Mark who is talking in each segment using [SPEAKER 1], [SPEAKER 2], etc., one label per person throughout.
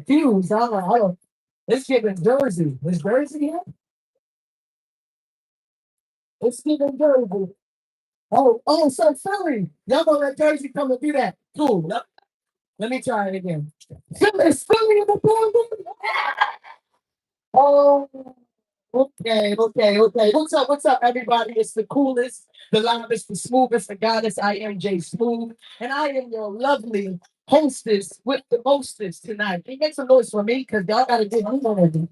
[SPEAKER 1] confused. I'm like, I don't. It's giving Jersey. Is Jersey here? It's giving Jersey. Oh, so Philly. Y'all gonna let Jersey come and do that? Cool. Let me try it again. Is Philly in the building? Oh, okay. What's up, everybody? It's the coolest, the loudest, the smoothest, the goddess. I am Jay Smooth, and I am your lovely hostess with the mostest tonight. Can you make some noise for me? Because y'all got to get me on.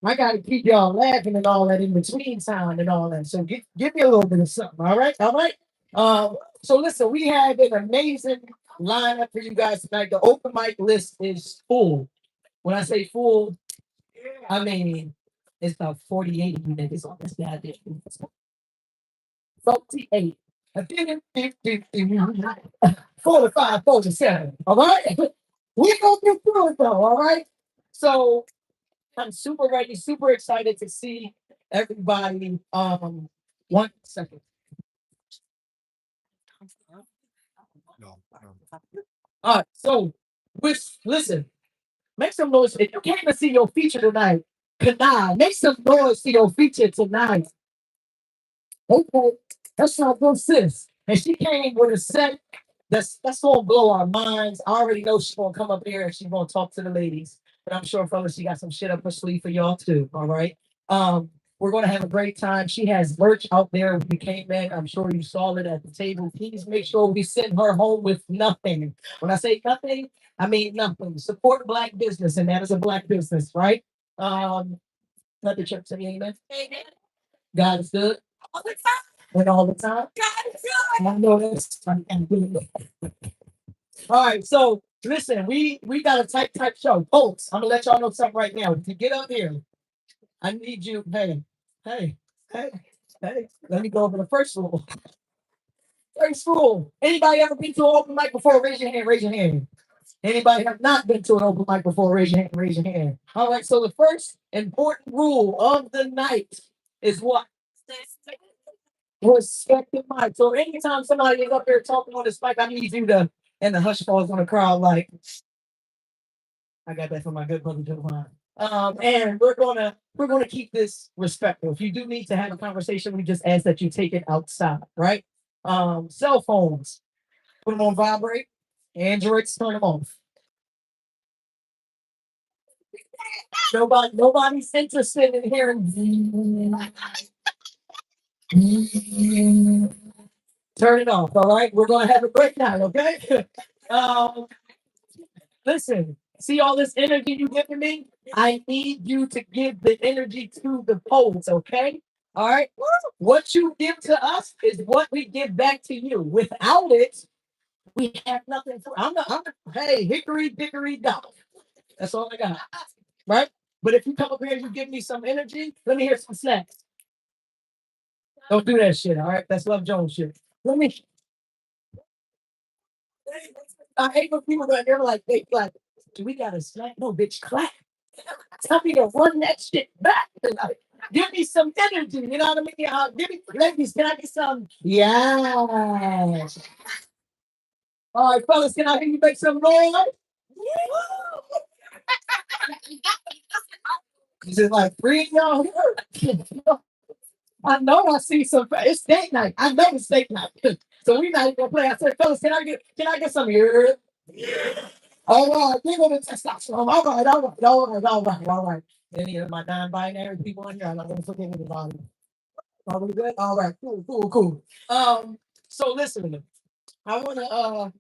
[SPEAKER 1] I got to keep y'all laughing and all that in between time and all that. So give me a little bit of something, all right? All right? So listen, we have an amazing lineup for you guys tonight. The open mic list is full. When I say full, I mean, it's about 48 of you niggas on this goddamn. 48. 45, 47. All right? We're going to get through it, though. All right? So I'm super ready, super excited to see everybody. 1 second. All right. So, listen, make some noise. If you came to see your feature tonight, Kanai, make some noise to your feature tonight. Okay, that's not good, sis. And she came with a set that's gonna blow our minds. I already know she's gonna come up here and she's gonna talk to the ladies. But I'm sure, fellas, she got some shit up her sleeve for y'all too. All right. We're gonna have a great time. She has merch out there. We came in. I'm sure you saw it at the table. Please make sure we send her home with nothing. When I say nothing, I mean nothing. Support black business, and that is a black business, right? Let the church say amen. Amen. God is good. All the time. And all the time. God is good. I know this. All right, so listen, we got a tight show. Folks, I'm gonna let y'all know something right now. To get up here, I need you. Hey, hey, hey. Let me go over the first rule. First rule. Anybody ever been to an open mic before? Raise your hand, raise your hand. Anybody have not been to an open mic before? Raise your hand, raise your hand. All right, so the first important rule of the night is what? Respect the mic. So anytime somebody is up there talking on this mic, I need you to, and the hush falls on the crowd like, I got that from my good brother Jovan. And we're gonna keep this respectful. If you do need to have a conversation, we just ask that you take it outside, right? Cell phones, put them on vibrate. Androids, turn them off. Nobody's interested in hearing. Turn it off. All right, we're gonna have a great night. Okay. um, Listen. See all this energy you giving me? I need you to give the energy to the polls. Okay. All right. What you give to us is what we give back to you. Without it, we have nothing. Hey, hickory dickory dock. That's all I got. Right. But if you come up here and you give me some energy, let me hear some snacks. Don't do that shit. All right. That's Love Jones shit. Let me. I hate when people go there like, do we got a snack? No, bitch, clap. Tell me to run that shit back. Like, give me some energy. You know what I mean? Give me, ladies, can I get some? Yes. All right, fellas, can I hear you make some noise? Is it like three of y'all here? I know I see some. It's steak night. I know it's steak night. So we not even gonna play. I said, fellas, can I get some here? All right, give them the testosterone. All right. Any of my non-binary people in here, I'm not gonna forget anybody. Are we good? All right, cool. So listen, I wanna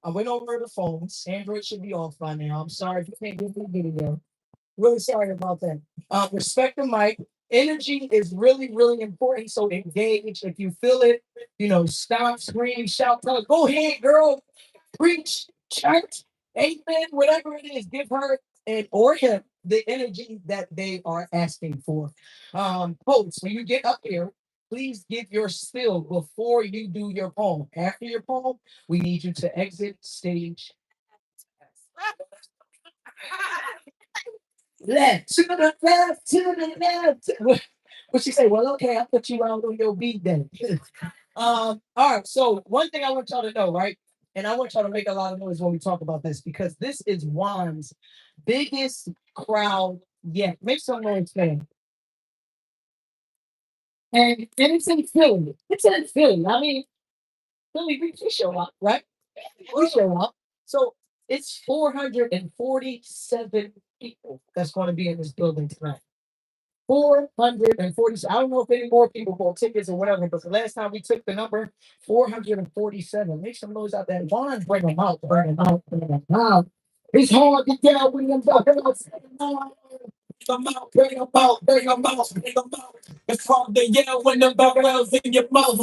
[SPEAKER 1] I went over the phones. Android should be off by now. I'm sorry if you can't get the video. Really sorry about that. Respect the mic. Energy is really, really important. So engage. If you feel it, stop, scream, shout, tell her, go ahead, girl. Preach, church, amen, whatever it is, give her and or him the energy that they are asking for. Folks, when you get up here, please give your spill before you do your poem. After your poem, we need you to exit stage left, to the left, to the left. What she say? Well, okay, I'll put you out on your beat then. All right. So one thing I want y'all to know, right? And I want y'all to make a lot of noise when we talk about this because this is Juan's biggest crowd yet. Make some noise, man. And it's in Philly. It's in Philly. I mean, Philly, we show up, right? We show up. So it's 447 people that's going to be in this building tonight. 440. I don't know if any more people bought tickets or whatever, but the last time we took the number, 447. Make some noise out there. Juan, bring them out, bring them out, bring them out. It's hard to get out when you're talking about them out, bring them out, bring them out, bring them out. It's hard to yell when the barrel's in your mouth.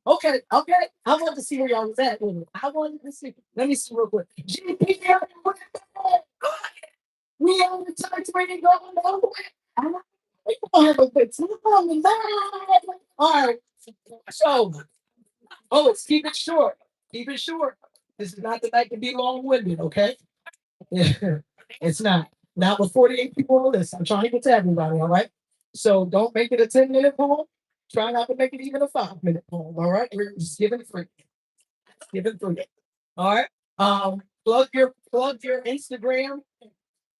[SPEAKER 1] Okay, okay. I wanted to see where y'all was at with it. I wanted to see. Let me see real quick. GP, we on the church ready going nowhere. We gonna have a good time tonight. All right. So, oh, it's keep it short. Keep it short. This is not the night to be long-winded, okay? It's not. Not with 48 people on the list. I'm trying to get to everybody, all right? So don't make it a 10-minute poem. Try not to make it even a 5-minute poem, all right? We're just giving free. Giving free. All right. Plug your Instagram,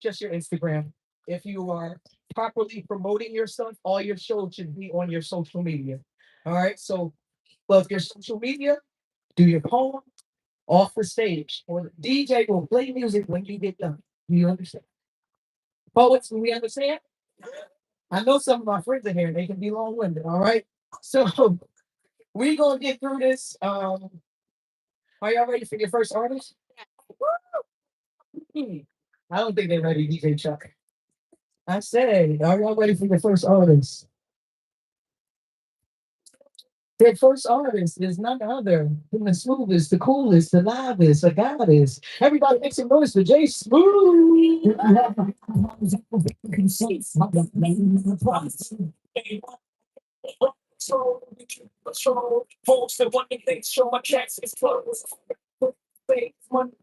[SPEAKER 1] just your Instagram. If you are properly promoting yourself, all your shows should be on your social media. All right. So plug your social media, do your poem off the stage, or the DJ will play music when you get done. Do you understand? Poets, do we understand? I know some of my friends are here, they can be long winded. All right. So we're gonna get through this. Are y'all ready for your first artist? I don't think they're ready, DJ Chuck. I said, are y'all ready for your first artist? Their first artist is none other than the smoothest, the coolest, the livest, the goddess. Everybody make some noise for Jay Smooth. So, folks that want to show my checks is closed. One,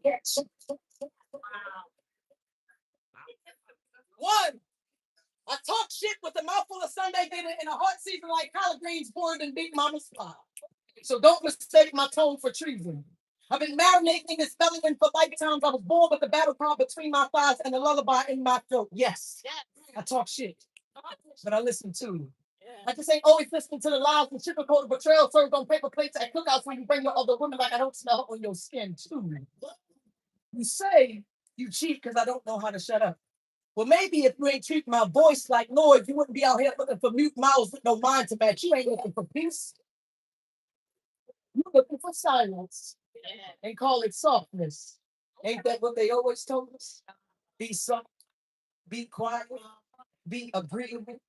[SPEAKER 1] I talk shit with a mouthful of Sunday dinner in a hot season like collard greens poured in Big Mama's pie. So don't mistake my tone for treason. I've been marinating this melanin for lifetimes. I was born with the battle cry between my thighs and the lullaby in my throat. Yes, I talk shit, but I listen too. I just ain't always listening to the lies and sugarcoated betrayal served on paper plates at cookouts when you bring your other women like I don't smell on your skin too. You say you cheat because I don't know how to shut up. Well, maybe if you ain't treat my voice like noise, you wouldn't be out here looking for mute mouths with no mind to match. You ain't looking for peace. You're looking for silence and call it softness. Ain't that what they always told us? Be soft, be quiet, be agreeable,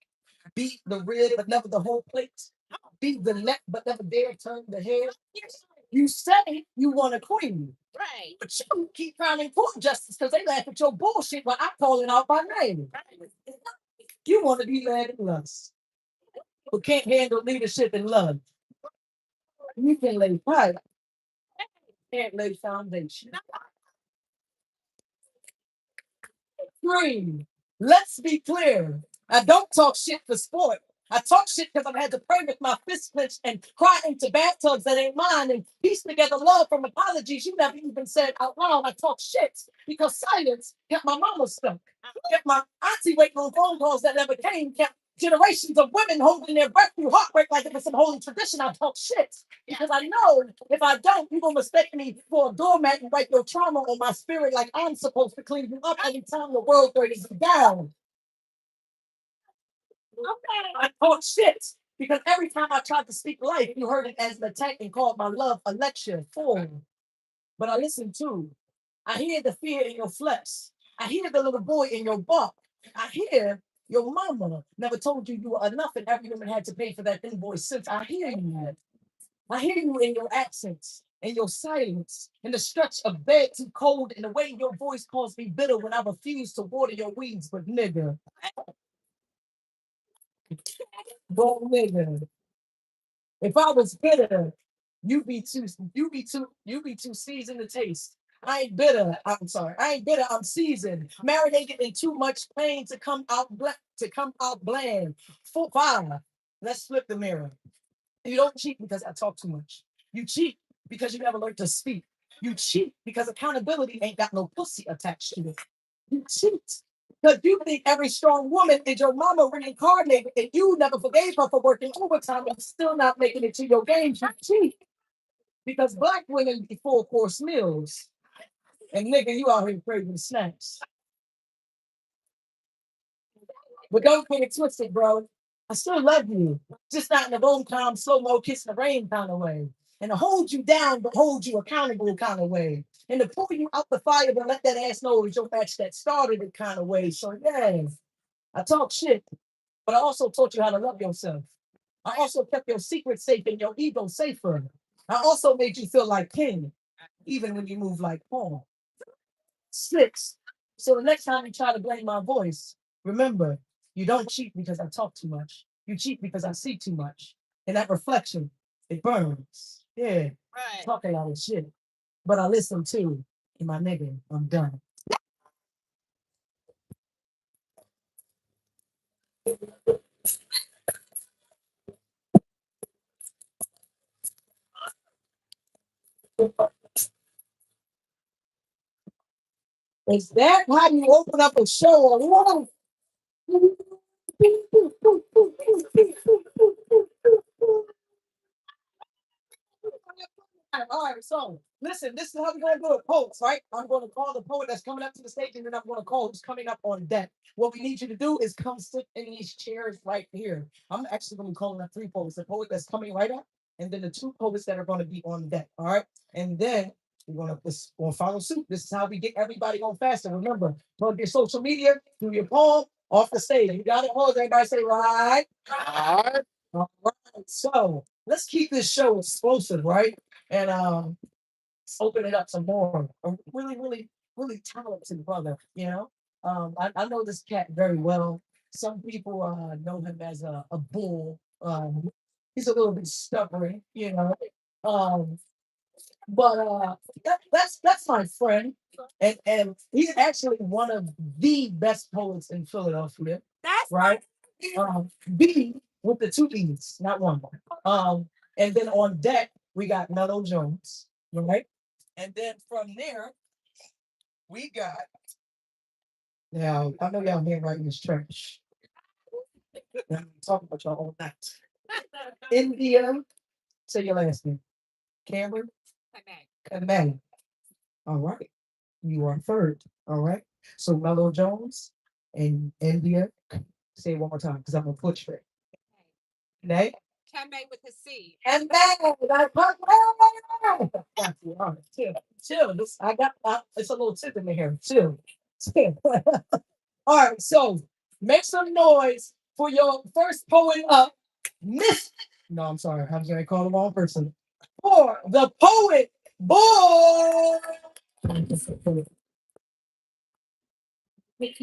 [SPEAKER 1] be the rib but never the whole plate. Be the neck but never dare turn the head. You say you want a queen, right? But you keep finding court justice because they laugh at your bullshit while I call it out by name. You want to be led in lust, but can't handle leadership in love. You can lay pipe, can't lay foundation. Three. Let's be clear. I don't talk shit for sport. I talk shit because I've had to pray with my fist clenched and cry into bathtubs that ain't mine and piece together love from apologies you never even said out loud. I talk shit because silence kept my mama stuck, kept my auntie waiting on phone calls that never came, kept generations of women holding their breath through heartbreak like it was some holy tradition. I talk shit because I know if I don't, you're going to mistake me for a doormat and write your trauma on my spirit like I'm supposed to clean you up anytime the world throws you down. I talk shit because every time I tried to speak life, you heard it as an attack and called my love a lecture form. But I listen too. I hear the fear in your flesh. I hear the little boy in your buck. I hear your mama never told you you were enough and every woman had to pay for that invoice since. I hear you. I hear you in your accents, in your silence, in the stretch of bed too cold, and the way your voice calls me bitter when I refuse to water your weeds. But nigga, don't nigga. If I was bitter, you be too seasoned to taste. I ain't bitter. I'm sorry. I ain't bitter. I'm seasoned. Marinated in too much pain to come out bland. Full fire. Let's flip the mirror. You don't cheat because I talk too much. You cheat because you never learned to speak. You cheat because accountability ain't got no pussy attached to it. You cheat because you think every strong woman is your mama reincarnated and you never forgave her for working overtime and still not making it to your games. You cheat because black women eat full course meals. And nigga, you out here craving snacks. But don't get it twisted, bro. I still love you. Just not in a rom-com, slow-mo, kiss in the rain kind of way. And to hold you down, but hold you accountable kind of way. And to pull you out the fire, but let that ass know it's your match that started it kind of way. So yeah, I talk shit, but I also taught you how to love yourself. I also kept your secret safe and your ego safer. I also made you feel like king, even when you move like Paul. Six. So the next time you try to blame my voice, remember, you don't cheat because I talk too much. You cheat because I see too much. And that reflection, it burns. Yeah. Right. Talk a lot of shit. But I listen too. And my nigga, I'm done. Is that how you open up a show? All right, so listen, this is how we're gonna do it. Poets, right? I'm gonna call the poet that's coming up to the stage, and then I'm gonna call who's coming up on deck. What we need you to do is come sit in these chairs right here. I'm actually gonna be calling up three poets: the poet that's coming right up, and then the two poets that are gonna be on deck. All right, and then we're gonna follow suit. This is how we get everybody on faster. Remember, plug your social media, do your poem off the stage. You got it, pause. Everybody say right. Right. All right. So let's keep this show explosive, right? And open it up some more. A really, really, really talented brother, you know. I know this cat very well. Some people know him as a bull. He's a little bit stubborn, you know. Um, but that's my friend, and he's actually one of the best poets in Philadelphia. That's right. B with the two E's, not one. And then on deck we got Mellow Jones, right? And then from there we got now. I know y'all here right in this church. I'm talking about y'all all night. India, say your last name. Cameron. Command. All right. You are third. All right. So Mellow Jones and India. Say it one more time because I'm gonna put you. Nay. And then I put got you. All right. Chill. Chill. This I got it's a little tip in here. Chill. Chill. All right. So make some noise for your first poet up. Miss. No, I'm sorry. I'm gonna call the wrong person. For the poet boy. Make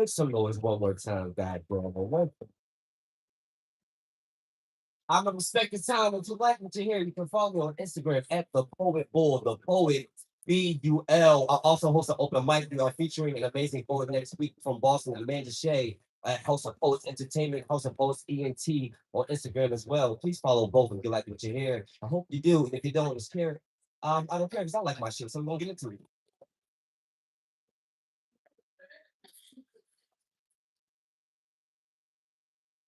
[SPEAKER 1] some noise one more time, God, bro. I'm a respected time. If you like what you hear, you can follow me on Instagram at the Poet Bull, the Poet BUL. I also host an open mic. We are featuring an amazing poet next week from Boston, Amanda Shea, House of Poets Entertainment, House of Poets ENT on Instagram as well. Please follow both if you like what you hear. I hope you do. And if you don't, just care. I don't care because I like my shit, so I'm gonna get into it.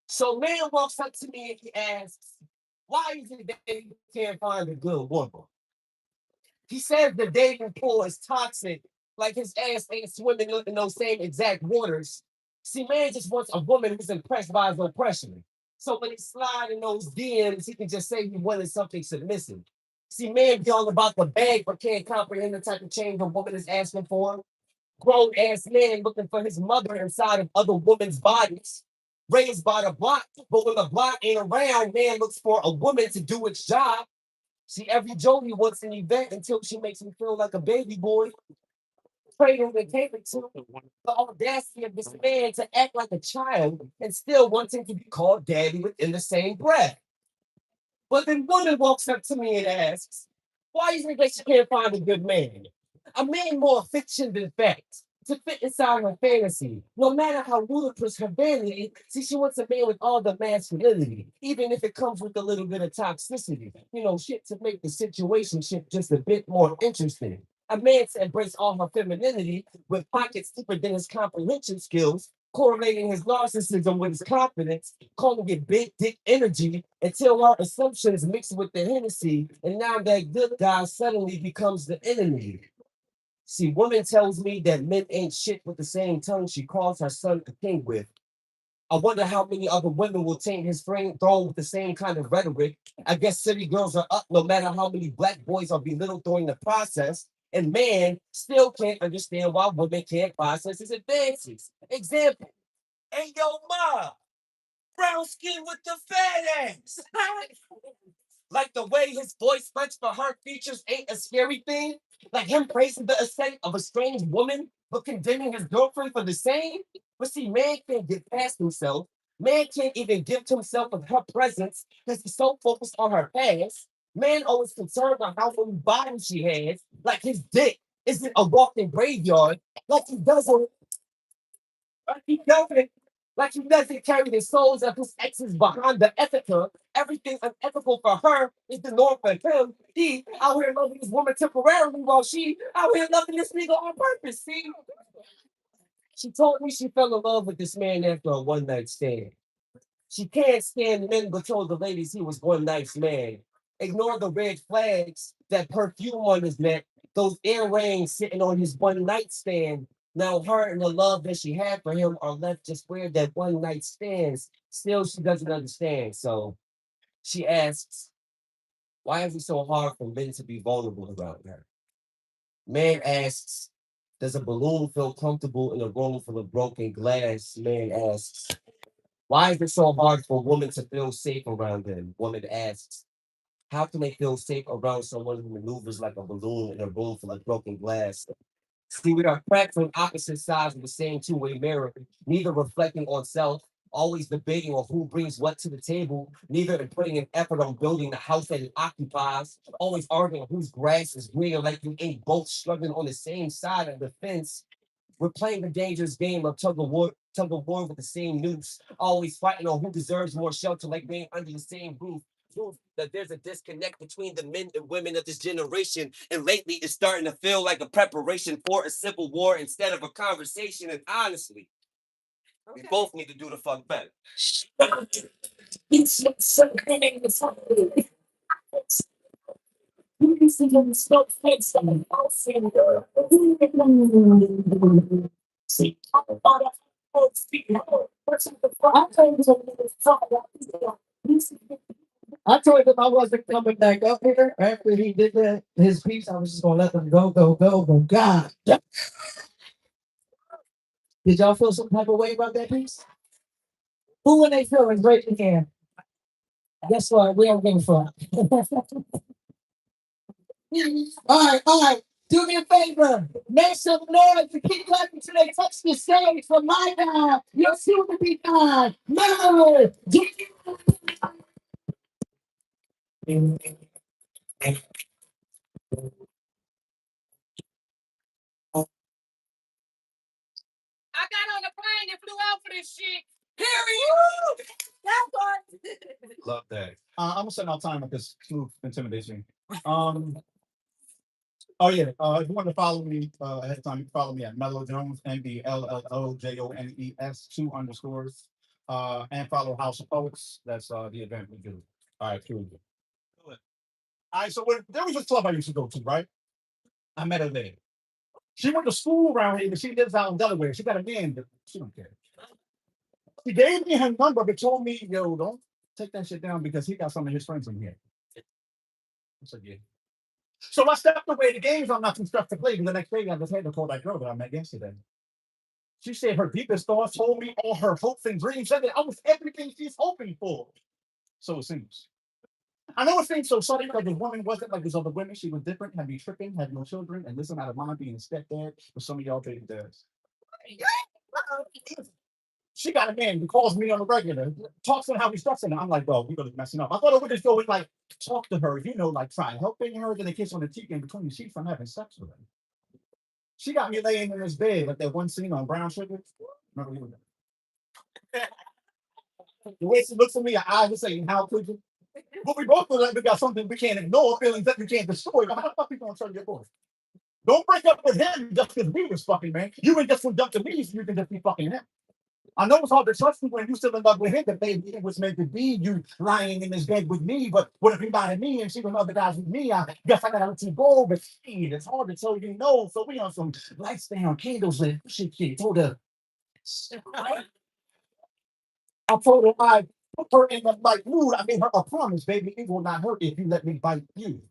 [SPEAKER 1] So man walks up to me and he asks, "Why is it that you can't find a good woman?" He says the dating pool is toxic, like his ass ain't swimming in those same exact waters. See, man just wants a woman who's impressed by his oppression. So when he slide in those DMs, he can just say he wanted something submissive. See, man be all about the bag, but can't comprehend the type of change a woman is asking for. Grown ass man looking for his mother inside of other women's bodies.
[SPEAKER 2] raised by the block, but when the block ain't around, man looks for a woman to do its job. See, every Jody wants an event until she makes him feel like a baby boy. Training and catering to the audacity of this man to act like a child and still wanting to be called daddy within the same breath. But then woman walks up to me and asks, why do you think that she can't find a good man? A man more fiction than fact. To fit inside her fantasy. No matter how ludicrous her vanity, see, she wants a man with all the masculinity, even if it comes with a little bit of toxicity. You know, shit to make the situation shit just a bit more interesting. A man to embrace all her femininity with pockets deeper than his comprehension skills, correlating his narcissism with his confidence, calling it big dick energy until our assumptions mix with the Hennessy, and now that good guy suddenly becomes the enemy. See, woman tells me that men ain't shit with the same tongue she calls her son a king with. I wonder how many other women will taint his frame throne with the same kind of rhetoric. I guess city girls are up no matter how many black boys are belittled during the process. And man still can't understand why women can't process his advances. Example, hey yo ma, brown skin with the fat ass. Like the way his voice punch for her features ain't a scary thing. Like him praising the aesthetic of a strange woman, but condemning his girlfriend for the same. But see, man can't get past himself. Man can't even gift himself of her presence because he's so focused on her past. Man always concerned on how many bodies she has, like his dick isn't a walking graveyard, like he doesn't he doesn't, like he doesn't carry the souls of his exes behind the Ethica. Everything unethical for her is the norm for him. He out here loving this woman temporarily while she out here loving this nigga on purpose. See, she told me she fell in love with this man after a one night stand. She can't stand men, but told the ladies he was one nice man. Ignore the red flags, that perfume on his neck, those earrings sitting on his one night stand. Now her and the love that she had for him are left just where that one night stands. Still, she doesn't understand. So she asks, why is it so hard for men to be vulnerable around her? Man asks, does a balloon feel comfortable in a room full of broken glass? Man asks, why is it so hard for women to feel safe around them? Woman asks, how can they feel safe around someone who maneuvers like a balloon in a room full of broken glass? See, we are cracked from opposite sides of the same two-way mirror, neither reflecting on self, always debating on who brings what to the table, neither in putting an effort on building the house that it occupies, always arguing whose grass is greener, like you ain't both struggling on the same side of the fence. We're playing the dangerous game of tug of war with the same noose, always fighting on who deserves more shelter, like being under the same roof. Proof that there's a disconnect between the men and women of this generation, and lately it's starting to feel like a preparation for a civil war instead of a conversation. And honestly, we both need to do the fuck better.
[SPEAKER 1] I told him I wasn't coming back up here after he did that his piece. I was just gonna let them go, go, go, go. God, did y'all feel some type of way about that piece? Who when they feeling great again? Guess what? We don't give a fuck. All right. Do me a favor. Make some noise to keep clapping till they touch the stage for my God. You're soon to be God. No. I got on a plane and flew out for this shit. Period. That's what.
[SPEAKER 2] Love that.
[SPEAKER 3] I'm gonna set our time because smooth intimidation. Um, oh yeah. If you want to follow me ahead of time, you can follow me at Mellow Jones, MBLLOJONES 2 underscores. And follow House of Poets. That's the event we do. All right, cool. All right, so there was this club I used to go to, right? I met her there. She went to school around here, but she lives out in Delaware. She got a man, but she don't care. She gave me her number, but told me, yo, don't take that shit down because he got some of his friends in here. I said, yeah. So I stepped away. The game's I'm not too stuff to play. Because the next day I just had to call that girl that I met yesterday. She said her deepest thoughts told me all her hopes and dreams. Said that I was everything she's hoping for. So it seems. I know it seems so funny because the woman wasn't like these other women. She was different, had me tripping, had no children, and listen out of mind being a stepdad for some of y'all baby dads. She got a man who calls me on the regular, talks on how he's stressing her. I'm like, bro, we gonna be messing up. I thought I would just go and like talk to her, like try helping her, then a kiss on the cheek in between the sheets. I'm having sex with her. She got me laying in this bed like that one scene on Brown Sugar. Remember that? The way she looks at me, her eyes are saying, "How could you?" But we both feel like we got something we can't ignore, feelings that we can't destroy. How the fuck you gonna turn your voice? Don't break up with him just because we was fucking, man. You ain't just so dumb to me, so you can just be fucking him. I know it's hard to trust you when you still in love with him, that maybe it was meant to be you lying in his bed with me, but what if he lied to me and she with other guys with me? I guess I gotta let you go, but shit, it's hard to tell you no. So we on some lights down, candles lit, shit. Told her, I told her I put her in the right mood. I made her a promise, baby, it will not hurt if you let me bite you.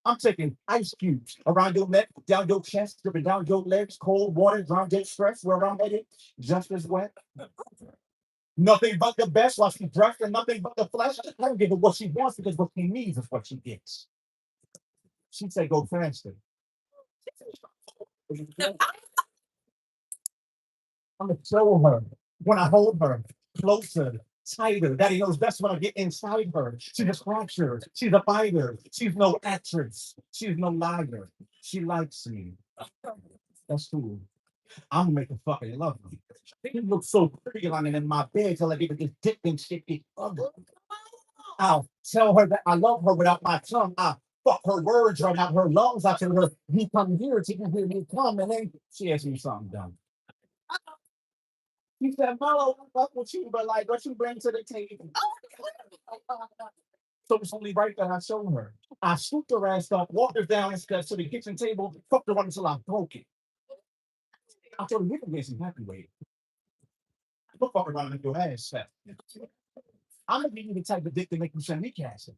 [SPEAKER 3] I'm taking ice cubes around your neck, down your chest, dripping down your legs, cold water, drown your stress where I'm headed, just as wet. Nothing but the best while she dressed and nothing but the flesh. I don't give her what she wants because what she needs is what she gets. She said, go faster. I'm going to show her when I hold her closer, tighter. Daddy knows best when I get inside her. She's a scratcher. She's a fighter. She's no actress. She's no liar. She likes me. That's cool. I'm gonna make her fucking love me. She looks so pretty lying in my bed till I get this dick and shit get ugly. I'll tell her that I love her without my tongue. I fuck her words right out her lungs. I tell her, he come here, she can hear me come, and then she asks me something dumb. He said, Mello, I fuck with you, but like, what you bring to the table? So it's only right that I show her. I scooped her ass up, walked her down to the kitchen table, fucked her one until I broke it. I told her, we can get some happy weight. Don't fuck around and make your ass fat. I'm gonna give you the type of dick that make you send me cash.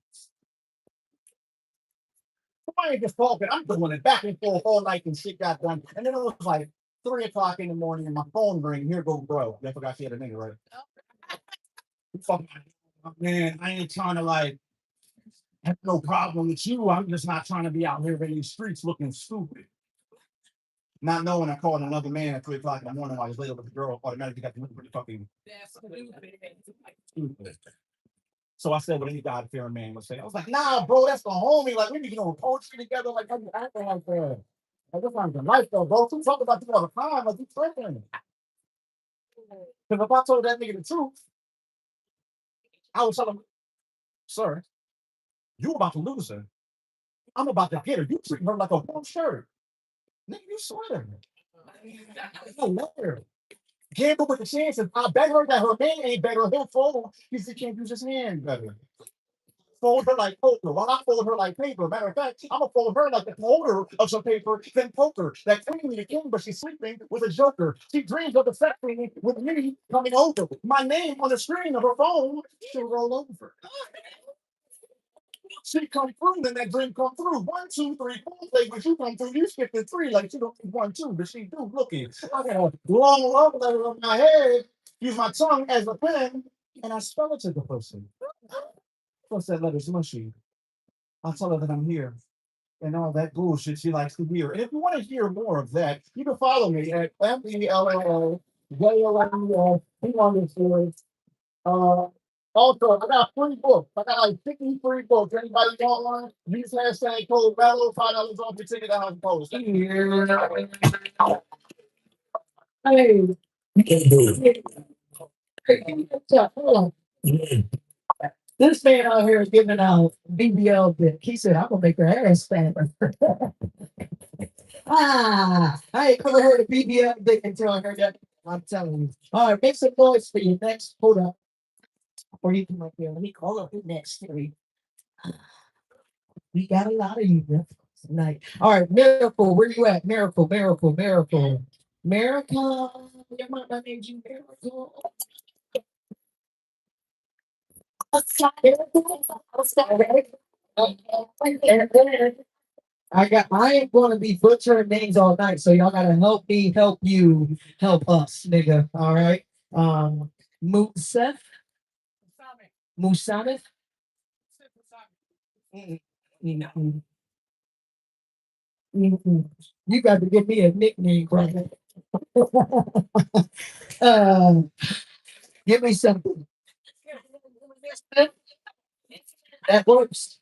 [SPEAKER 3] I ain't just talking. I'm doing it back and forth all night and shit got done. And then it was like 3 o'clock in the morning and my phone ring. Here go bro. I forgot she had a nigga, right? Fuck, man, I ain't trying to like have no problem with you. I'm just not trying to be out here in these streets looking stupid. Not knowing I called another man at 3 o'clock in the morning while I was laid with the girl, automatically got the pretty fucking stupid. So I said, what any God fearing man would say. I was like, nah, bro, that's the homie. Like, we be doing poetry together. Like, how you acting like that? Like, that's not the life, though, bro. We talk about this all the time. Like, you tripping. Because if I told that nigga the truth, I would tell him, sir, you about to lose her. I'm about to get her. You treating her like a warm shirt. Nigga, you swear. I love her. Gamble with the chances. I bet her that her man ain't better. He'll fold. He said, can't use his hand better. Fold her like poker. While I fold her like paper. Matter of fact, I'm gonna fold her like the holder of some paper, then poker. That queen the king, but she's sleeping with a joker. She dreams of the sex scene with me coming over. My name on the screen of her phone, she'll roll over. She come through, then that dream come through. 1, 2, 3, 4. Like when she come through, you skip the 3. Like she don't do 1, 2, but she do. Looking. I got a long love letter on my head. Use my tongue as a pen, and I spell it to the person. Plus that letter's mushy. I'll tell her that I'm here and all that bullshit she likes to hear. And if you want to hear more of that, you can follow me at MELLO uh, also, I got free books. I got like 50 free books. Anybody want one? Use hashtag code Mellow, $5 off your ticket out of post. Yeah. Hey. Hold on. This man out here is giving out BBL dick. He said, I'm gonna make her ass fatter. I ain't never heard of BBL dick until I heard that. I'm telling you. All right, make some noise for your next. Hold up. Or you come up here. Let me call up the next three. We got a lot of you tonight. All right, Miracle, where you at? Miracle, Miracle, Miracle. Miracle. Your mama made you Miracle. Miracle.
[SPEAKER 1] I ain't gonna be butchering names all night, so y'all gotta help me, help you, help us, nigga. All right. Musef, Musamith. Mm, mm, You got to give me a nickname, brother. uh, give me something. That works.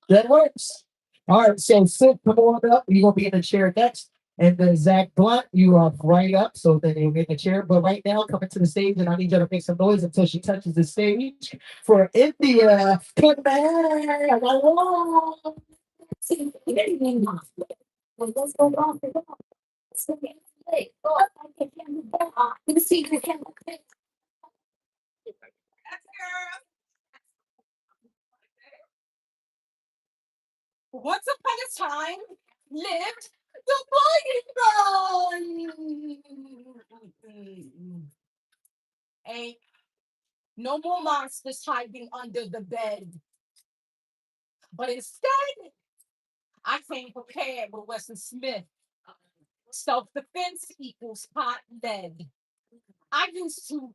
[SPEAKER 1] That works. All right, so Sid, come on up. You're gonna be in the chair next. And then Zach Blunt, you are right up, so then you'll get in the chair. But right now, coming to the stage, and I need you to make some noise until she touches the stage for India. Come on.
[SPEAKER 4] Once upon a time lived the boy. Ain't no more monsters hiding under the bed. But instead, I came prepared with Wesley Smith. Self-defense equals hot lead. I used to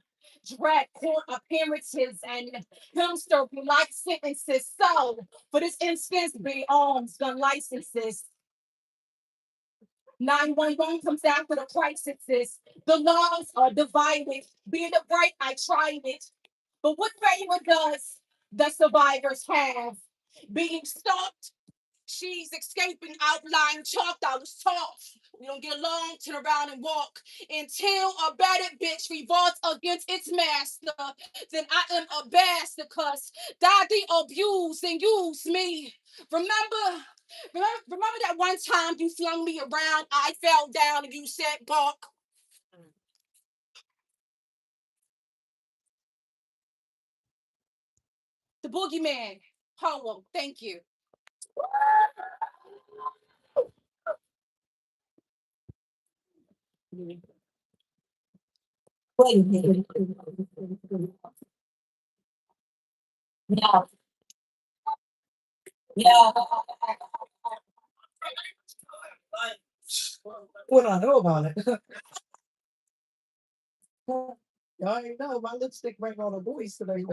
[SPEAKER 4] drag court appearances and hamster life sentences. So, for this instance, be arms, gun licenses. 911 comes after the crisis. The laws are divided. Being the right, I tried it. But what favor does the survivors have? Being stalked, she's escaping outline chalk. I was taught. We don't get along, turn around and walk until a battered bitch revolts against its master. Then I am a bastard because daddy abused and used me. Remember, remember that one time you flung me around, I fell down and you said, "Buck." The boogeyman poem. Thank you. Yeah, yeah.
[SPEAKER 1] What I know about it. Y'all ain't know my lipstick bring on a voice today.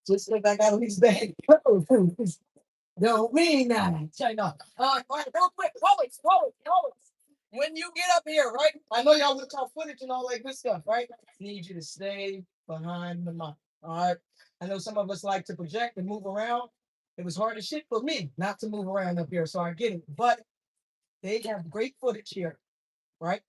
[SPEAKER 1] Just like I got on these bad clothes. No, we ain't that. China. All right, real quick. Poets. When you get up here, right? I know y'all look off footage and all that good stuff, right? Need you to stay behind the mic. All right. I know some of us like to project and move around. It was hard as shit for me not to move around up here, so I get it. But they have great footage here, right?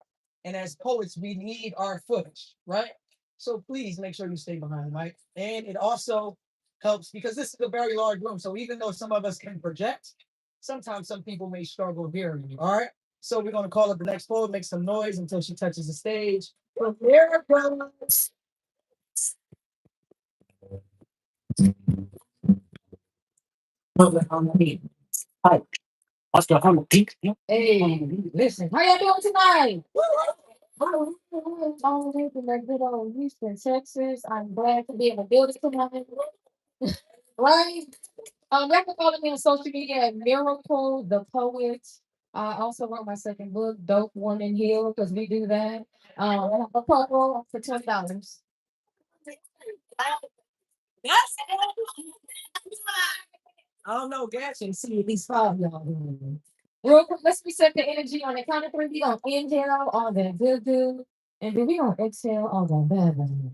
[SPEAKER 1] And as poets, we need our footage, right? So please make sure you stay behind the mic. And it also helps because this is a very large room. So even though some of us can project, sometimes some people may struggle hearing you. All right. So we're gonna call up the next poet, make some noise until she touches the stage. From there goes. Hey, listen, how y'all doing tonight? I'm living in good old Houston, Texas. I'm glad to be in the building tonight. Right? Y'all can follow me on social media at Miracle the Poet. I also wrote my second book, Dope Woman Heal, because we do that. A couple for $20. I don't know, gas and see at least five y'all. Real quick, let's reset the energy on the count of three. We gonna inhale all that good, and then we gonna exhale all that bad.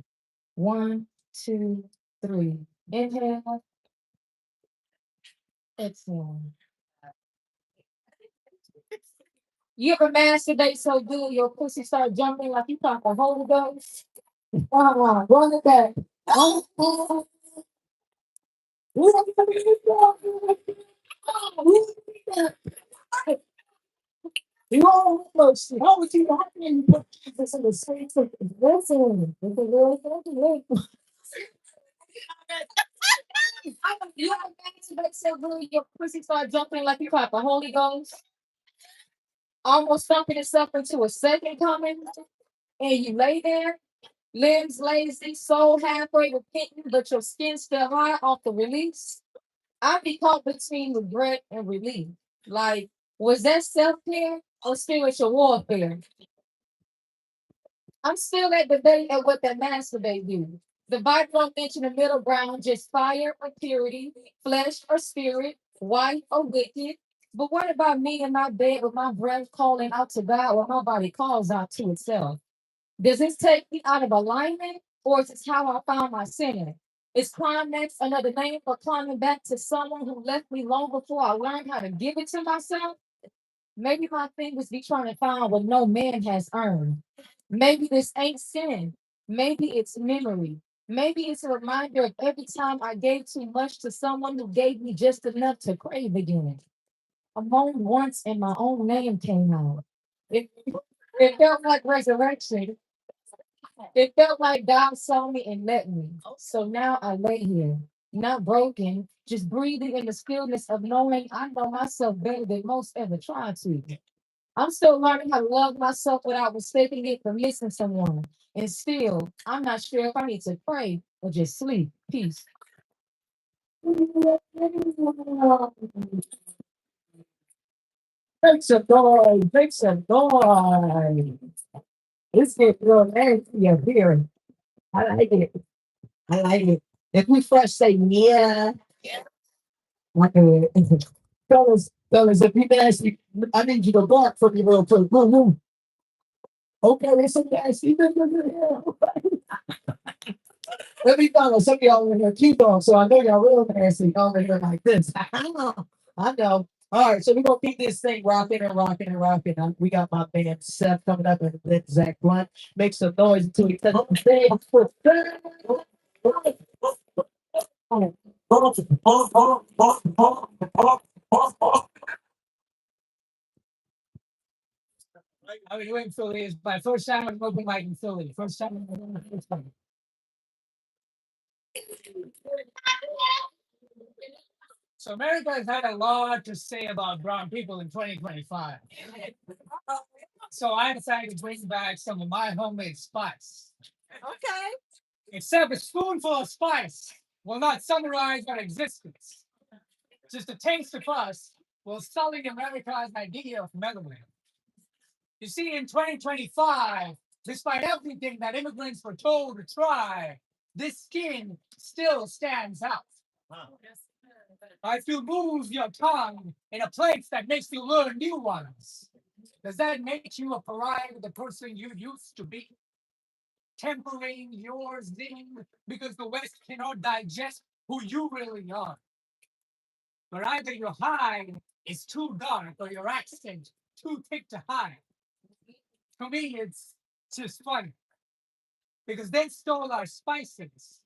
[SPEAKER 1] One, two, three. Inhale, exhale. You ever masturbate so good your pussy start jumping like you caught the Holy Ghost? Run it back. You almost, how would you happen? This in the streets of listen, with the real thing. You ever masturbate so good your pussy start jumping like you caught the Holy Ghost? Almost thumping itself into a second coming, and you lay there, limbs lazy, soul halfway repentant, but your skin still hot off the release.
[SPEAKER 4] I be caught between regret and relief. Like, was that self care or spiritual warfare? I'm still at debate at what that masturbate do. The Bible don't mention the middle ground, just fire or purity, flesh or spirit, white or wicked. But what about me in my bed with my breath calling out to God while my body calls out to itself? Does this take me out of alignment or is this how I found my center? Is climax another name for climbing back to someone who left me long before I learned how to give it to myself? Maybe my fingers be trying to find what no man has earned. Maybe this ain't sin. Maybe it's memory. Maybe it's a reminder of every time I gave too much to someone who gave me just enough to crave again. I moaned once and my own name came out. It, it felt like resurrection. It felt like God saw me and met me. So now I lay here, not broken, just breathing in the stillness of knowing I know myself better than most ever tried to. I'm still learning how to love myself without mistaking it for missing someone. And still, I'm not sure if I need to pray or just sleep. Peace.
[SPEAKER 1] Make some noise. Make some noise. It's getting real nasty up here. I like it. I like it. If we fresh say yeah, fellas, if you nasty, I need you to bark for me real quick. Boom, boom. Okay, it's so nasty. Let me follow some of y'all in here keep on, so I know y'all real nasty over here like this. I know. I know. All right, so we're gonna keep this thing rocking and rocking and rocking. We got my man Seth coming up and then Zach Blunt. Make some noise until he touches the stage. I mean, you in Philly is my first time I'm open mic in Philly. First time. So America has had a lot to say about brown people in 2025. So I decided to bring back some of my homemade spice. Okay. Except a spoonful of spice will not summarize our existence. Just a taste of us will sully America's idea of melanin. You see, in 2025, despite everything that immigrants were told to try, this skin still stands out. If you move your tongue in a place that makes you learn new ones, does that make you a pariah to the person you used to be? Tempering your zing because the West cannot digest who you really are. But either your hide is too dark or your accent too thick to hide. To me, it's just funny because they stole our spices,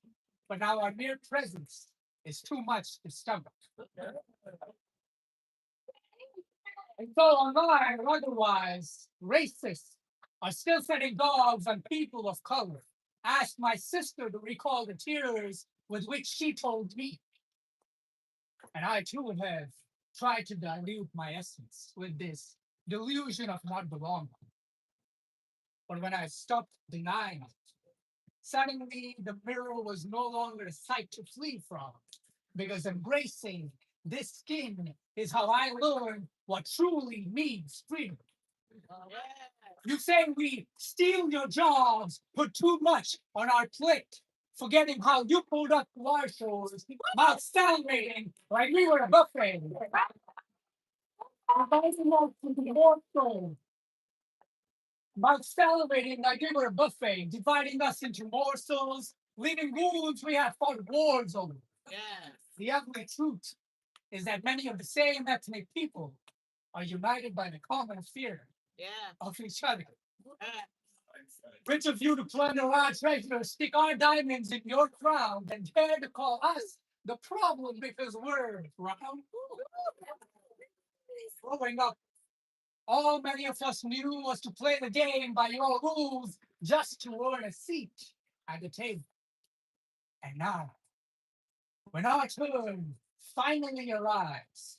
[SPEAKER 1] but now our mere presence is too much to stomach. And so online or otherwise, racists are still setting dogs on people of color. Asked my sister to recall the tears with which she told me. And I too have tried to dilute my essence with this delusion of not belonging. But when I stopped denying it, suddenly the mirror was no longer a sight to flee from, because embracing this skin is how I learned what truly means freedom. You say we steal your jobs, put too much on our plate, forgetting how you pulled up to our shores, mouth salivating like we were a buffet. Inviting us into the morsels, mouth salivating like we were a buffet, dividing us into morsels, leaving wounds we have fought wars over. Yes. The ugly truth is that many of the same ethnic people are united by the common fear of each other. Which of you to plunder our treasure, stick our diamonds in your crown, and dare to call us the problem because we're round? Growing up, all many of us knew was to play the game by your rules just to earn a seat at the table. And now, when our turn finally arrives,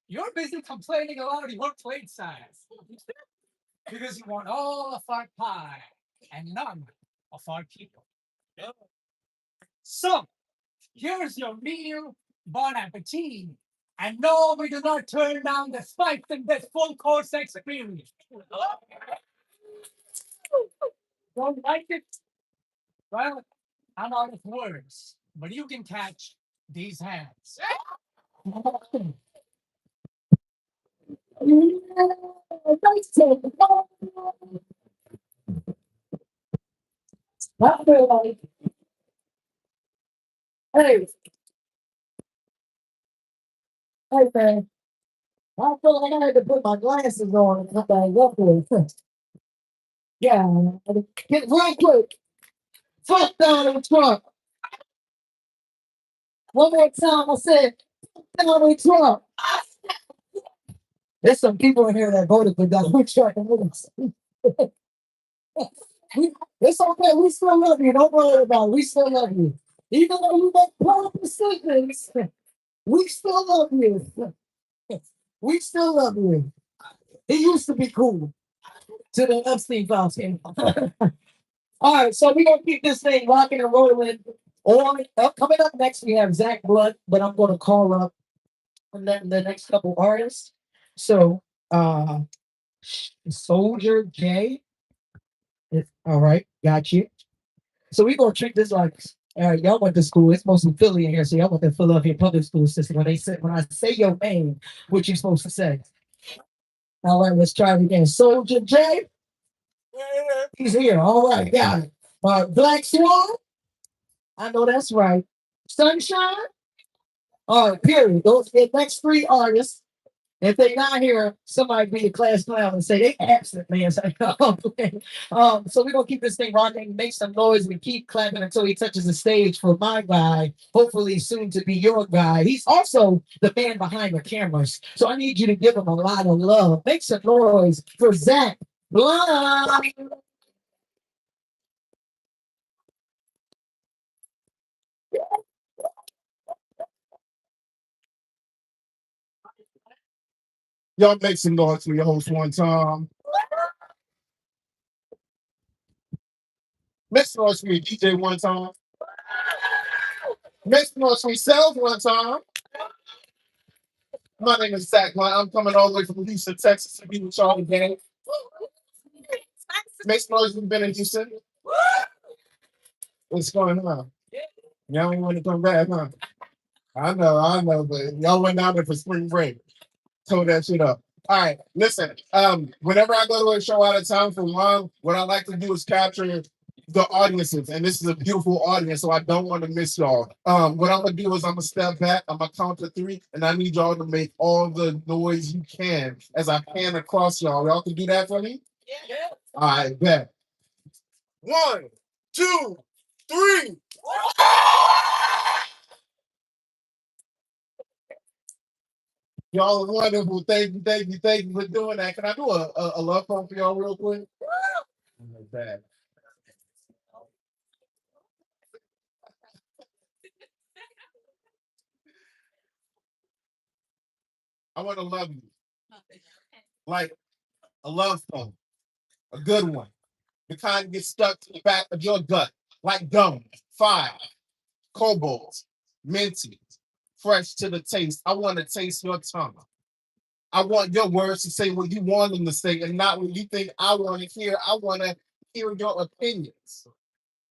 [SPEAKER 1] you're busy complaining about your plate size because you want all of our pie and none of our people. So, here's your meal Bon appetit. And no, we do not turn down the spikes in this full course experience. Don't like it? Well, I'm out of words, but you can catch these hands. I feel like, hey, hey, man, I feel like I had to put my glasses on and come back up with. Yeah, get real quick. Fuck Donald Trump. One more time, I said, Donald Trump. There's some people in here that voted for Donald Trump. It's okay. We still love you. Don't worry about it. We still love you. Even though you make poor decisions, we still love you. We still love you. He used to be cool to the Epstein files came. All right, so we're gonna keep this thing rocking and rolling. Coming up next, we have Zach Blood, but I'm gonna call up the next couple artists. So Soldier J. All right, got you. So we're gonna treat this like y'all went to school. It's mostly Philly in here, so y'all went to Philadelphia public school system. When I say your name, what you supposed to say? All right, let's try it again. Soldier J. He's here. All right, got it. Black Swan. I know that's right. Sunshine. All right, period. Those the next three artists. If they not here, somebody be a class clown and say they absent, man. So we're gonna keep this thing rocking, make some noise, we keep clapping until he touches the stage for my guy, hopefully soon to be your guy. He's also the man behind the cameras. So I need you to give him a lot of love. Make some noise for Zach Blood.
[SPEAKER 3] Y'all make some noise for your host one time. Make some noise for your DJ one time. Make some noise for yourself one time. My name is Zach. I'm coming all the way from Houston, Texas to be with y'all again. Make some noise. We've been in Houston. What's going on? Y'all ain't want to come back, huh? I know, but y'all went down there for spring break. Tore that shit up. All right, listen. Whenever I go to a show out of town for long, what I like to do is capture the audiences, and this is a beautiful audience, so I don't want to miss y'all. What I'm gonna do is I'm gonna step back. I'm gonna count to three, and I need y'all to make all the noise you can as I pan across y'all. Y'all can do that for me. Yeah. All right, bet. 1, 2, 3. Y'all are wonderful. Thank you for doing that. Can I do a love poem for y'all real quick? Like that. I want to love you. Like a love poem, a good one. The kind that gets stuck to the back of your gut, like gum, fire, cobalt, minty, fresh to the taste. I want to taste your tongue. I want your words to say what you want them to say and not what you think I want to hear. I want to hear your opinions.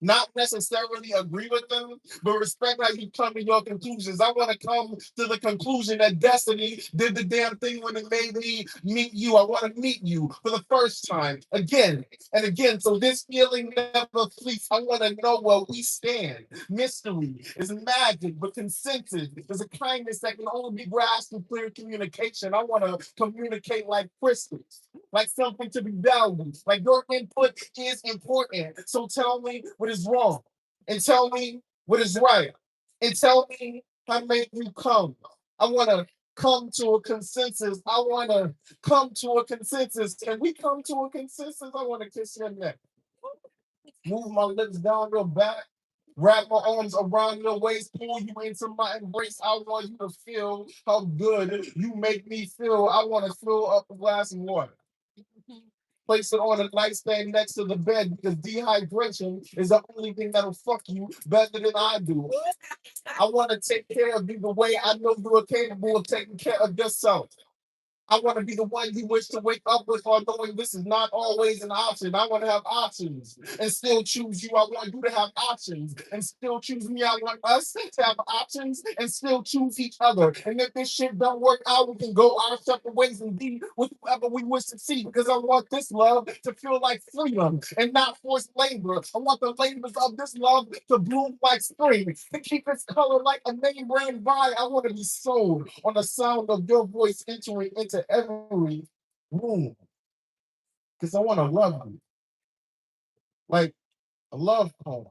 [SPEAKER 3] Not necessarily agree with them, but respect how you come to your conclusions. I want to come to the conclusion that destiny did the damn thing when it made me meet you. I want to meet you for the first time again and again. So this feeling never fleets. I want to know where we stand. Mystery is magic, but consensus is a kindness that can only be grasped through clear communication. I want to communicate like crystals, like something to be valued, like your input is important. So tell me what is wrong, and tell me what is right, and tell me how make you come. I want to come to a consensus. I want to come to a consensus. Can we come to a consensus? I want to kiss your neck, move my lips down your back, wrap my arms around your waist, pull you into my embrace. I want you to feel how good you make me feel. I want to fill up a glass of water. Place it on a nightstand next to the bed because dehydration is the only thing that'll fuck you better than I do. I want to take care of you the way I know you are capable of taking care of yourself. I want to be the one you wish to wake up with, or knowing this is not always an option. I want to have options and still choose you. I want you to have options and still choose me. I want us to have options and still choose each other. And if this shit don't work out, we can go our separate ways and be with whoever we wish to see. Because I want this love to feel like freedom and not forced labor. I want the labors of this love to bloom like spring, to keep its color like a name brand vine. I want to be sold on the sound of your voice entering into every room because I want to love you like a love poem.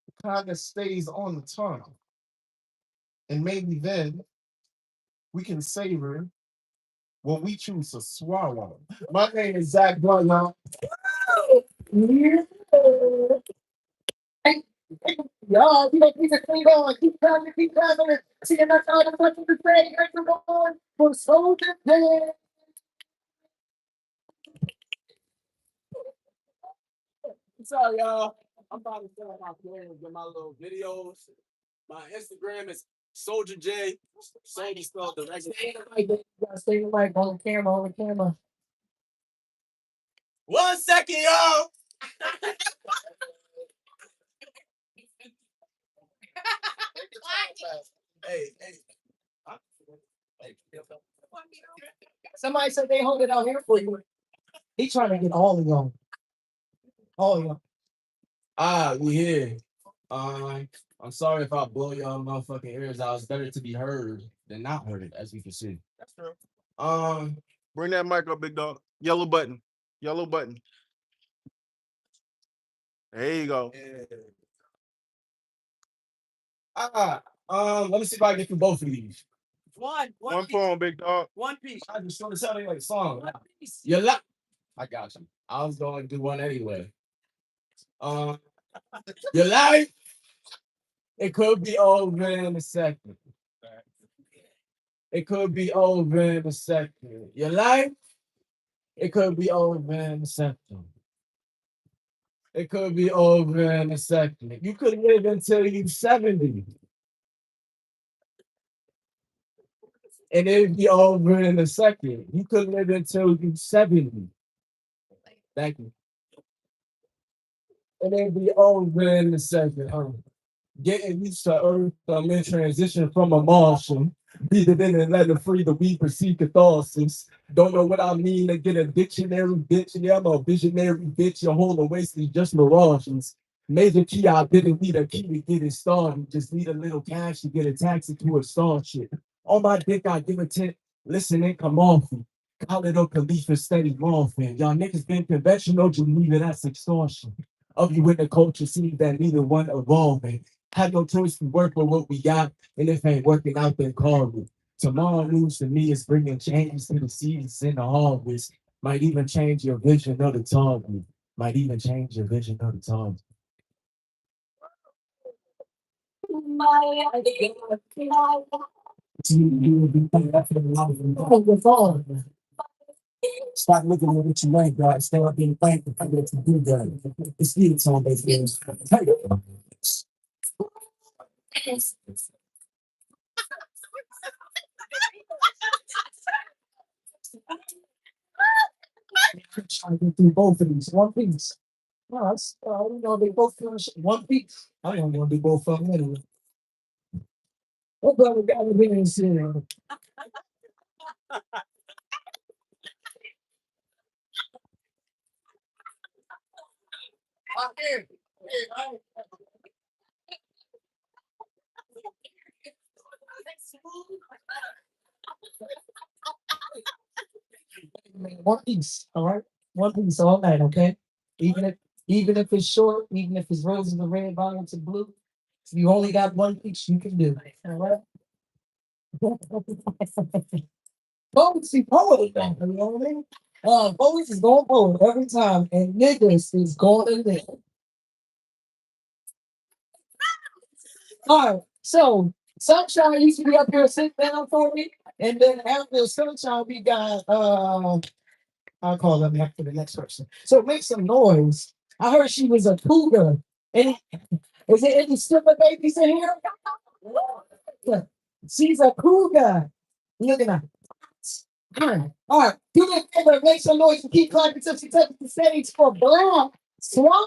[SPEAKER 3] It kind of stays on the tongue, and maybe then we can savor what we choose to swallow. My name is Zach Blunt, y'all.
[SPEAKER 1] Yeah. Hey, hey, y'all, we don't need to clean on. Keep coming. See you next time. I'm to say, everyone, for Soldier Day.
[SPEAKER 2] Sorry, y'all. I'm about to start my plan and get my little videos. My Instagram is Soldier J. Soldier spelled the regular.
[SPEAKER 1] Stay in the mic, baby. You gotta stay in the mic on the camera.
[SPEAKER 2] 1 second, y'all. Hey, hey.
[SPEAKER 1] Somebody said they hold it out here for you. He trying to get all of y'all. All of y'all.
[SPEAKER 2] We here. I'm sorry if I blow y'all motherfucking ears out. It's better to be heard than not heard, as you can see.
[SPEAKER 3] That's true.
[SPEAKER 2] Um,
[SPEAKER 3] Bring that mic up, big dog. Yellow button. Yellow button. There you go.
[SPEAKER 2] let me see if I can get through both of these.
[SPEAKER 3] One poem, big dog.
[SPEAKER 2] One piece. I just want to sound like a song. One piece. You like? I got you. I was going to do one anyway. Your life, it could be over in a second. It could be over in a second. Your life, it could be over in a second. It could be over in a second. You could live until you're 70. And it'd be over in a second. You could live until you're 70. Thank you. And it'd be over in a second. Getting used to Earth, I'm in transition from a Martian. Breathe in and let it free the we perceive catharsis. Don't know what I mean to get a dictionary, bitch. Yeah, I'm a visionary, bitch. Your whole waste is just mirages. Major key, I didn't need a key to get it started. Just need a little cash to get a taxi to a starship. On my dick, I give a tip. Listen and come off me. Call it a Khalifa steady morphine. Y'all niggas been conventional, Geneva, that's extortion. Of you in the culture, see that neither one evolving. Have no choice to work with what we got, and if ain't working out, then call me. Tomorrow news to me is bringing change to the seasons in the harvest. Might even change your vision of the target. Might even change your vision of the target.
[SPEAKER 1] Oh, your phone. Start looking at what you like, God. Start being thankful for what you do, God. It's you, it's on those games. Trying to get through both of these. One piece. No, that's, you know, they both finish one piece. I don't want to do both of them anyway. What brother got to be in here? One piece, all right? One piece all night, okay? Even if even if it's short, even if it's roses and red, violets and blue, if you only got one piece, you can do it. All right? Poets see poetry, you know what I mean? Poets is going forward every time, and niggas is going in there. All right, so Sunshine used to be up here sitting down for me, and then after Sunshine, we got I'll call them after the next person. So make some noise. I heard she was a cougar. And is there any stripper babies in here? Yeah. She's a cougar. Look at her. All right. Do me a favor, make some noise and keep clapping until she touches the stage for Black Swan.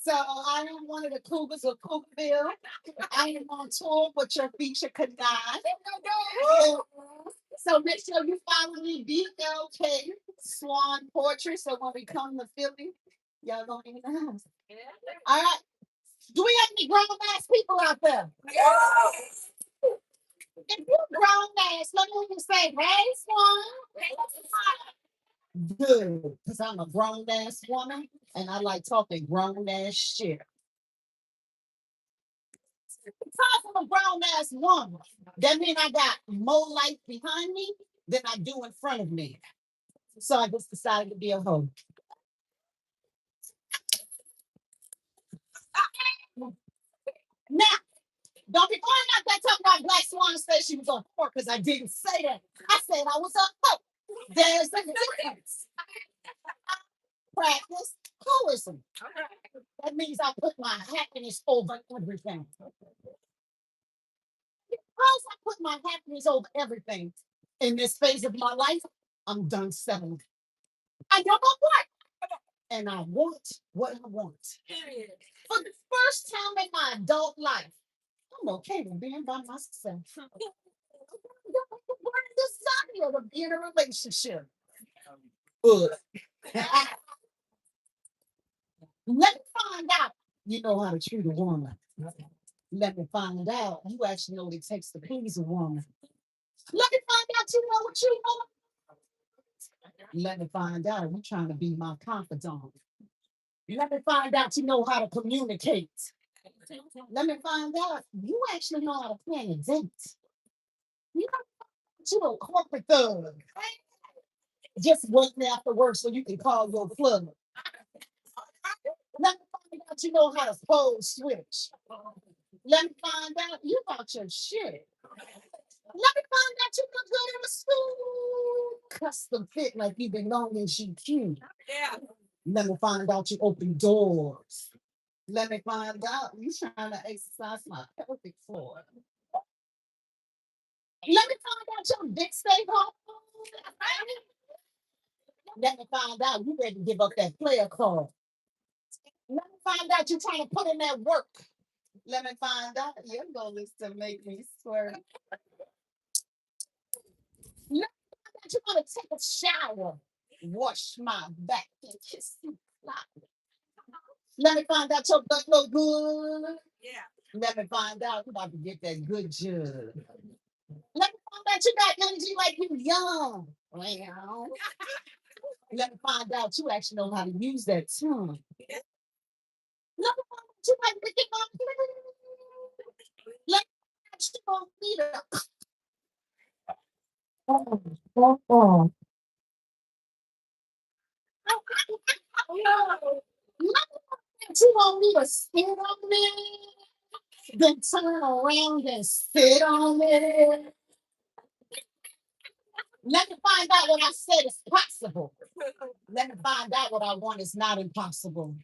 [SPEAKER 1] So I am one of the cougars of Cookville. I am on tour with your feature Kadai. So make sure you follow me, BLK Swan Poetry. So when we come to Philly, y'all gonna be in the house. All right. Do we have any grown ass people out there? If you're grown ass, let me say, hey, Swan. Good, because I'm a grown ass woman and I like talking grown ass shit. Because I'm a grown ass woman, that means I got more life behind me than I do in front of me. So I just decided to be a hoe. Now, don't be going out there talking about Black Swan said she was a whore because I didn't say that. I said I was a hoe. There's a difference. Practice holism. That means I put my happiness over everything. Because I put my happiness over everything in this phase of my life, I'm done settling. I know what, and I want what I want. For the first time in my adult life, I'm okay with being by myself. What a desire to be in a relationship. Let me find out you know how to treat a woman. Let me find out you actually know what it takes to please a woman. Let me find out you know what you want. Let me find out you're trying to be my confidant. Let me find out you know how to communicate. Let me find out you actually know how to plan a date. You know you a corporate thug. Just waiting after work so you can call your plug. Let me find out you know how to fold switch. Let me find out you about your shit. Let me find out you look good in a suit. Custom fit like you belong in GQ. Yeah. Let me find out you open doors. Let me find out you trying to exercise my pelvic floor. Let me find out your dick stay home. Let me find out you ready to give up that player card. Let me find out you trying to put in that work. Let me find out your goal is to make me swear. Let me find out you want to take a shower, wash my back, and kiss you. Let me find out your butt look good. Yeah. Let me find out you about to get that good jug. Let me find out you got energy like you young. Well, let me find out you actually know how to use that tongue. Let me find out you like licking my let me find out you don't need a let me find out you don't need a spit on me. Then turn around and spit on me. Let me find out what I said is possible. Let me find out what I want is not impossible.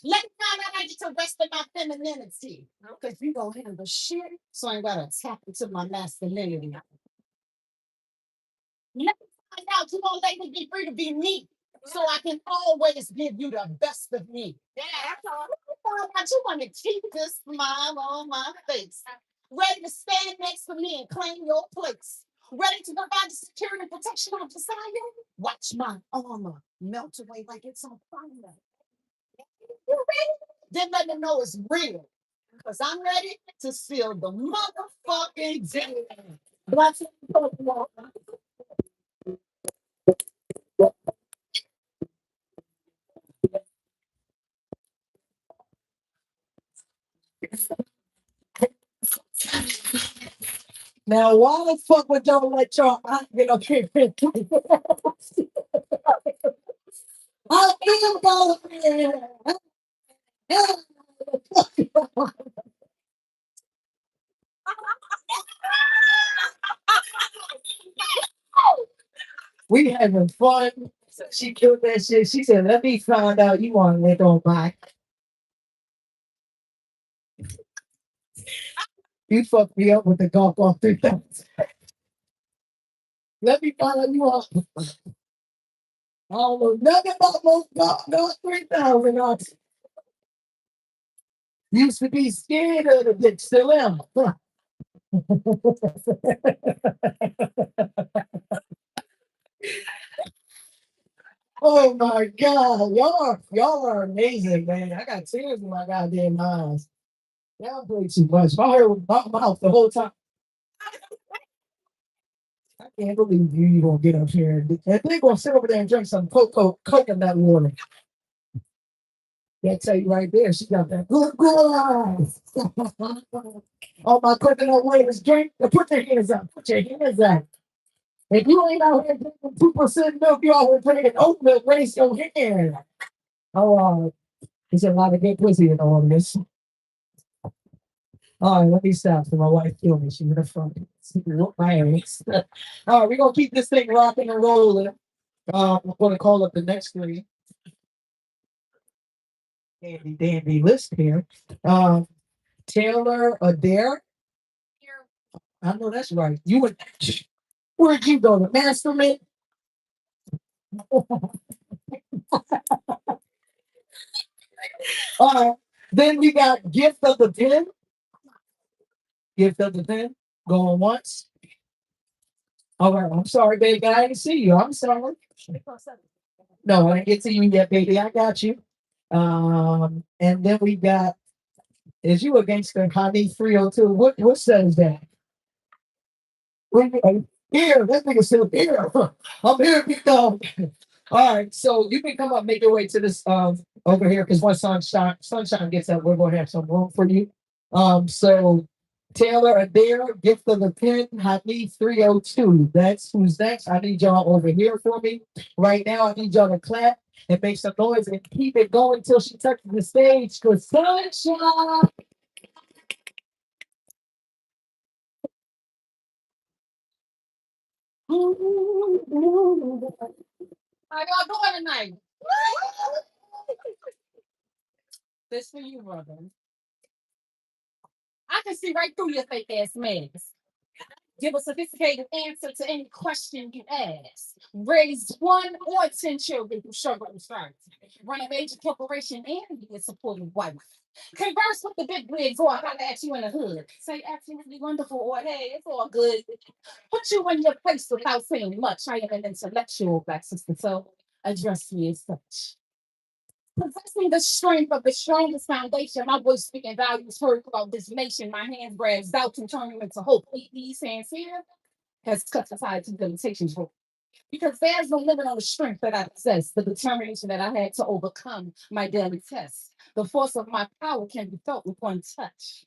[SPEAKER 1] Let me find out I get to rest in my femininity. Because you don't handle shit, so I gotta tap into my masculinity. Let me find out you won't let me be free to be me. So I can always give you the best of me. Yeah, that's all. Let me find out you want to keep this smile on my face. Ready to stand next to me and claim your place. Ready to provide the security and protection of desire. Watch my armor melt away like it's on fire. You ready? Then let me know it's real. Because I'm ready to seal the motherfucking deal. Bless you. Now, why the fuck would y'all let y'all aunt get up here? I am going. We having fun. So she killed that shit. She said, "Let me find out you want to let on by. You fucked me up with the golf off 3000. Let me find out you want. I don't know nothing about most golf 3000. I used to be scared of the bitch. Still am. Oh my god, y'all are amazing, man. I got tears in my goddamn eyes. Y'all play too much. I heard my mouth the whole time. I can't believe you gonna get up here and they're gonna sit over there and drink some coconut water. That tell you right there, she got that good eyes. All my coconut water drink. Put your hands up. Put your hands up. If you ain't out here drinking 2% milk, you out here drinking oat milk, raise your hand. Oh, there's a lot of good pussy in all this. All right, let me stop. So my wife killed me. She would have fucking whooped my ass. All right, we're gonna keep this thing rocking and rolling. I'm gonna call up the next three. Dandy list here. Um, Taylor Adair. I know that's right. You went. Where'd you go? The mastermind. Uh, then we got Gift of the Pen. Gift of the Pen. Going once. All right. I'm sorry, baby. I didn't see you. I'm sorry. No, I didn't get to you yet, baby. I got you. And then we got, is you a gangster, Honey 302? What says that? Here, that nigga said here. I'm here, big dog. All right, so you can come up, make your way to this over here because once sunshine gets up, we're gonna have some room for you. So Taylor Adair, gift of the pen, Happy 302. That's who's next. I need y'all over here for me. Right now, I need y'all to clap and make some noise and keep it going until she touches the stage. Cause sunshine. How y'all doing tonight? This for you, brother. I can see right through your fake ass mask. Give a sophisticated answer to any question you ask. Raise 1 or 10 children who struggle with strength. Run a major corporation and be a supportive wife. Converse with the big wigs or holler at you in the hood. Say absolutely wonderful or hey, it's all good. Put you in your place without saying much. I am an intellectual black sister, so address me as such. Possessing the strength of the strongest foundation, my voice speaking values heard throughout this nation. My hand grabs doubt and turn them into hope. These hands here has cut aside to the limitations. Because there's no limit on the strength that I possess, the determination that I had to overcome my daily tests. The force of my power can be felt with one touch.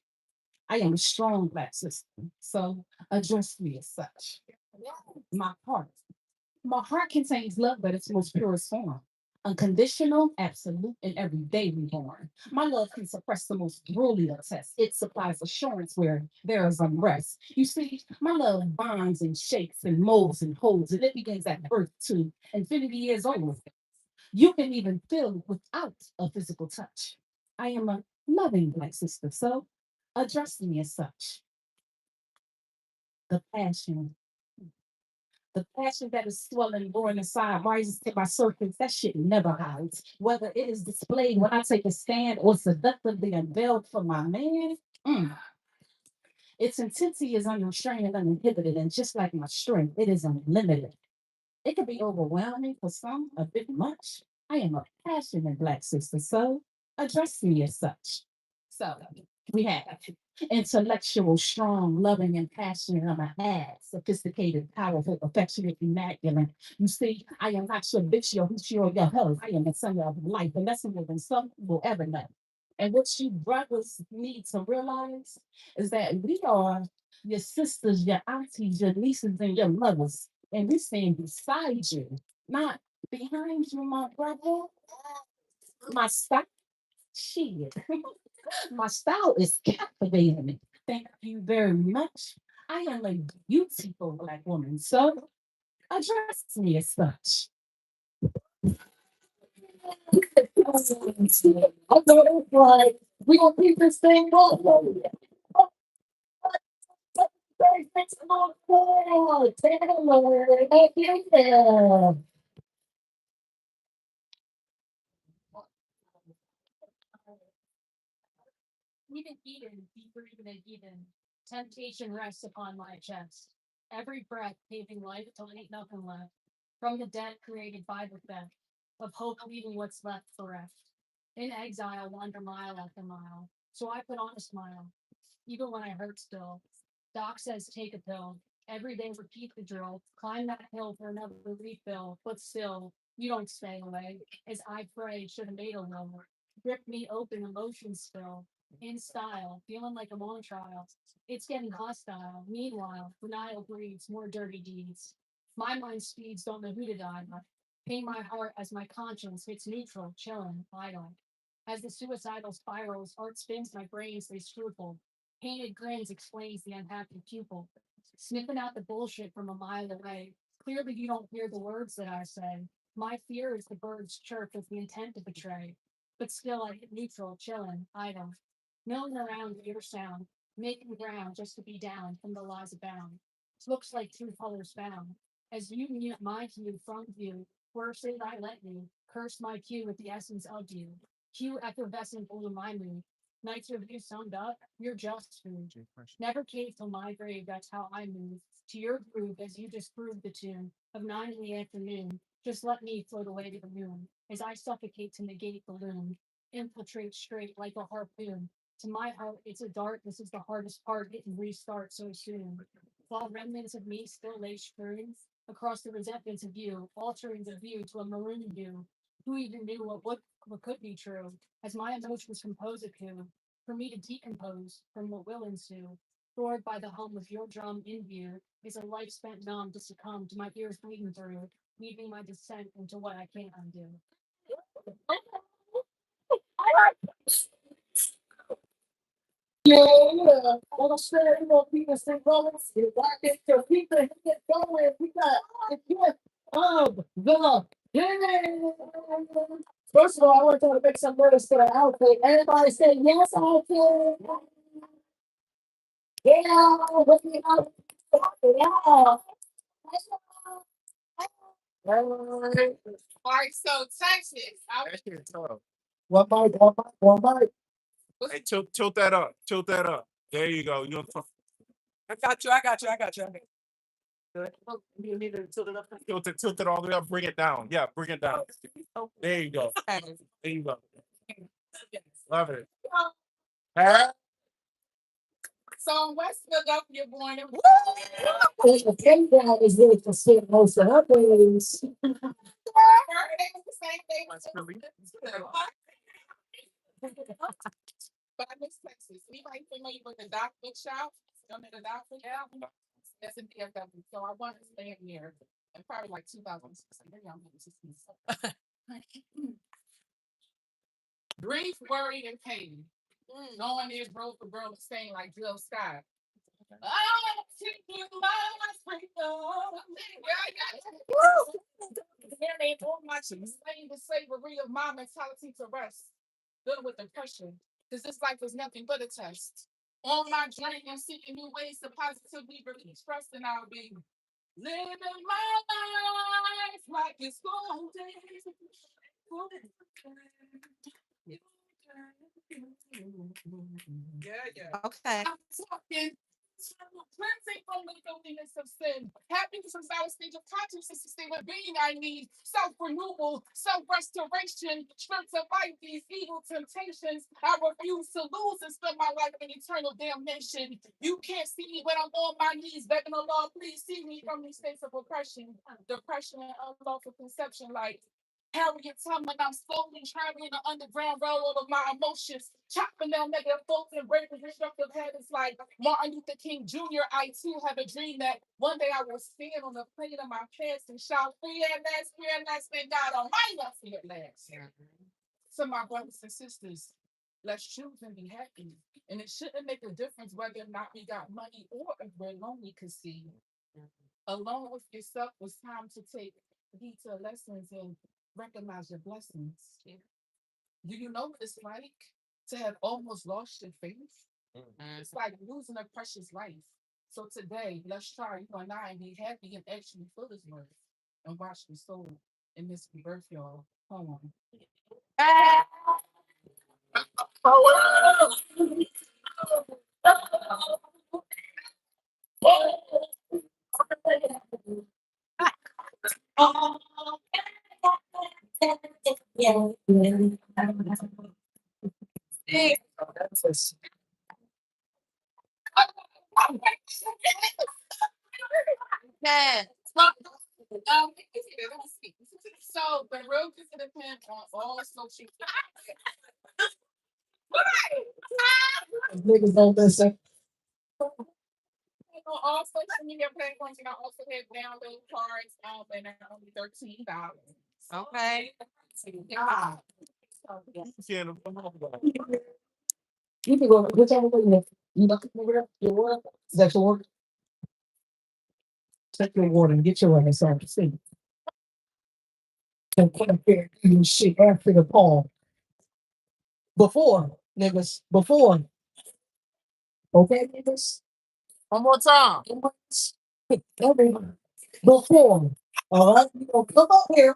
[SPEAKER 1] I am a strong black sister, so address me as such. My heart. My heart contains love at its most purest form. Unconditional, absolute, and everyday reborn. My love can suppress the most brilliant test. It supplies assurance where there is unrest. You see, my love binds and shakes and molds and holds, and it begins at birth to infinity years old. You can even feel without a physical touch. I am a loving black sister, so address me as such. The passion The passion that is swelling, born inside, rises to my surface. That shit never hides. Whether it is displayed when I take a stand or seductively unveiled for my man, its intensity is unrestrained and uninhibited. And just like my strength, it is unlimited. It can be overwhelming for some, a bit much. I am a passionate black sister, so address me as such. So we have intellectual, strong, loving, and passionate. I'm a ass, sophisticated, powerful, affectionate, immaculate. You see, I am not your bitch, your who's your health. I am the son of life, and that's more than some will ever know. And what you brothers need to realize is that we are your sisters, your aunties, your nieces, and your mothers, and we stand beside you, not
[SPEAKER 4] behind you, my brother. My style, shit. My style is captivating. Thank you very much. I am a beautiful black woman, so address me as such.
[SPEAKER 1] I know it's right. We gonna keep this thing rolling. Thanks a lot for Taylor. Yeah.
[SPEAKER 4] Eden, deeper than Eden. Temptation rests upon my chest. Every breath paving life till ain't nothing left. From the dead created by the theft. Of hope leaving what's left bereft. In exile, wander mile after mile. So I put on a smile, even when I hurt still. Doc says take a pill. Every day repeat the drill. Climb that hill for another refill. But still, you don't stay away. As I pray, should have made a lower. Grip me open, emotions spill. In style, feeling like I'm on trial. It's getting hostile. Meanwhile, denial breeds more dirty deeds. My mind speeds, don't know who to die by. Pain my heart as my conscience hits neutral, chilling, idle. As the suicidal spirals, art spins my brain stays scruple. Painted grins explains the unhappy pupil. Sniffing out the bullshit from a mile away. Clearly you don't hear the words that I say. My fear is the birds chirp with the intent to betray. But still I hit neutral, chilling, idle. Milling around your sound, making ground just to be down from the lies abound. Looks like two colors found. As you mute my hue from view, worse did I let you, curse my cue with the essence of you. Hue effervescent blue my mood. Nights of you summed up, you're just food. Never cave till my grave, that's how I move. To your groove as you just proved the tune of 9 in the afternoon. Just let me float away to the moon as I suffocate to negate the loom. Infiltrate straight like a harpoon. To my heart, it's a dart. This is the hardest part. It can restart so soon. While remnants of me still lay strewn across the resentments of you, altering the view to a maroon hue. Who even knew what could be true? As my emotions compose a coup, for me to decompose from what will ensue. Roared by the hum of your drum in view, is a life spent numb to succumb to my ears bleeding through, leaving my descent into what I can't undo.
[SPEAKER 1] Yeah, well, sure, you know, people say, well, let's get back into people get going. We got the gift of the game. First of all, I want y'all to make some notice to the outfit. Everybody say yes, outfit. Yeah, with the outfit. Yeah. Alright.
[SPEAKER 5] Alright, so Texas.
[SPEAKER 3] That shit's tough.
[SPEAKER 1] One mic, one mic, one mic.
[SPEAKER 3] Hey, tilt that up. Tilt that up. There you go. You
[SPEAKER 5] I got you. I got you. I got you.
[SPEAKER 1] You need to tilt it up.
[SPEAKER 3] tilt it all the way up. Bring it down. Yeah, bring it down. There you go. There you go. Love it. Huh?
[SPEAKER 5] So in West Philadelphia, born and
[SPEAKER 1] The playground is really to sit most of her days.
[SPEAKER 5] the same thing.
[SPEAKER 3] West Philly.
[SPEAKER 5] But I miss Texas. Anybody familiar with the Doc Bookshop? You know the Doc Bookshop? That's in DFW. So I wanted to stay in here. And probably like 2016. Maybe I'm 16. Grief, worry, and pain. Knowing there's road for girl and saying like Jill Scott. Oh, take you my freedom. There ain't all my explain the slavery of my mentality to rest. Good with depression. Because this life is nothing but a test. On my journey, I'm seeking new ways to positively express, and I'll be living my life like it's golden. Yeah. Okay. I'm talking cleansing from the filthiness of sin. Happiness is our stage of consciousness, the state of being I need. Self-renewal, self-restoration, strength to fight these evil temptations. I refuse to lose and spend my life in eternal damnation. You can't see me when I'm on my knees, begging the Lord, please see me from these states of oppression, depression, and unlawful conception. Like Harriet Tubman, I'm slowly traveling the underground railroad of my emotions, chopping down negative thoughts and breaking destructive habits like Martin Luther King Jr. I too have a dream that one day I will stand on the plane of my past and shout, free at last, thank God Almighty, free at last. So, my brothers and sisters, let's choose and be happy. And it shouldn't make a difference whether or not we got money or if we're lonely, because see, alone with yourself was time to take heed to lessons and recognize your blessings. Do you know what it's like to have almost lost your faith? It's like losing a precious life. So today, let's try, you and I, and be happy and actually feel His word and watch the soul in this birth, y'all. Hold on. Yeah. So the road is going to depend on all social.
[SPEAKER 1] Niggas don't listen.
[SPEAKER 5] On all social media platforms, and I also have download cards, and they're only $13. Okay. Yeah.
[SPEAKER 1] You can go, whichever way you look over your water. Is that your water? Take your water and get your ass on the seat. And put up there eating shit after the poem. Before, niggas. Before. Okay, niggas?
[SPEAKER 5] One more time.
[SPEAKER 1] Everyone. Before. All right? You gonna come up here.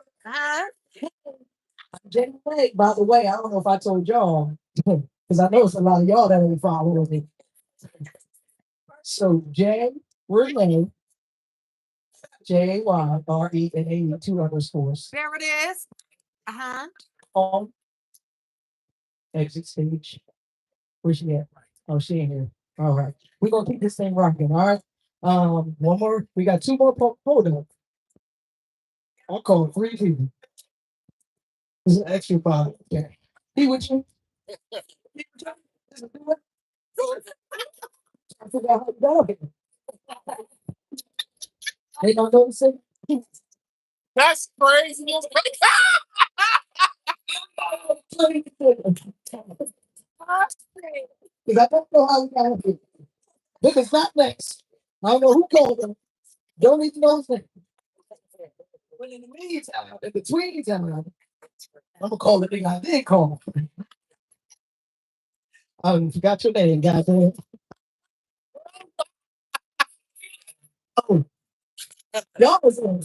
[SPEAKER 1] Jenny Lake, by the way, I don't know if I told y'all, because I know it's a lot of y'all that ain't following me. So J Renee, JAYRE and 82 underscores.
[SPEAKER 4] There it is.
[SPEAKER 1] On exit stage. Where's she at? Oh, she ain't here. All right. We're gonna keep this thing rocking, all right. One more, we got two more hold up. I'll call it 3 people. This is an extra five. Okay. He with you? I forgot how to go. They don't notice it.
[SPEAKER 5] That's crazy.
[SPEAKER 1] Because I don't know how we got here. This is not next. I don't know who called them. Don't even know his name. But in the meantime, in between time, I'm gonna call the thing I did call. I forgot your name, goddamn. Oh, y'all was on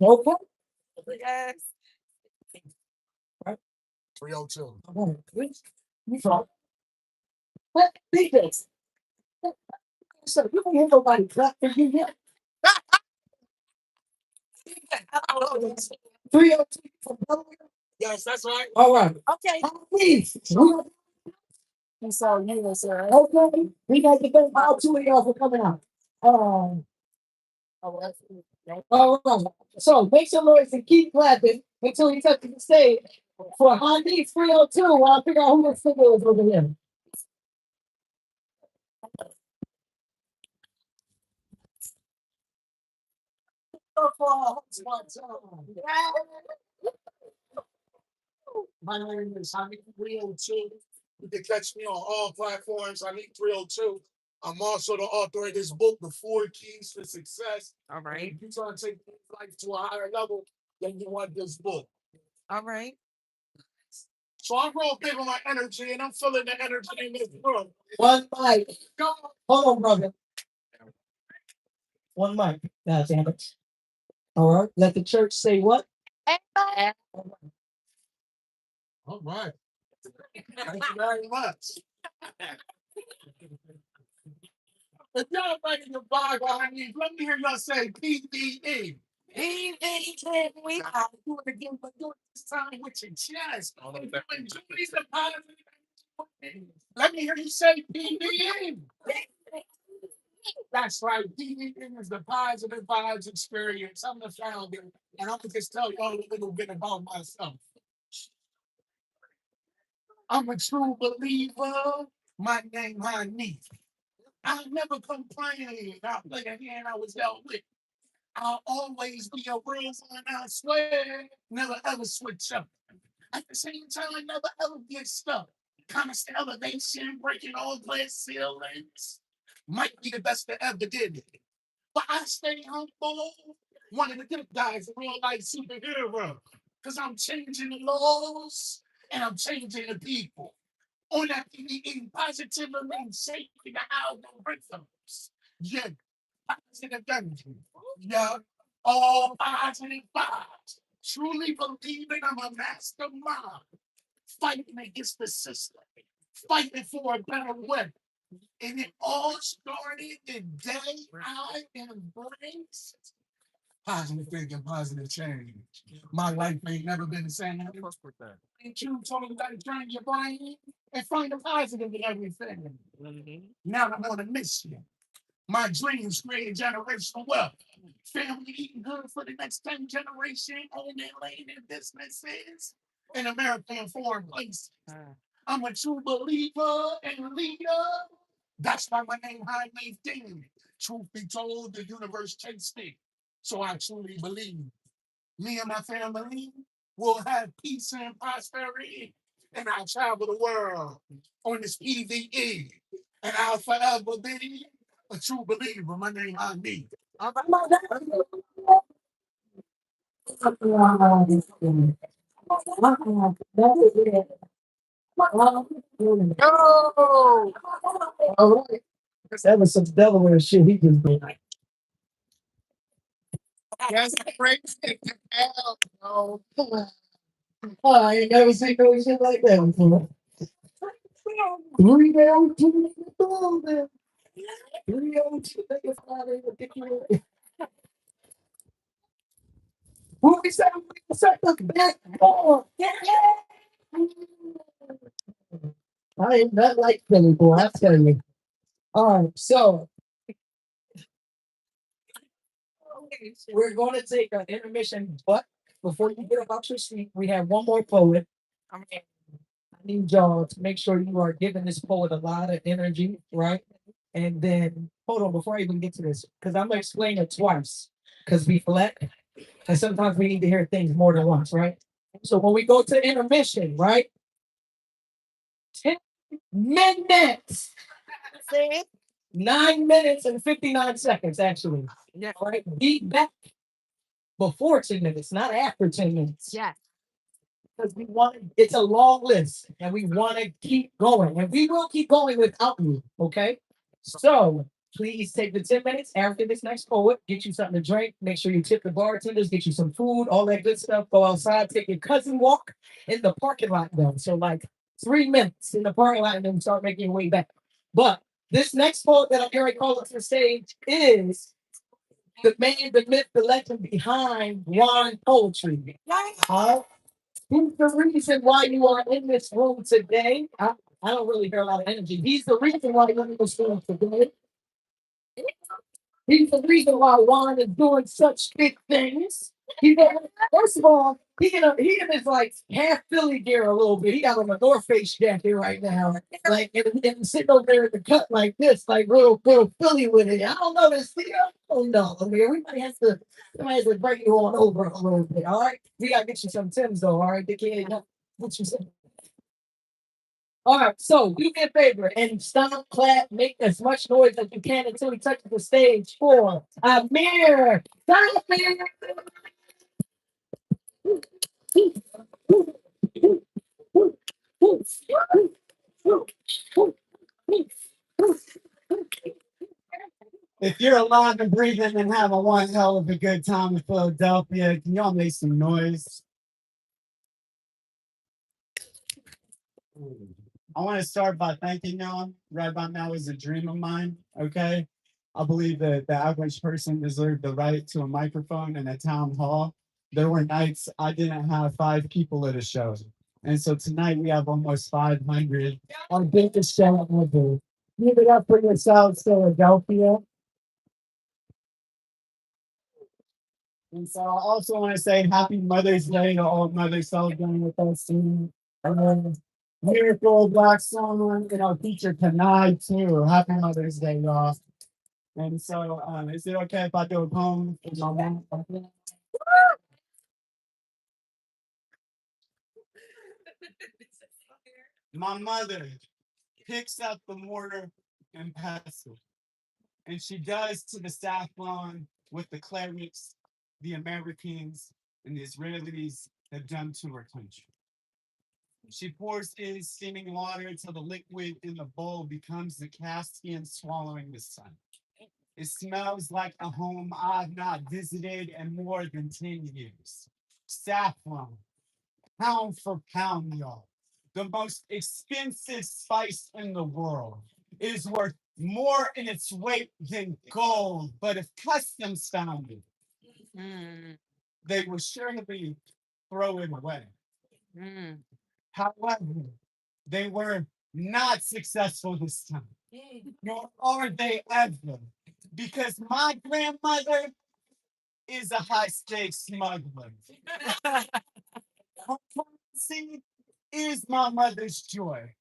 [SPEAKER 1] okay.
[SPEAKER 4] Yes.
[SPEAKER 1] Right?
[SPEAKER 3] 302.
[SPEAKER 1] All right. You from what? Beat this. So you don't hear nobody clap for you yet. 302 from Delaware.
[SPEAKER 3] Yes, that's right.
[SPEAKER 1] All right.
[SPEAKER 4] Okay.
[SPEAKER 1] Please. We saw you, sir. Okay. We got to thank all two of y'all for coming out. All right. So make some noise and keep clapping until he touches the stage for Honey 302. I'll figure out who this figure is over here.
[SPEAKER 3] My name is Honey 302. You can catch me on all platforms. Honey 302. I'm also the author of this book, The 4 Keys to Success.
[SPEAKER 4] All right.
[SPEAKER 3] If you're trying to take life to a higher level, then you want this book.
[SPEAKER 4] All right.
[SPEAKER 3] So I'm real big on my energy, and I'm feeling the energy in this room.
[SPEAKER 1] One mic. Hold on, brother. One mic. God damn it. All right. Let the church say what?
[SPEAKER 3] All right. Thank you very much. If y'all writing your Bible, let me hear y'all say PDE. We are doing it again, but do it this time with your chest. If you enjoy the positive, let me hear you say PDE.
[SPEAKER 5] That's right. DVN is the positive vibes experience. I'm the founder, and I'm gonna just tell y'all a little bit about myself. I'm a true believer. My name, my niece. I never complain. I play a hand I was dealt with. I'll always be a real one, I swear. Never ever switch up. At the same time, never ever get stuck. Constant elevation, breaking all glass ceilings. Might be the best that ever did it. But I stay humble. One of the good guys, a real life superhero. Because I'm changing the laws and I'm changing the people. On that PVE, positively shaping the algorithms. Yeah, positive energy. Yeah, all positive vibes. Truly believing I'm a mastermind. Fighting against the system. Fighting for a better way. And it all started the day I embraced positive thinking, positive change. My life ain't never been the same. Ain't you told me to train your brain and find the positive in everything. Now I'm on a mission. My dreams create generational wealth. Family eating good for the next 10 generations, owning land and businesses in American foreign places. I'm a true believer and leader. That's why my name High Name Damon. Truth be told, the universe chased me. So I truly believe me and my family will have peace and prosperity. And I'll travel the world on this PVE. And I'll forever be a true believer. My name I need.
[SPEAKER 1] Oh, all right. That was some Delaware shit he just did.
[SPEAKER 5] That's crazy. Hell no.
[SPEAKER 1] Oh, I ain't never seen no shit like that before. 302 in the building. 302 niggas out here ridiculous. Who we say we set the back door? I ain't not like Philly boy, I tell you. All right, so we're going to take an intermission, but before you get up out your seat, we have one more poet. I need y'all to make sure you are giving this poet a lot of energy, right? And then, hold on, before I even get to this, because I'm gonna explain it twice, because we flat, and sometimes we need to hear things more than once, right? So when we go to intermission, right? 10 minutes. 9 minutes and 59 seconds, actually. Yeah. All right. Be back before 10 minutes, not after 10 minutes. Yeah. Because we want it's a long list and we want to keep going. And we will keep going without you. Okay. So please take the 10 minutes after this next poet, get you something to drink, make sure you tip the bartenders, get you some food, all that good stuff. Go outside, take your cousin walk in the parking lot then. So like 3 minutes in the parking lot and then start making your way back. But this next poet that I'm going to call to the stage is the man, the myth, the legend behind wanpoetry. He's the reason why you are in this room today. I don't really hear a lot of energy. He's the reason why you're in this room today. He's the reason why Juan is doing such big things. First of all, he in his like half Philly gear a little bit. He got on a North Face jacket right now, like and sitting over there in the cut like this, like real Philly with it. I don't know this. Oh no, we might have to break you on over a little bit. All right, we gotta get you some Tims though. All right, they can't what you say. All right, so do me a favor and stop, clap, make as much noise as you can until he touches the stage for Amir. Stop, Amir. If you're alive and breathing and having one hell of a good time in Philadelphia, can y'all make some noise? I want to start by thanking y'all. Right by now is a dream of mine. Okay. I believe that the average person deserved the right to a microphone in a town hall. There were nights I didn't have 5 people at a show. And so tonight we have almost 500. Our biggest show ever. Give it up for yourselves, Philadelphia.
[SPEAKER 3] And so I also want to say Happy Mother's Day to all mothers celebrating with us soon. Miracle Black Song, feature tonight too. Happy Mother's Day, y'all. And so, is it okay if I do a poem for my mom? My mother picks up the mortar and pestle, and she does to the saffron what the clerics, the Americans, and the Israelis have done to her country. She pours in steaming water until the liquid in the bowl becomes the Caspian swallowing the sun. It smells like a home I've not visited in more than 10 years. Saffron, pound for pound, y'all. The most expensive spice in the world. It is worth more in its weight than gold, but if customs found it, they would surely throw it away. However, they were not successful this time, nor are they ever, because my grandmother is a high stakes smuggler. Her currency is my mother's joy.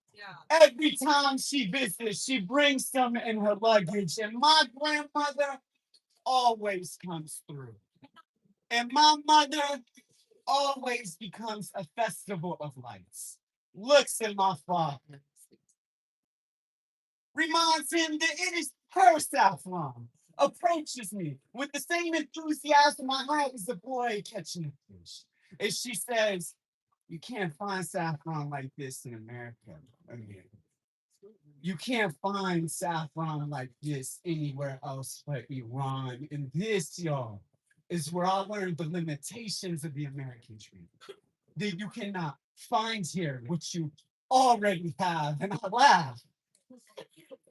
[SPEAKER 3] Every time she visits, she brings some in her luggage, and my grandmother always comes through. And my mother always becomes a festival of lights. Looks at my father, reminds him that it is her saffron, approaches me with the same enthusiasm I had as a boy catching a fish. And she says, you can't find saffron like this in America again. You can't find saffron like this anywhere else but Iran. And this, y'all, is where I learned the limitations of the American dream. That you cannot find here what you already have. And I laugh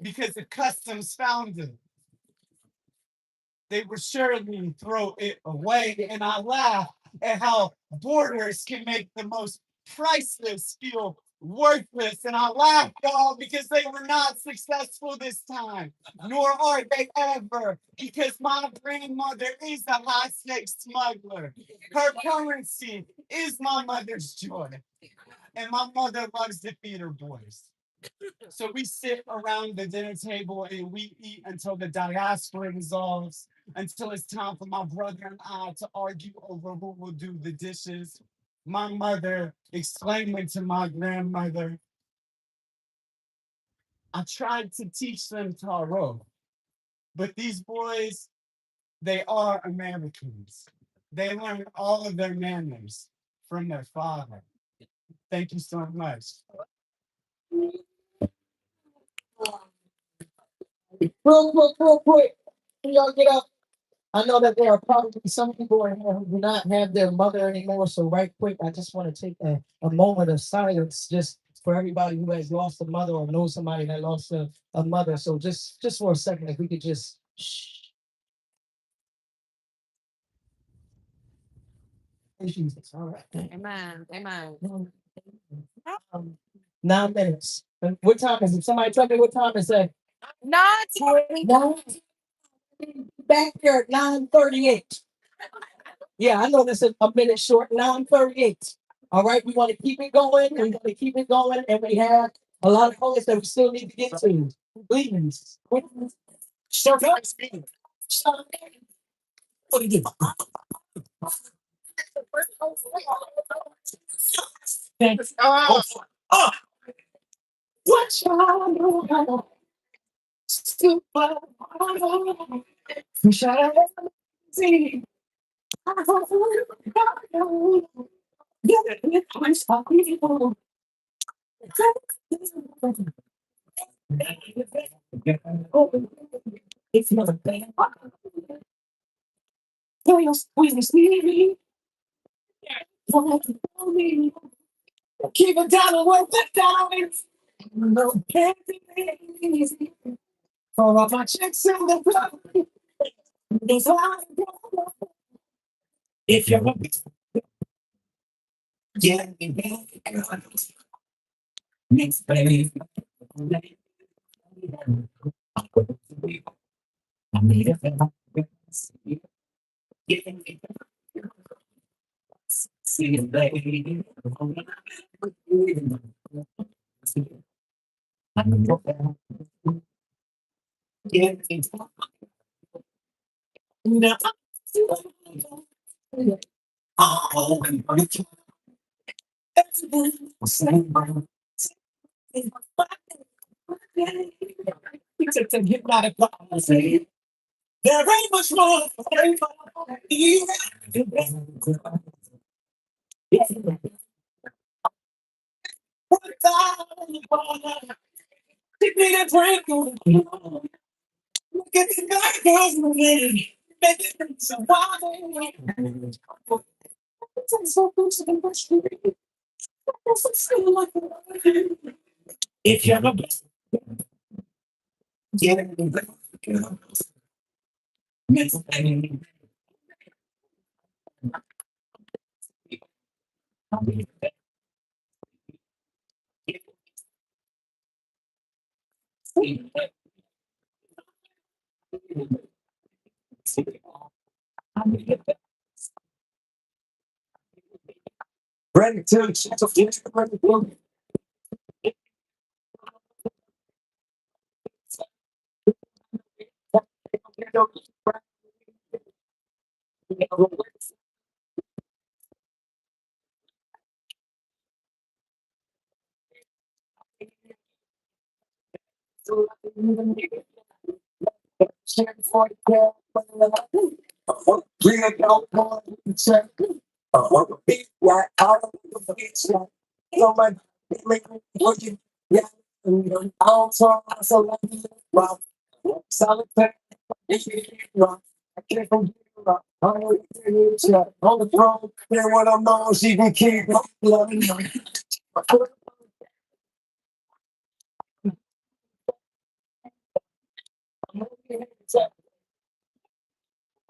[SPEAKER 3] because the customs found it. They would surely throw it away. And I laugh at how borders can make the most priceless feel worthless. And I laugh, y'all, because they were not successful this time, nor are they ever, because my grandmother is a high stakes smuggler. Her currency is my mother's joy. And my mother loves to feed her boys. So we sit around the dinner table and we eat until the diaspora dissolves, until it's time for my brother and I to argue over who will do the dishes. My mother exclaiming to my grandmother, I tried to teach them Taro, but these boys, they are Americans. They learn all of their manners from their father. Thank you so much.
[SPEAKER 1] Real quick. Can y'all get up? I know that there are probably some people in here who do not have their mother anymore. So right quick, I just want to take a moment of silence just for everybody who has lost a mother or knows somebody that lost a mother. So just for a second, if we could just shh. Jesus. All right.
[SPEAKER 4] Amen. Amen.
[SPEAKER 1] 9 minutes. What time is it? Somebody tell me what time is it?
[SPEAKER 4] Not
[SPEAKER 1] Nine. Back here at 9:38. Yeah, I know this is a minute short, 9:38. All right, we want to keep it going. We want to keep it going, and we have a lot of points that we still need to get to. Please. Shut up. Shut up. What do you do? Thanks. Oh, what y'all super shut up. See. It's not a bad. Keep it down and work it down. No, can't be easy. For all my chicks in the club. There's a lot of if you're yeah, next baby.
[SPEAKER 2] See you later. There ain't much more. Take me a drink. Look at the black girls moving. Making some wild. If you're a get ready to bring it down. Big white out of the face. Oh my, looking, yeah. I don't talk so like wow. Solid pack. I can't forget rock. I know it's on the throne. Then when I'm on, she can keep loving me.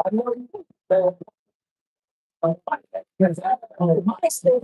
[SPEAKER 2] I know you. Because my story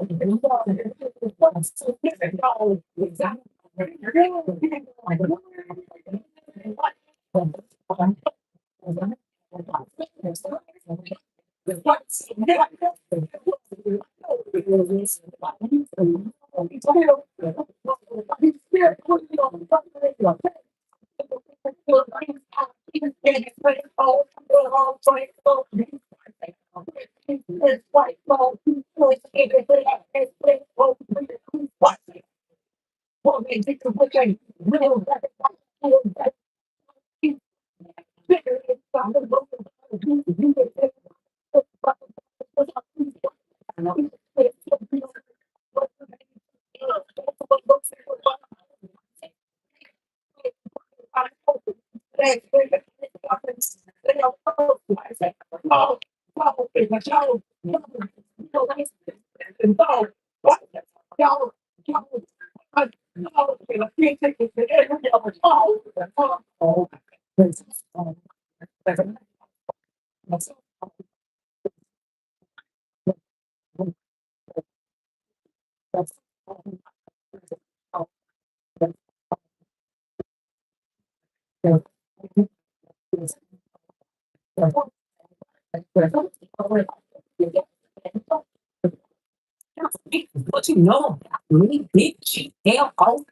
[SPEAKER 2] What you know about me, big GLONGL.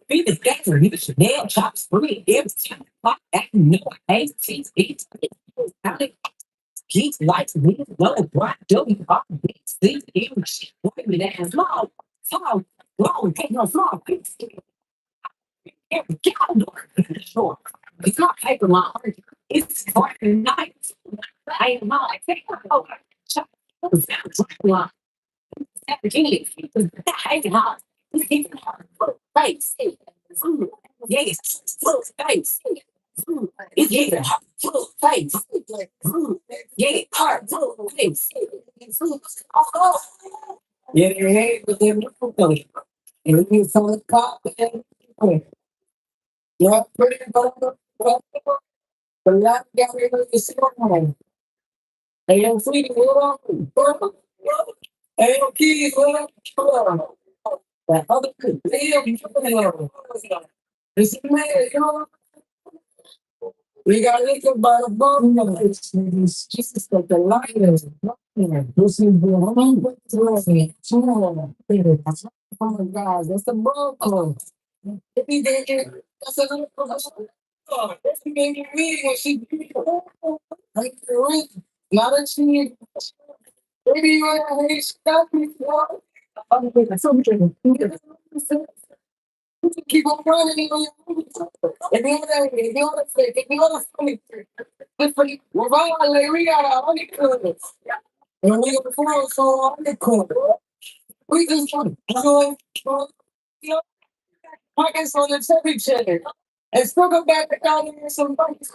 [SPEAKER 2] Be the gangster, need a Chanel, chop spree, every time I act, no, I ain't teeth, geeks like me, low, black, W, R, B, C, M, shit, women that small, small, long, take no small, every calendar, sure. It's not paper line, it's fucking nice. I ain't my, take my over. Virginia, hanging hard. It's even hard. Face. Yes. Full face. It's even hard. Full face. Yeah, hard. Full face. Oh. Yeah, your head with them. And if you saw the cop, yeah, pretty good. The last guy is still they don't see the hey, kids, that other could live. This man, We got liquor by the bottle. It's just like the lighter. This is the one with the oh my God, that's the bottle. If you did it, that's another person. If you didn't get me, when she like the ring, not that she, maybe you want to hate stuff before. I'm thinking something. Keep on running. If you want to fake, if you want to funny, if we're violating, we got our honey colors. And we got the floor, so on the corner. We just want to go, you know, pockets on the temperature. And still go back down there some bites.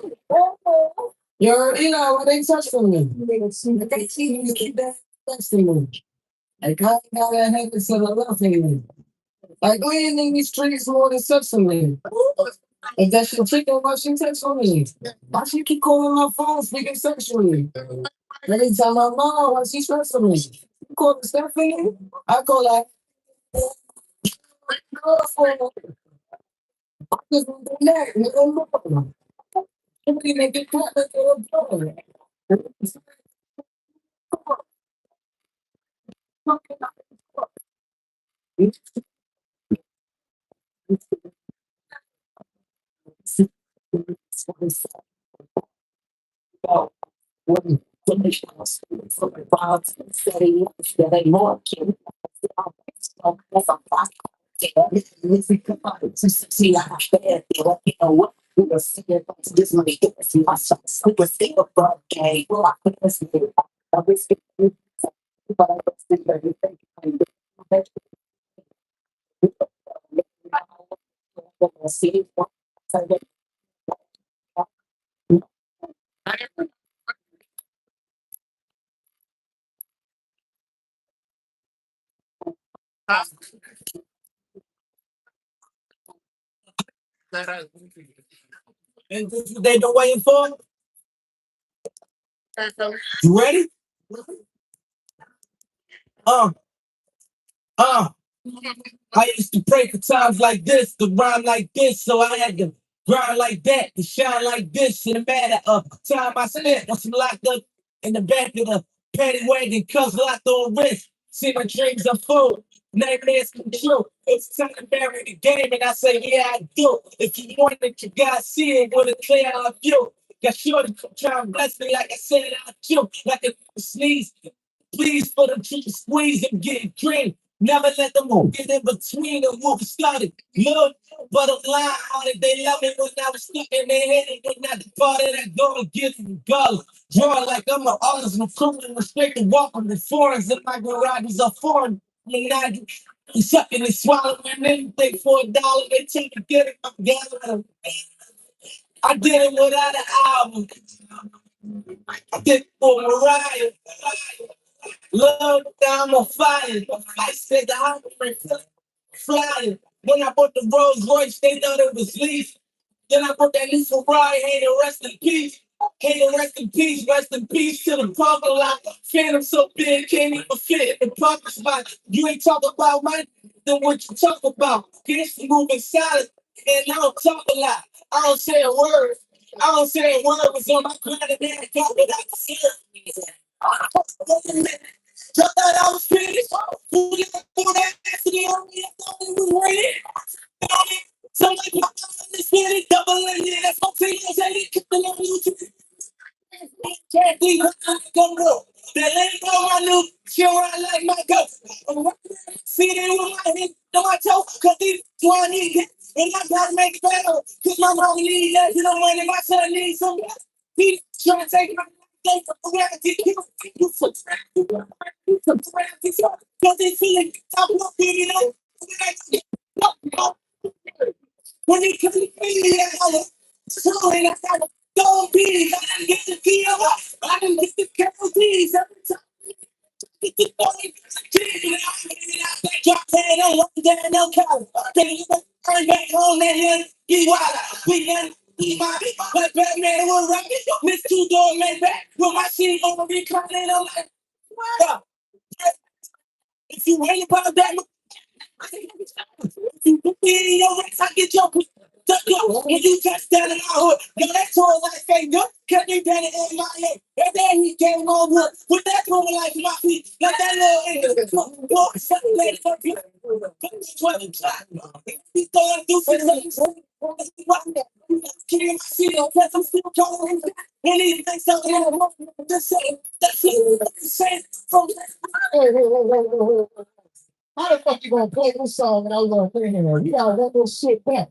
[SPEAKER 2] You know, what they touching me. They see you keep that touching me. Like, I gotta have this in a love thing. Like, we ain't in these streets more than sexually. If that shit chicken, why she text on me? Why she keep calling my phone speaking sexually? Every time I'm on, why she stressing me? You call her Stephanie? I call her. Somebody make it clap like they're And this is they know waiting for. You ready? Uh, uh. I used to pray for times like this, to rhyme like this, so I had to grind like that, to shine like this. In a matter of time I spent, once I'm locked up in the back of the paddy wagon, cuffs locked on wrist. See my dreams are full, nightmares come true. It's time to bury the game, and I say, yeah, I do. If you want it, you gotta see it with a clear eye view. Got shorty trying to bless me like I said I do, like a sneeze. Please for them to squeeze and get green. Never let them get in between and move started. Look, but a line on it. They love me when I was stuck in their head. And they not the part of that go and get them gully. Draw like I'm an artist with criminal respect and walking the foreigns in my garages are foreign. And I sucking and swallowing anything for $1. They take to get it. I'm gathering. I did it without an album. I did it for Mariah. Love down on fire. I said the highway flying. When I bought the Rolls Royce, they thought it was lease. Then I bought that new Ferrari, hey, to rest in peace. Hey, to rest in peace to the parking lot. Phantom so big, can't even fit in the parking spot. You ain't talking about money, then what you talk about? Get moving silent, and I don't talk a lot. I don't say a word. I don't say a word. Was on my credit, man. I got it out the ceiling. Just thought I was finished. Who did that accident on me? I thought it was raining. Somebody put on the city, double in it. That's what I'm saying. Keep the love you. Can't be go go. That ain't no my new chill I like my go. See they with my head on my toe, cause these 20 hits. And I gotta make it better. Cause my mom need that. You know when my son needs some. He trying to take my life for granted. You subscribe. You subscribe. Cause they feeling top of you know. When they come to me, so and I gotta go be. I didn't get the deal. I didn't get the penalties every time. Get the money. Drop that on one day, no cow. Then you turn back home and then you wild. We done. But Batman will rock it. Miss Two Door man back. With my shit on the recline and I'm like, wow. If you ain't about that, if you put me in your race, I get your When you touch down in my hood, yo, that tour like fake good. Cause you done it in my head. And then he came over with that tour like my feet. Like that little nigga. Walk something later for you. He's going through some things. Can't see it, cause I'm still calling. Anything so just say, that's it. Say it from
[SPEAKER 1] How the fuck you gonna play this song and I was gonna play it here? You gotta let this shit back.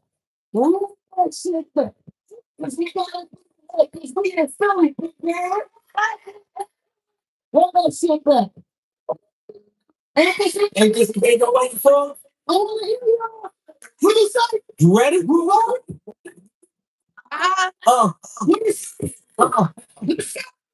[SPEAKER 1] Run that shit back. Cause we gotta, cause we in Philly, man. Run that shit back.
[SPEAKER 2] and just ain't no way for.
[SPEAKER 1] Oh, here we are. What you say?
[SPEAKER 2] You ready?
[SPEAKER 1] You are?
[SPEAKER 2] Uh,
[SPEAKER 1] What you say?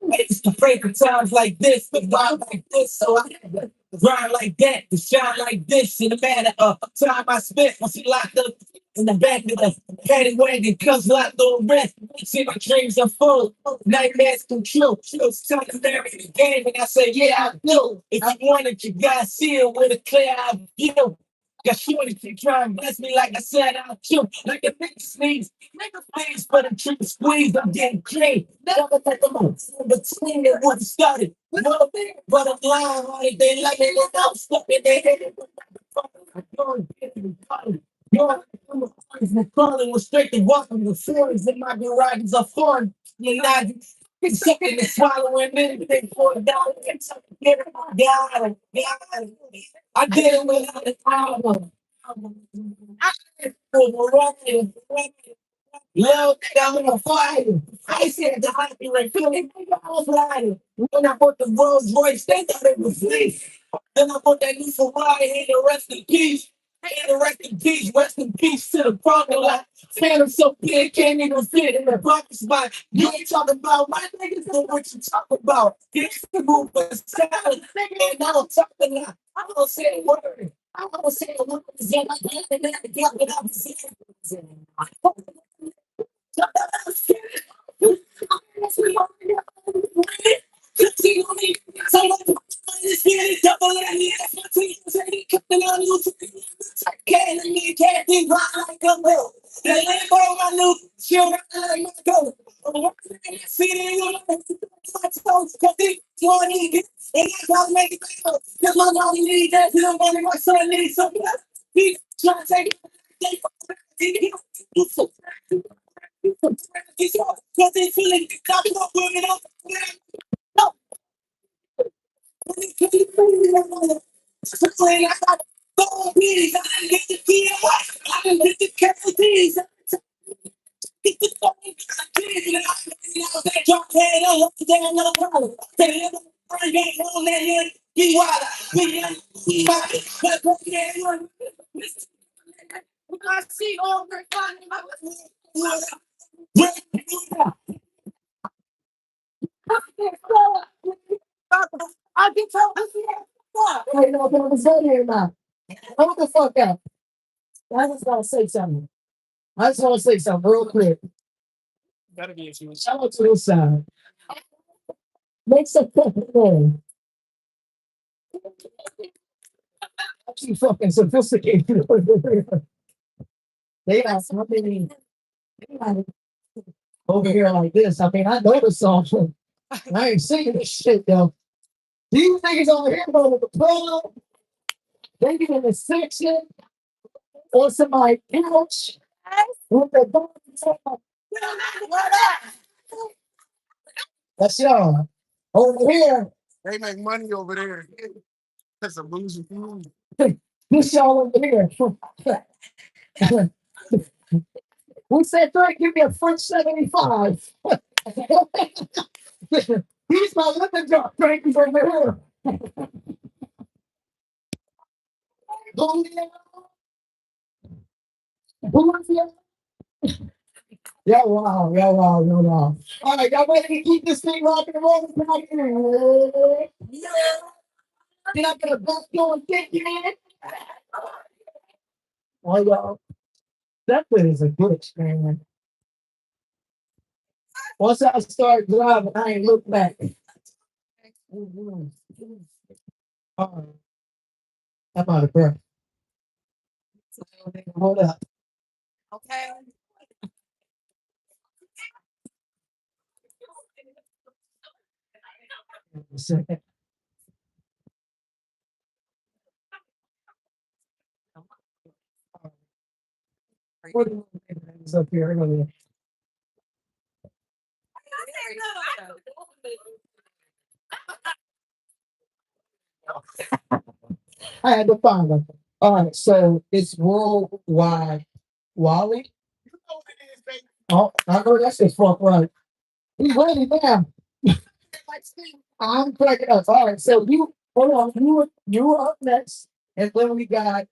[SPEAKER 2] it's the favorite times like this, the vibe like this, so I had to grind like that, to shine like this, in the matter of time I spent once he locked up in the back of the paddy wagon, cause locked on rest. See, my dreams are full, nightmares come true. It's time to marry the game, and I say, yeah, I do. If you want it, you gotta see it with a clear eye view. Cause she wanna keep trying to bless me like I said I'll chew. Like a nigga sneeze. Nigga please, but I'm tripping squeeze. I'm getting clean. Never let them on. But seeing it would started. No, but I'm lying on it. They let me look out, stuck in their head. You're calling was straight to walking the floors in my garages are foreign. You're not sucking and swallowing anything for $1. Get it, got it. I did it without the album. I did it for love down on the fire. I said the happy like feeling I was lying. When I bought the Rolls Royce, they thought it was fleece. Then I bought that new Ferrari, and the rest in peace. And the rest in peace to the parking lot. Phantom so big, can't even fit in the parking spot. You ain't talking about my niggas know what you talking about. Get the move for silent, nigga, and I don't talk a lot. I don't say a word. I don't say a word. I see all the I can tell this I ain't know if I was in here or not. Hold the fuck up. I just want to say something. I just want to say something real quick.
[SPEAKER 5] Gotta be a few.
[SPEAKER 1] Shout out to this side. Make some fucking noise. Actually fucking sophisticated. They got something over here like this. I mean, I know the song. I ain't singing this shit though. These niggas over here go with the pillow. They get in the section or somebody couch with the dog. That's y'all. Over here,
[SPEAKER 5] They make money over there. That's a losing food.
[SPEAKER 1] this y'all over here. We said, Frank, give me a French 75. He's my lemon drop, Frank, is over here. Yeah, wow, yeah, wow, yeah, wow. All right, y'all ready to keep this thing rocking and rolling tonight? Yeah. Then I get a back door and kick you in. Oh, y'all. That is a good experiment. Once I start driving, I ain't look back. All right. I'm out of breath. Hold up.
[SPEAKER 4] Okay.
[SPEAKER 1] What is up here? I had to find them. All right, so it's worldwide. Wally? Oh, I know that's his fault, right? He's ready now. I'm cracking up. All right, so you hold on. You were up next, and then we got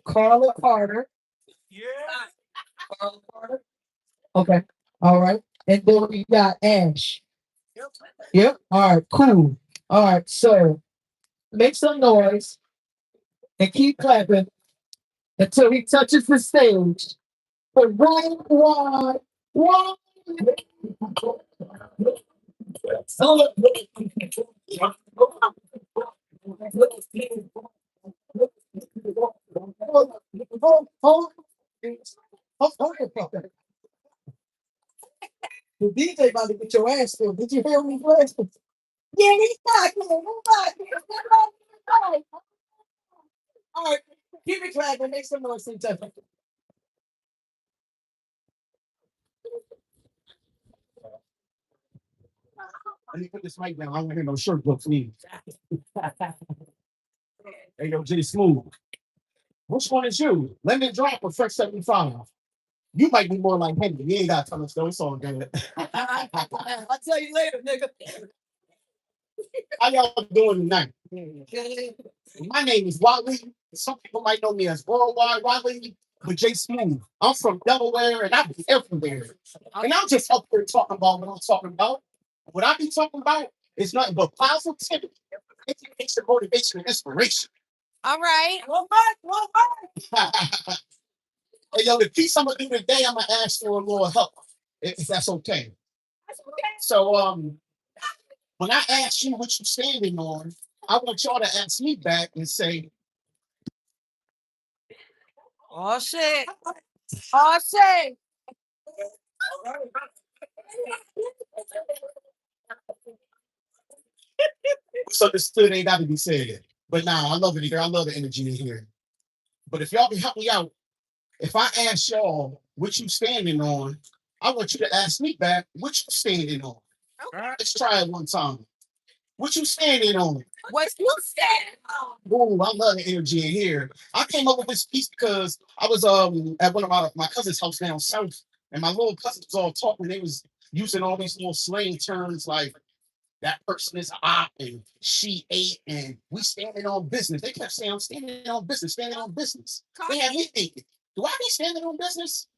[SPEAKER 1] Carla Carter. Yeah. Carla Carter. Okay. All right, and then we got Ash. Yep. All right. Cool. All right. So make some noise and keep clapping until he touches the stage. For one. The DJ about to get your ass filled. Did you hear me last? Yeah, he's back. He's back. All right, keep it clapping. Make some noise. Let me put this mic down. I don't want to hear no shirt books needed. Hey, yo, J Smooth. Which one is you? Lemon Drop or Fresh 75? You might be more like Henry. You ain't got to tell us though. It's all good. I'll tell you later, nigga. How y'all doing tonight? My name is Wally. Some people might know me as Worldwide Wally, but J Smooth. I'm from Delaware and I be everywhere. And I'm just up here talking about what I'm talking about. What I be talking about is nothing but positivity, education, motivation, and inspiration. All right. Well, back. Hey, yo, the piece I'm gonna do today, I'm gonna ask for a little help, if that's okay. So, when I ask you what you're standing on, I want y'all to ask me back and say, "Oh shit! Oh shit!" What's understood ain't got to be said. But nah, I love it here. I love the energy in here. But if y'all can help me out, if I ask y'all what you standing on, I want you to ask me back what you standing on. Okay. Let's try it one time. What you standing on? What you standing on? Ooh, I love the energy in here. I came up with this piece because I was at one of my cousin's house down south, and my little cousins was all talking. They was using all these little slang terms like that person is op and she ate and we standing on business. They kept saying I'm standing on business, standing on business. They had me thinking, do I be standing on business?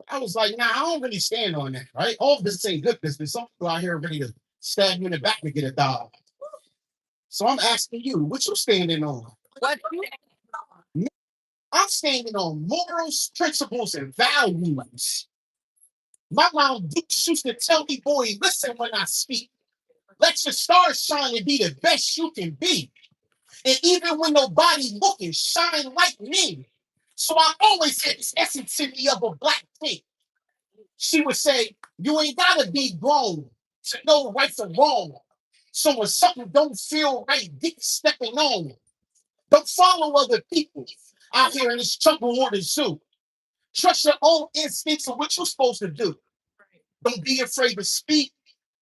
[SPEAKER 1] I was like, nah, I don't really stand on that, right? All business ain't good business. Some people out here are ready to stab you in the back to get a dog. So I'm asking you, what you standing on? What? I'm standing on morals, principles, and values. My mom used to tell me, boy, listen when I speak. Let your stars shine and be the best you can be. And even when nobody looking, shine like me. So I always had this essence in me of a black thing. She would say, you ain't gotta be grown to know right from wrong. So when something don't feel right, get stepping on. Don't follow other people out here in this jungle or the zoo. Trust your own instincts of what you're supposed to do. Don't be afraid to speak,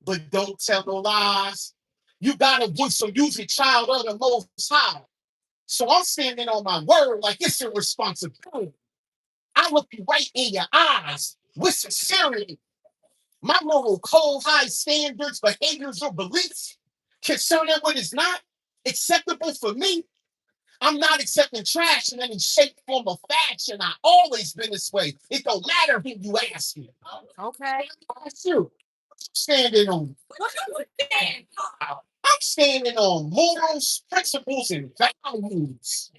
[SPEAKER 1] but don't tell no lies. You got a voice, so use it, child of the most high. So I'm standing on my word like it's a responsibility. I look you right in your eyes with sincerity. My moral code, high standards, behaviors, or beliefs concerning what is not acceptable for me. I'm not accepting trash in any shape, form, or fashion. I always been this way. It don't matter who you ask me. Okay. That's you. Standing on. I'm standing on morals, principles, and values.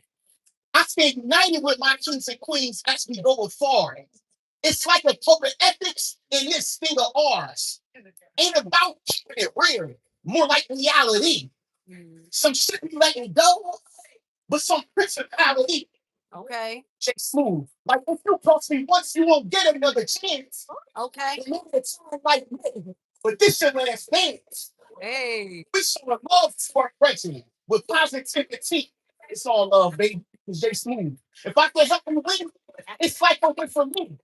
[SPEAKER 1] I stand united with my kings and queens as we go forward. It's like a code of ethics in this thing of ours. Ain't about keeping it real, more like reality. Some shit we letting go, but some principality. Okay. Just smooth. Like if you cross me once, you won't get another chance. Okay. Maybe it's like me, but this your last dance.
[SPEAKER 4] Hey.
[SPEAKER 3] We showing love to our president with positivity. It's all love, baby. It's Jay Smooth. If I can help you win, it's like a win for me.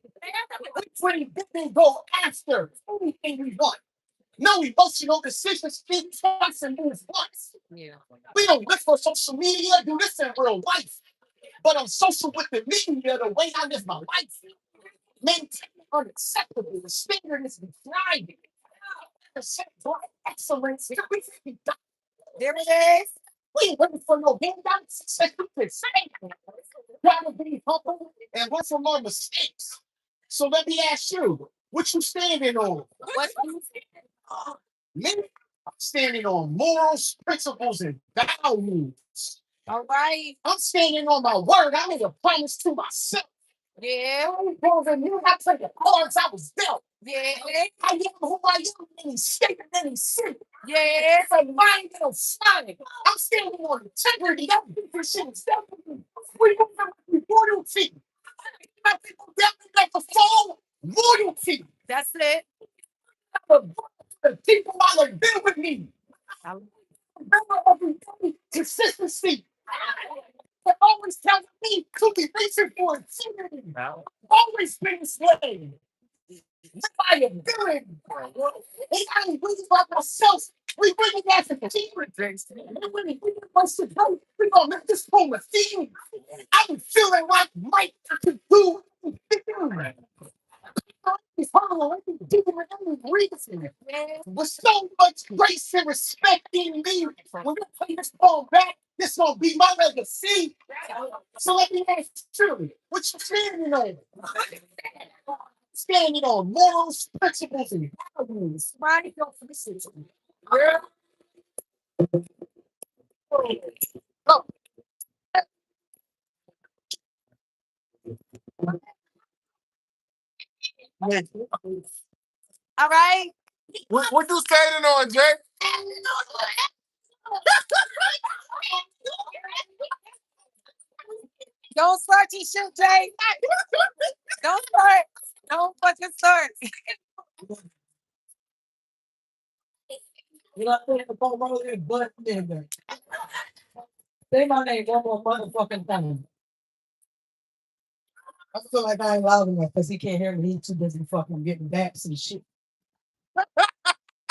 [SPEAKER 3] We pretty big and go after anything we want. No emotional decisions, think twice and move once.
[SPEAKER 4] Yeah.
[SPEAKER 3] We don't live for social media, do this in real life. But I'm social with the media, the way I live my life. Maintain unacceptable. The standard is thriving. Excellence.
[SPEAKER 4] There it is.
[SPEAKER 3] We ain't waiting for no handouts. Gotta be humble and learn from our mistakes. So let me ask you, what you standing on?
[SPEAKER 4] What?
[SPEAKER 3] Me, I'm standing on morals, principles, and values.
[SPEAKER 4] All right.
[SPEAKER 3] I'm standing on my word. I made a promise to myself.
[SPEAKER 4] Yeah.
[SPEAKER 3] I knew I played the cards I was dealt.
[SPEAKER 4] Yeah.
[SPEAKER 3] I am who I am in any state and any city.
[SPEAKER 4] Yeah.
[SPEAKER 3] It's a mind that'll shine. I'm standing on integrity. That different shit is definitely freedom and loyalty. My people definitely like to fall loyalty.
[SPEAKER 4] That's it.
[SPEAKER 3] The people I have been with me.
[SPEAKER 4] Um,
[SPEAKER 3] Remember every day, consistency. They're always telling me to be reaching for infinity. Always been a slave. I am doing. And I ain't really about myself. We really got to secret. We really wants to go. We gonna make this home a theme. I been feeling like Mike I could do anything. It's hard to do it any reason. With so much grace and respect in me. When you play this ball back, this gonna be my legacy. So let me ask you, what you standing on? Standing on morals, principles, and values. Right? Don't listen to me. Yeah. Oh, yeah.
[SPEAKER 4] all right.
[SPEAKER 3] What you standing on, Jay?
[SPEAKER 4] Don't start your shit, Jay. Don't start. Don't fucking start.
[SPEAKER 1] You know, I the phone roll in, but nigga. Say my name one more motherfucking time. I feel like I ain't loud enough because he can't hear me. He's too busy fucking getting backs and shit.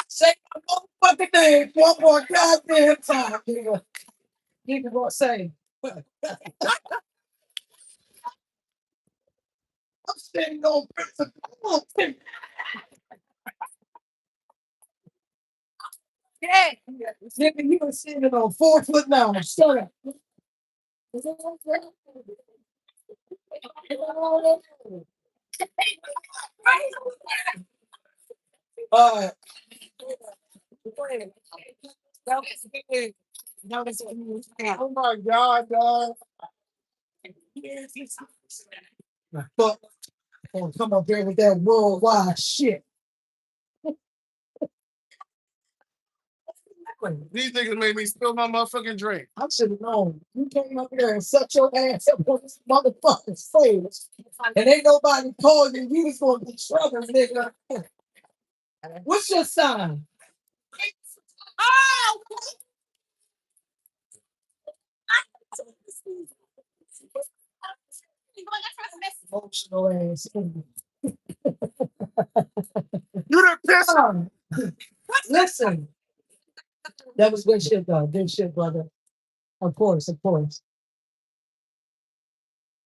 [SPEAKER 1] Say my motherfucking name one more goddamn time, nigga. Nigga gonna say. I'm standing on principle.
[SPEAKER 4] Yeah.
[SPEAKER 1] Nigga, you been standing on 4 foot now. Shut up. Uh, oh my God, dog. Fuck. Oh, come up here with that worldwide shit.
[SPEAKER 3] These niggas made me spill my motherfucking drink.
[SPEAKER 1] I should have known. You came up here and set your ass up on this motherfucking stage. And ain't nobody told you you was going to be trouble, nigga. What's your sign?
[SPEAKER 4] Oh,
[SPEAKER 1] Emotional ass.
[SPEAKER 3] You done pissed.
[SPEAKER 1] Listen, that was good shit, though. Good shit, brother. Of course, of course.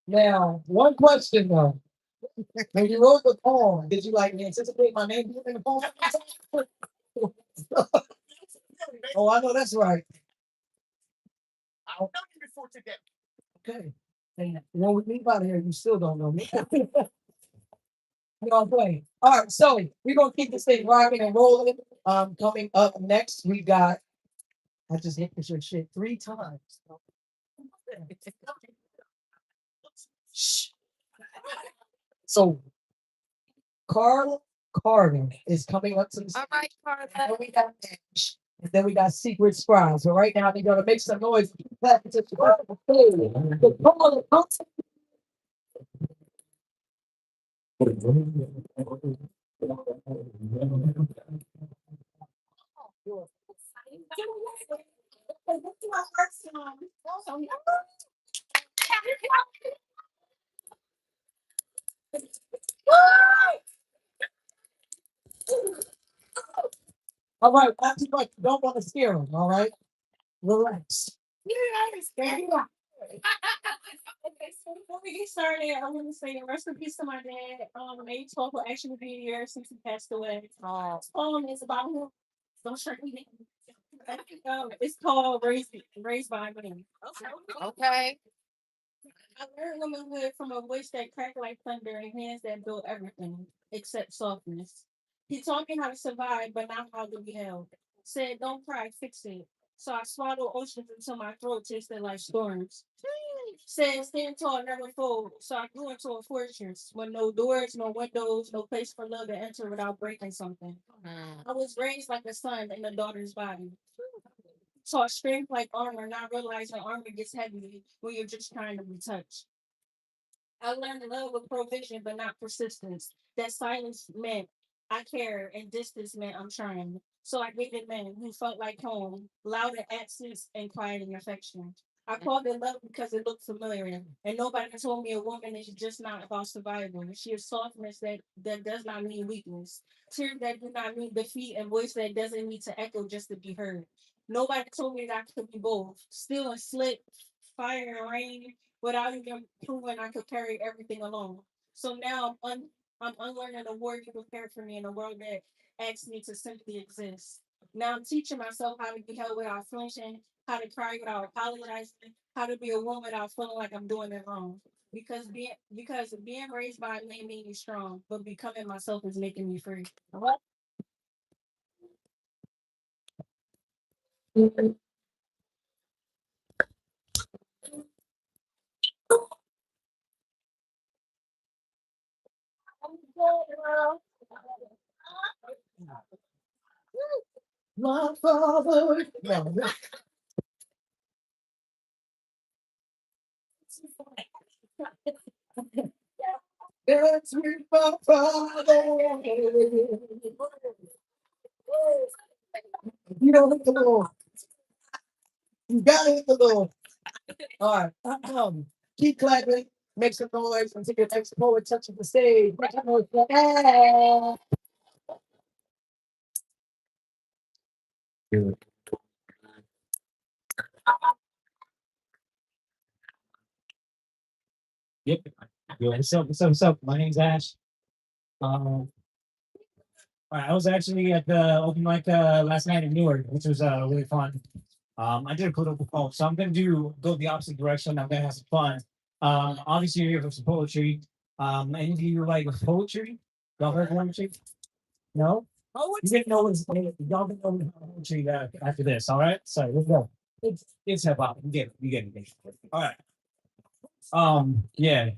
[SPEAKER 1] Now, one question, though. When you wrote the poem, did you like anticipate my name being in the poem? Oh, I know that's right.
[SPEAKER 3] I don't know you before today.
[SPEAKER 1] Okay. And you know, with me out here, you still don't know me. You know what I'm saying? All right, so we're gonna keep this thing rocking and rolling. Coming up next, we got I just hit this your shit 3 times. Shh. So Carl Carvin is coming up to the
[SPEAKER 4] all right,
[SPEAKER 1] and
[SPEAKER 4] Carla.
[SPEAKER 1] then we got Ash, and then we got Secret Scribe. So right now they're gonna make some noise. All right, not too much. Don't want to scare them. All right, relax.
[SPEAKER 4] Okay, so before we get started, I want to say rest in peace to my dad. May 12th will actually be a year since he passed away. This poem is about him. Don't shake me. It's called Raised by Me.
[SPEAKER 5] Okay.
[SPEAKER 4] I learned womanhood from a voice that cracked like thunder and hands that built everything except softness. He taught me how to survive, but not how to be held. Said, don't cry, fix it. So I swallowed oceans until my throat tasted like storms. Said, stand tall, never fold. So I grew into a fortress with no doors, no windows, no place for love to enter without breaking something. I was raised like a son in a daughter's body. Taught strength like armor, not realizing armor gets heavy when you're just trying to be touched. I learned to love with provision, but not persistence. That silence meant I care, and distance meant I'm trying. So I dated men who felt like home, loud in accents and quiet in affection. I called it love because it looked familiar, and nobody told me a woman is just not about survival. She is softness that does not mean weakness, tears that do not mean defeat, and voice that doesn't need to echo just to be heard. Nobody told me that I could be both, still and slip, fire and rain, without even proving I could carry everything alone. So now I'm unlearning the word you prepared for me in a world that asks me to simply exist. Now I'm teaching myself how to be held without flinching, how to cry without apologizing, how to be a woman without feeling like I'm doing it wrong. Because being raised by it may make me strong, but becoming myself is making me free. What?
[SPEAKER 1] My father. No, that's with my father. You don't hit the Lord. You gotta hit the Lord. All right. Keep clapping. Make some noise until your next poet touches the stage. Make some noise. Yep. Yeah, what's up? My name's Ash. All right, I was actually at the open mic last night in Newark, which was really fun. I did a political poem, so I'm gonna go the opposite direction. I'm gonna have some fun. Obviously you're here for some poetry. Any of you like poetry? Y'all heard poetry? No? You didn't know y'all didn't know poetry after this, all right? So let's go. It's hip hop. You get it. All right. Yeah.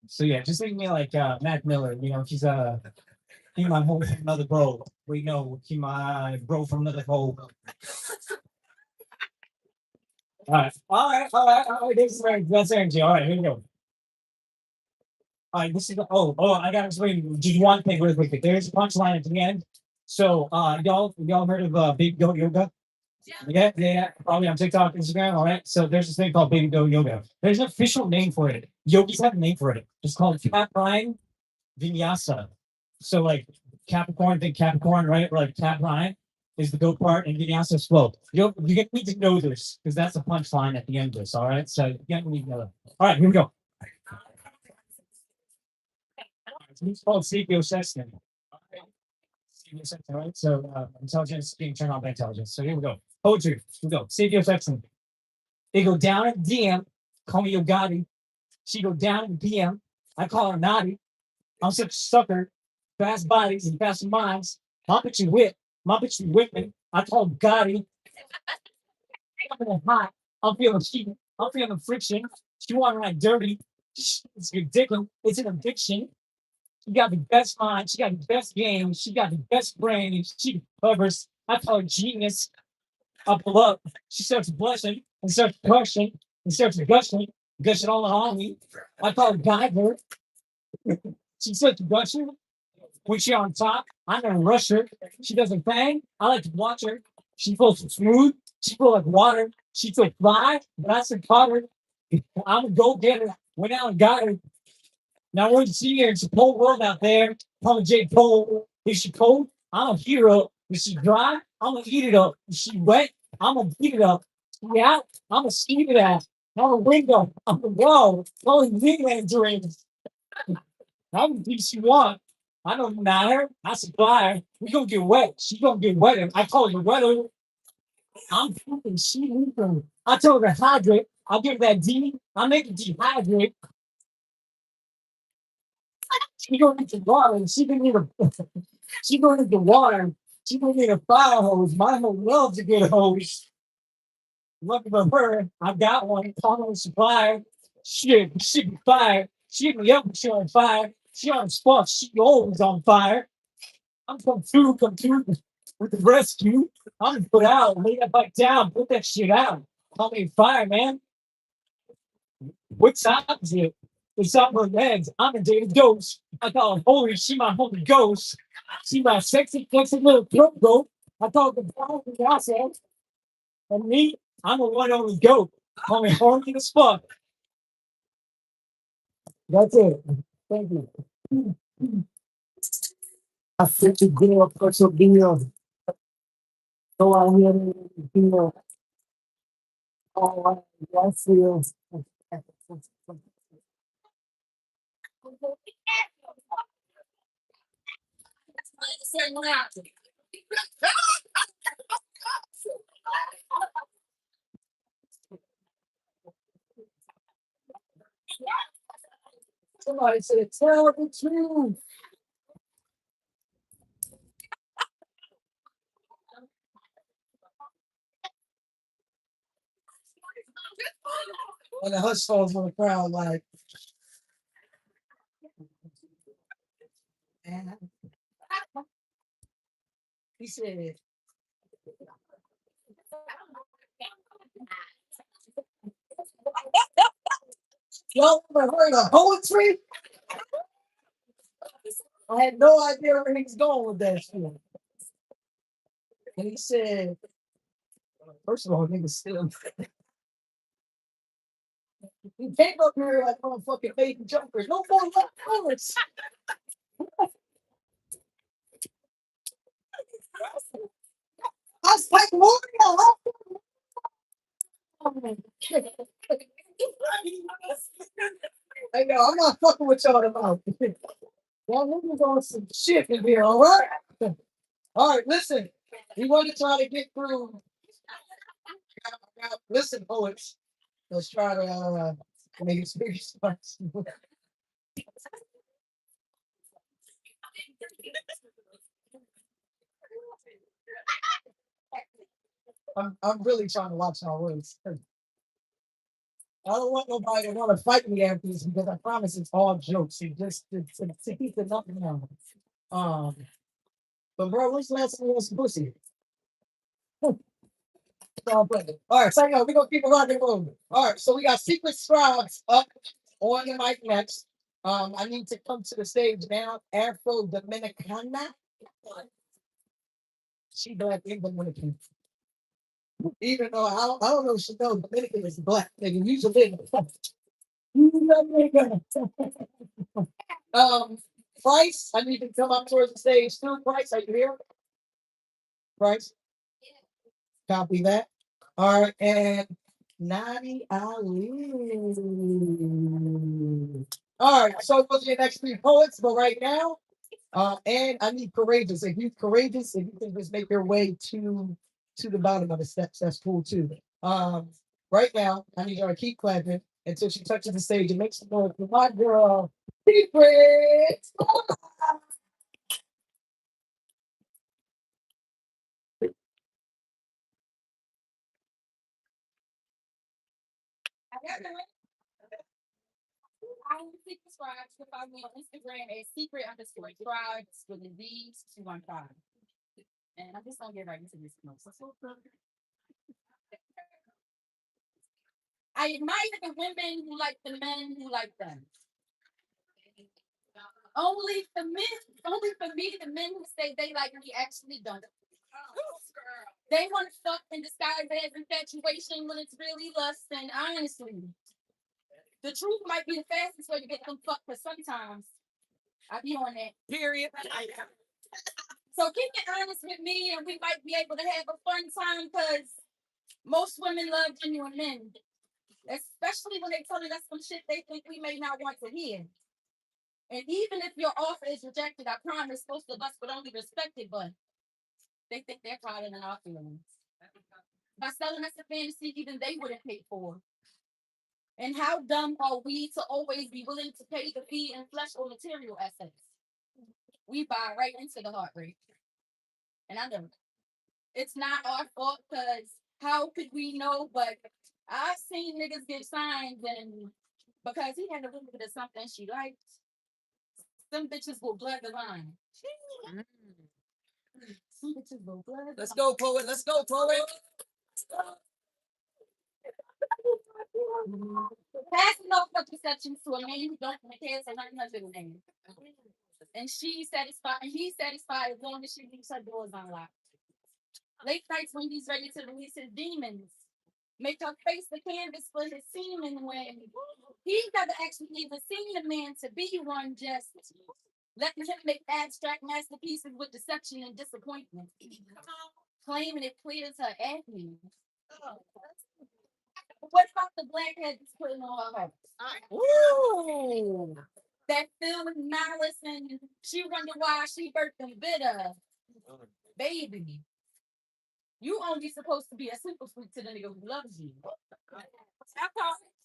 [SPEAKER 1] So yeah, just think me like Mac Miller, he my home from another bro. We know he my bro from another hole. All right. This is very that's energy. All right, here we go. All right, this is the I gotta explain just one thing really quick. There's a punchline at the end. So y'all heard of Big Goat Yoga? Yeah. Probably on TikTok, Instagram. All right. So there's this thing called Baby Goat Yoga. There's an official name for it. Yogis have a name for it. It's called Caprine Vinyasa. So like Capricorn, think Capricorn, right? Or like Caprine is the goat part, and Vinyasa is flow. You need to know this because that's a punchline at the end of this. All right. So you need to know that. All right, here we go. It's called Sapio Sexton. Sapio Sexton, right? So intelligence being turned on by intelligence. So here we go. Poetry. Here we go. Sapio Sexton. They go down in DM, call me Yogati. She go down in DM, I call her naughty. I'm such a sucker, fast bodies and fast minds. My bitch you whip, my bitch you whipping. I call Gotti. I'm feeling hot. I'm feeling cheap. I'm feeling friction. She want to ride dirty. It's ridiculous. It's an addiction. She got the best mind. She got the best game. She got the best brain. She covers. I call her genius. I pull up. She starts blushing and starts crushing and starts gushing all on me. I call her Guyver. She starts gushing when she on top. I never rush her. She doesn't bang. I like to watch her. She feels smooth. She feels like water. She feels fly. But I said, Carter, I'm a go getter. Went out and got her. Now we're seeing it's a cold world out there. Call me J. Cole. Is she cold? I'm a hero. Is she dry? I'm gonna eat it up. Is she wet? I'm gonna beat it up. She out? I'm gonna skeet it out. I'm a window. I'm a wall. Only Nigland dreams. I'm gonna do she want. I don't matter. I supply her. We gonna get wet. She gonna get wetter. I call it the weather. I'm fucking she leaving. I told her hydrate. I'll give her that D. I'll make it dehydrate. She gonna need the water. She gonna need a she gonna need the water. She gonna need a fire hose. My home loves to get a hose. Lucky for her, I got one. Call on supplier. Shit, she be fired. She hit me up when she on fire. She on the spot. She always on fire. I'm come through with the rescue. I'm gonna put out, lay that bike down, put that shit out. Call me fire, man. What size is it? It's on her legs. I'm a dated ghost. I call her holy, she my holy ghost. She my sexy, flexy little throat goat. I call her the power of the gossip. And me, I'm a one only goat. Call me horny as fuck. That's it. Thank you. I fit to go up for some deal. Go out here and deal. Oh, I feel. Somebody said, tell the truth. And the hush falls on the crowd like, man. He said, y'all ever heard of poetry? I had no idea where he was going with that shit. And he said, first of all, nigga still. He came up here like motherfucking baby jumpers. No more poets. I was like, what? I know, I'm not fucking with y'all about. Y'all niggas on some shit in here, all right? All right, listen. We want to try to get through. Listen, poets. Let's try to make it serious. I'm really trying to watch my words. I don't want nobody to want to fight me after this because I promise it's all jokes. It just to keep the nothing down. Um, but bro, when's the last time you was pussy? All right, so we're gonna keep it rocking moving. All right, so we got secret scribes up on the mic next. I need to come to the stage now. Afro Dominicana. She black and Dominican. Even though I don't know if she knows Dominican is black. Nigga, usually Price, I need to come up towards the stage too. Price, are you here? Price, copy that. All right, and Nani Ali. All right, so those are your next three poets, but right now, and I need courageous. If you're courageous, if you can just make your way to the bottom of the steps, that's cool too. Right now, I need y'all to keep clapping until she touches the stage and makes some noise for my girl, Secret.
[SPEAKER 4] I'm secret scribes. You can find me on Instagram at secret_scribes with the D's 215. And I'm just gonna get right into this. I admire the women who like the men who like them. Only for men, only for me, the men who say they like me actually don't. They want to fuck and disguise it as infatuation when it's really lust. And honestly, the truth might be the fastest way to get them fucked, but sometimes I be on that.
[SPEAKER 2] Period.
[SPEAKER 4] So keep it honest with me, and we might be able to have a fun time because most women love genuine men, especially when they telling us some shit they think we may not want to hear. And even if your offer is rejected, I promise most of us would only respect it, but they think they're caught in our feelings. By selling us a fantasy even they wouldn't pay for. And how dumb are we to always be willing to pay the fee in flesh or material assets? We buy right into the heartbreak. And I know it's not our fault because how could we know? But I've seen niggas get signs and because he had a little bit of something she liked, some bitches will blood the line. Some bitches will blood.
[SPEAKER 2] Let's go, poet. Let's go, poet.
[SPEAKER 4] Passing no contraception to a man who don't care for nothing other than name. And she's satisfied and he's satisfied as long as she leaves her doors unlocked. Late nights when he's ready to release his demons. Make her face the canvas for his semen when he never actually even seen a man to be one, just letting him make abstract masterpieces with deception and disappointment. Claiming it clears her acne. What about the blackhead that's putting on her? Woo! That filled with malice and she wonder why she birthed them bitter. Baby, you only supposed to be a super sweet to the nigga who loves you.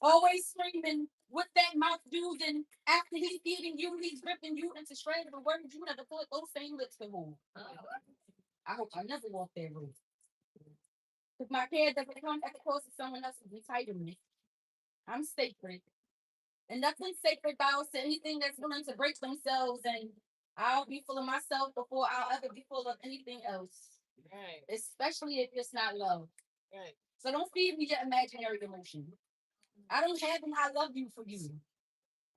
[SPEAKER 4] Always screaming what that mouth do, and after he's eating you, he's ripping you into shreds of words you never thought those same lips could hold. I hope I never walk that road. Because my kid doesn't come at the cost of someone else's entitlement. I'm sacred. And nothing sacred bows to anything that's willing to break themselves, and I'll be full of myself before I'll ever be full of anything else. Right. Especially if it's not love. Right. So don't feed me your imaginary emotion. I don't have an I love you for you.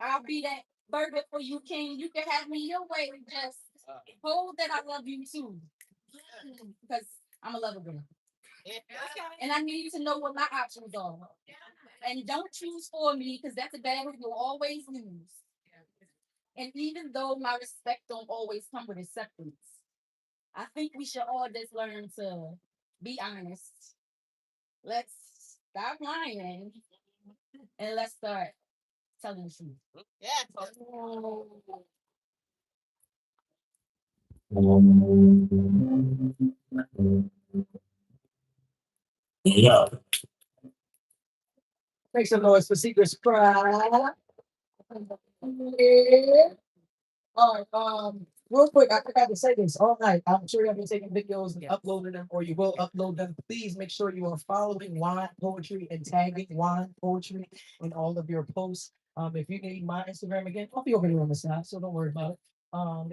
[SPEAKER 4] I'll be that burger for you, king. You can have me your way. Just hold that I love you too. Because I'm a lover girl. Yeah. And I need you to know what my options are. And don't choose for me because that's a battle you'll always lose. And even though my respect don't always come with acceptance, I think we should all just learn to be honest. Let's stop lying and let's start telling the truth. Yeah.
[SPEAKER 1] Yeah. Make some noise for Secret Surprise. Yeah. All right. Real quick, I forgot to say this all night. I'm sure you've been taking videos and uploading them, or you will upload them. Please make sure you are following Wine Poetry and tagging Wine Poetry in all of your posts. If you need my Instagram again, I'll be over there on the side, so don't worry about it.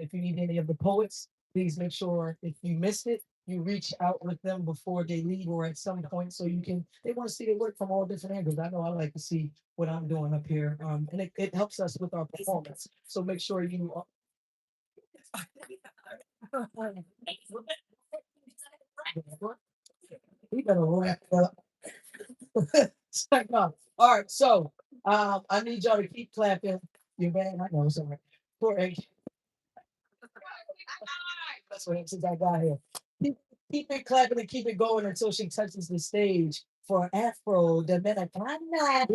[SPEAKER 1] If you need any of the poets, please make sure if you missed it, you reach out with them before they leave or at some point so you can they want to see their work from all different angles. I know I like to see what I'm doing up here. And it helps us with our performance. So make sure you we better wrap up. No. All right, so I need y'all to keep clapping. You man, I know sorry. For that's what since I got here. Keep it clapping and keep it going until she touches the stage for Afro Dominicana.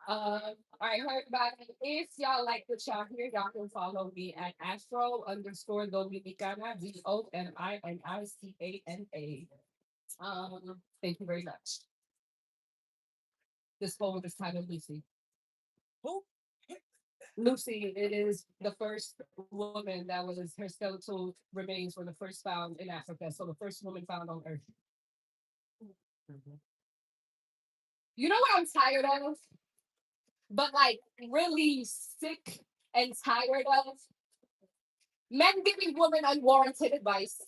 [SPEAKER 4] All right, everybody. If y'all like what y'all hear, y'all can follow me at Astro_Dominicana, DOMINICANA. Thank you very much. This poem is titled Lucy. Who? Lucy, it is the first woman that was her skeletal remains were the first found in Africa. So the first woman found on Earth. You know what I'm tired of? But like really sick and tired of men giving women unwarranted advice.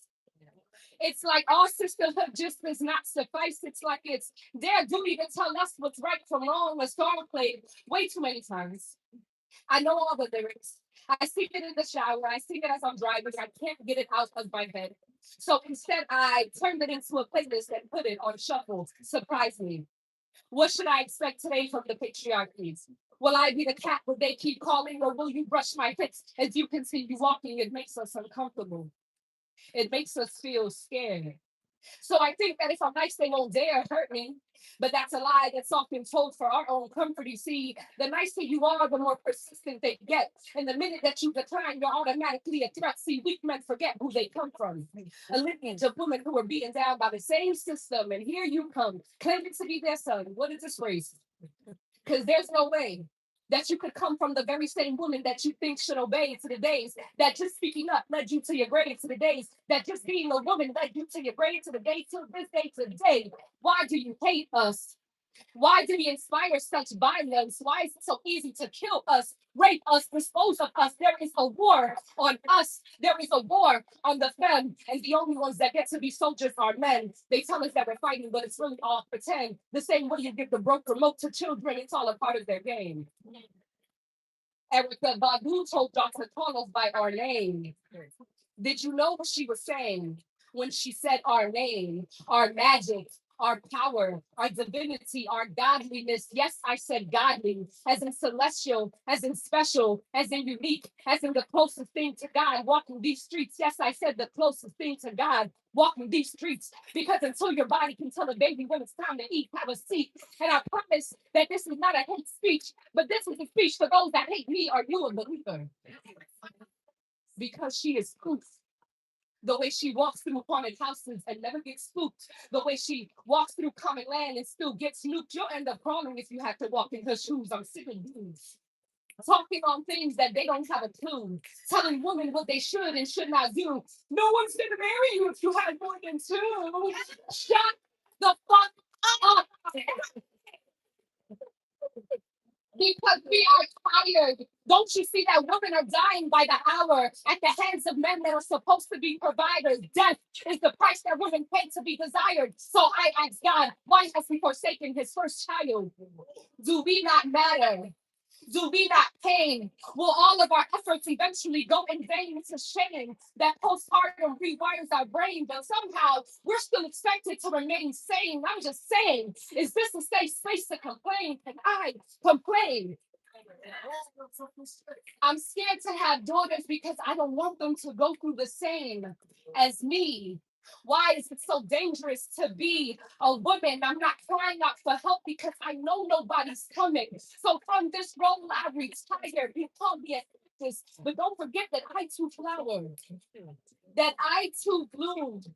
[SPEAKER 4] It's like our sisterhood just does not suffice. It's like it's their duty to tell us what's right from wrong. A song played way too many times. I know all the lyrics. I sing it in the shower. I sing it as I'm driving. I can't get it out of my head. So instead, I turned it into a playlist and put it on shuffle. Surprise me. What should I expect today from the patriarchies? Will I be the cat when they keep calling, or will you brush my hips as you continue walking? It makes us uncomfortable. It makes us feel scared. So I think that if I'm nice, they won't dare hurt me. But that's a lie that's often told for our own comfort. You see, the nicer you are, the more persistent they get. And the minute that you decline, you're automatically a threat. See, weak men forget who they come from. A lineage of women who were beaten down by the same system. And here you come, claiming to be their son. What is this race? Because there's no way that you could come from the very same woman that you think should obey to the days that just speaking up led you to your grave, to the days that just being a woman led you to your grave, to the day till this day today. Why do you hate us? Why do you inspire such violence? Why is it so easy to kill us, rape us, dispose of us? There is a war on us. There is a war on the femme. And the only ones that get to be soldiers are men. They tell us that we're fighting, but it's really all pretend. The same way you give the broke remote to children, it's all a part of their game. Erica Badu told Dr. Carlos by our name. Did you know what she was saying when she said our name, our magic, our power, our divinity, our godliness? Yes, I said godly, as in celestial, as in special, as in unique, as in the closest thing to God walking these streets. Yes, I said the closest thing to God walking these streets, because until your body can tell a baby when it's time to eat, have a seat. And I promise that this is not a hate speech, but this is a speech for those that hate me. Are you a believer? Because she is proof. The way she walks through haunted houses and never gets spooked. The way she walks through common land and still gets looped. You'll end up crawling if you have to walk in her shoes. I'm sick of dudes talking on things that they don't have a clue, telling women what they should and should not do. No one's gonna marry you if you have more than two. Shut the fuck up. Because we are tired. Don't you see that women are dying by the hour at the hands of men that are supposed to be providers? Death is the price that women pay to be desired. So I ask God, why has he forsaken his first child? Do we not matter? Do we not pain? Will all of our efforts eventually go in vain? It's a shame that postpartum rewires our brain, but somehow we're still expected to remain sane. I'm just saying, is this a safe space to complain? Can I complain? I'm scared to have daughters because I don't want them to go through the same as me. Why is it so dangerous to be a woman? I'm not crying out for help because I know nobody's coming. So from this role, I retire. You call me a this, but don't forget that I too flowered, that I too bloomed,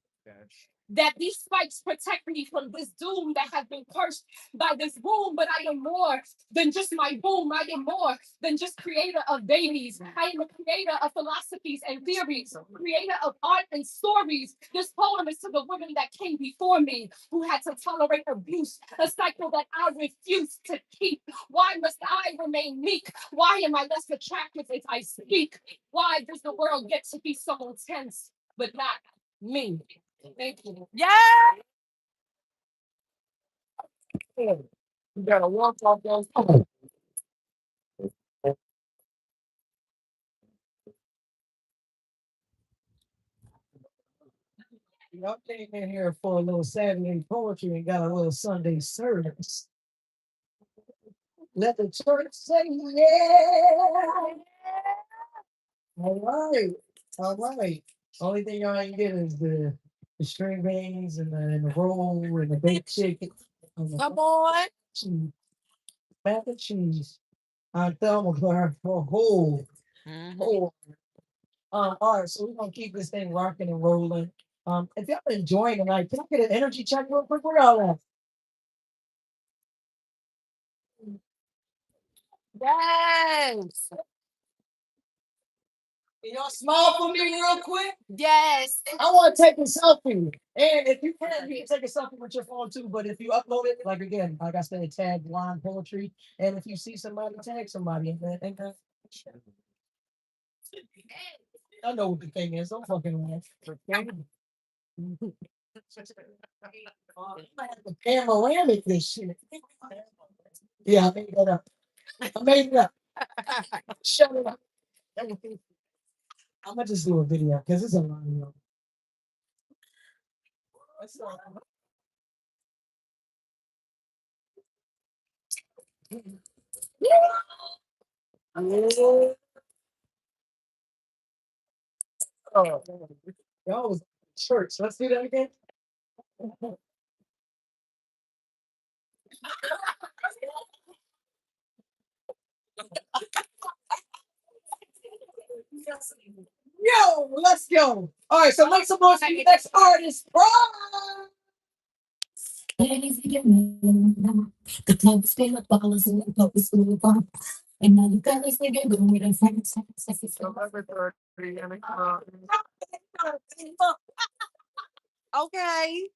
[SPEAKER 4] that these spikes protect me from this doom that has been cursed by this womb. But I am more than just my womb. I am more than just creator of babies. I am a creator of philosophies and theories, creator of art and stories. This poem is to the women that came before me who had to tolerate abuse, a cycle that I refuse to keep. Why must I remain meek? Why am I less attractive if I speak? Why does the world get to be so intense, but not me? Thank you. Yeah. You gotta walk off those. Y'all came in here for a little Saturday poetry and got a little Sunday service. Let the church say yeah. All right. All right. Only thing y'all ain't get is the string beans and the roll and the baked chicken. Come on. Cheese. Mac and cheese. I'm Thelma for a whole. All right, so we're gonna keep this thing rocking and rolling. If y'all enjoying tonight, can I get an energy check real quick? Where y'all at? Yes. Can y'all smile for me real quick? Yes. I want to take a selfie. And if you can take a selfie with your phone too. But if you upload it, like again, like I said, tag line poetry. And if you see somebody, tag somebody. I know what the thing is. Don't fucking laugh.
[SPEAKER 1] I have to panoramic this shit. Yeah, I made that up. I made it up. Shut it up. I'm gonna just do a video because it's a long one. Oh, y'all was church. Let's do that again. Yo, let's go. All right, so make some noise for the next artist, bro. Ladies and gentlemen, the club is filled with ballers and the club is full of ballers. And now you guys thinking good with them friends.
[SPEAKER 4] Okay.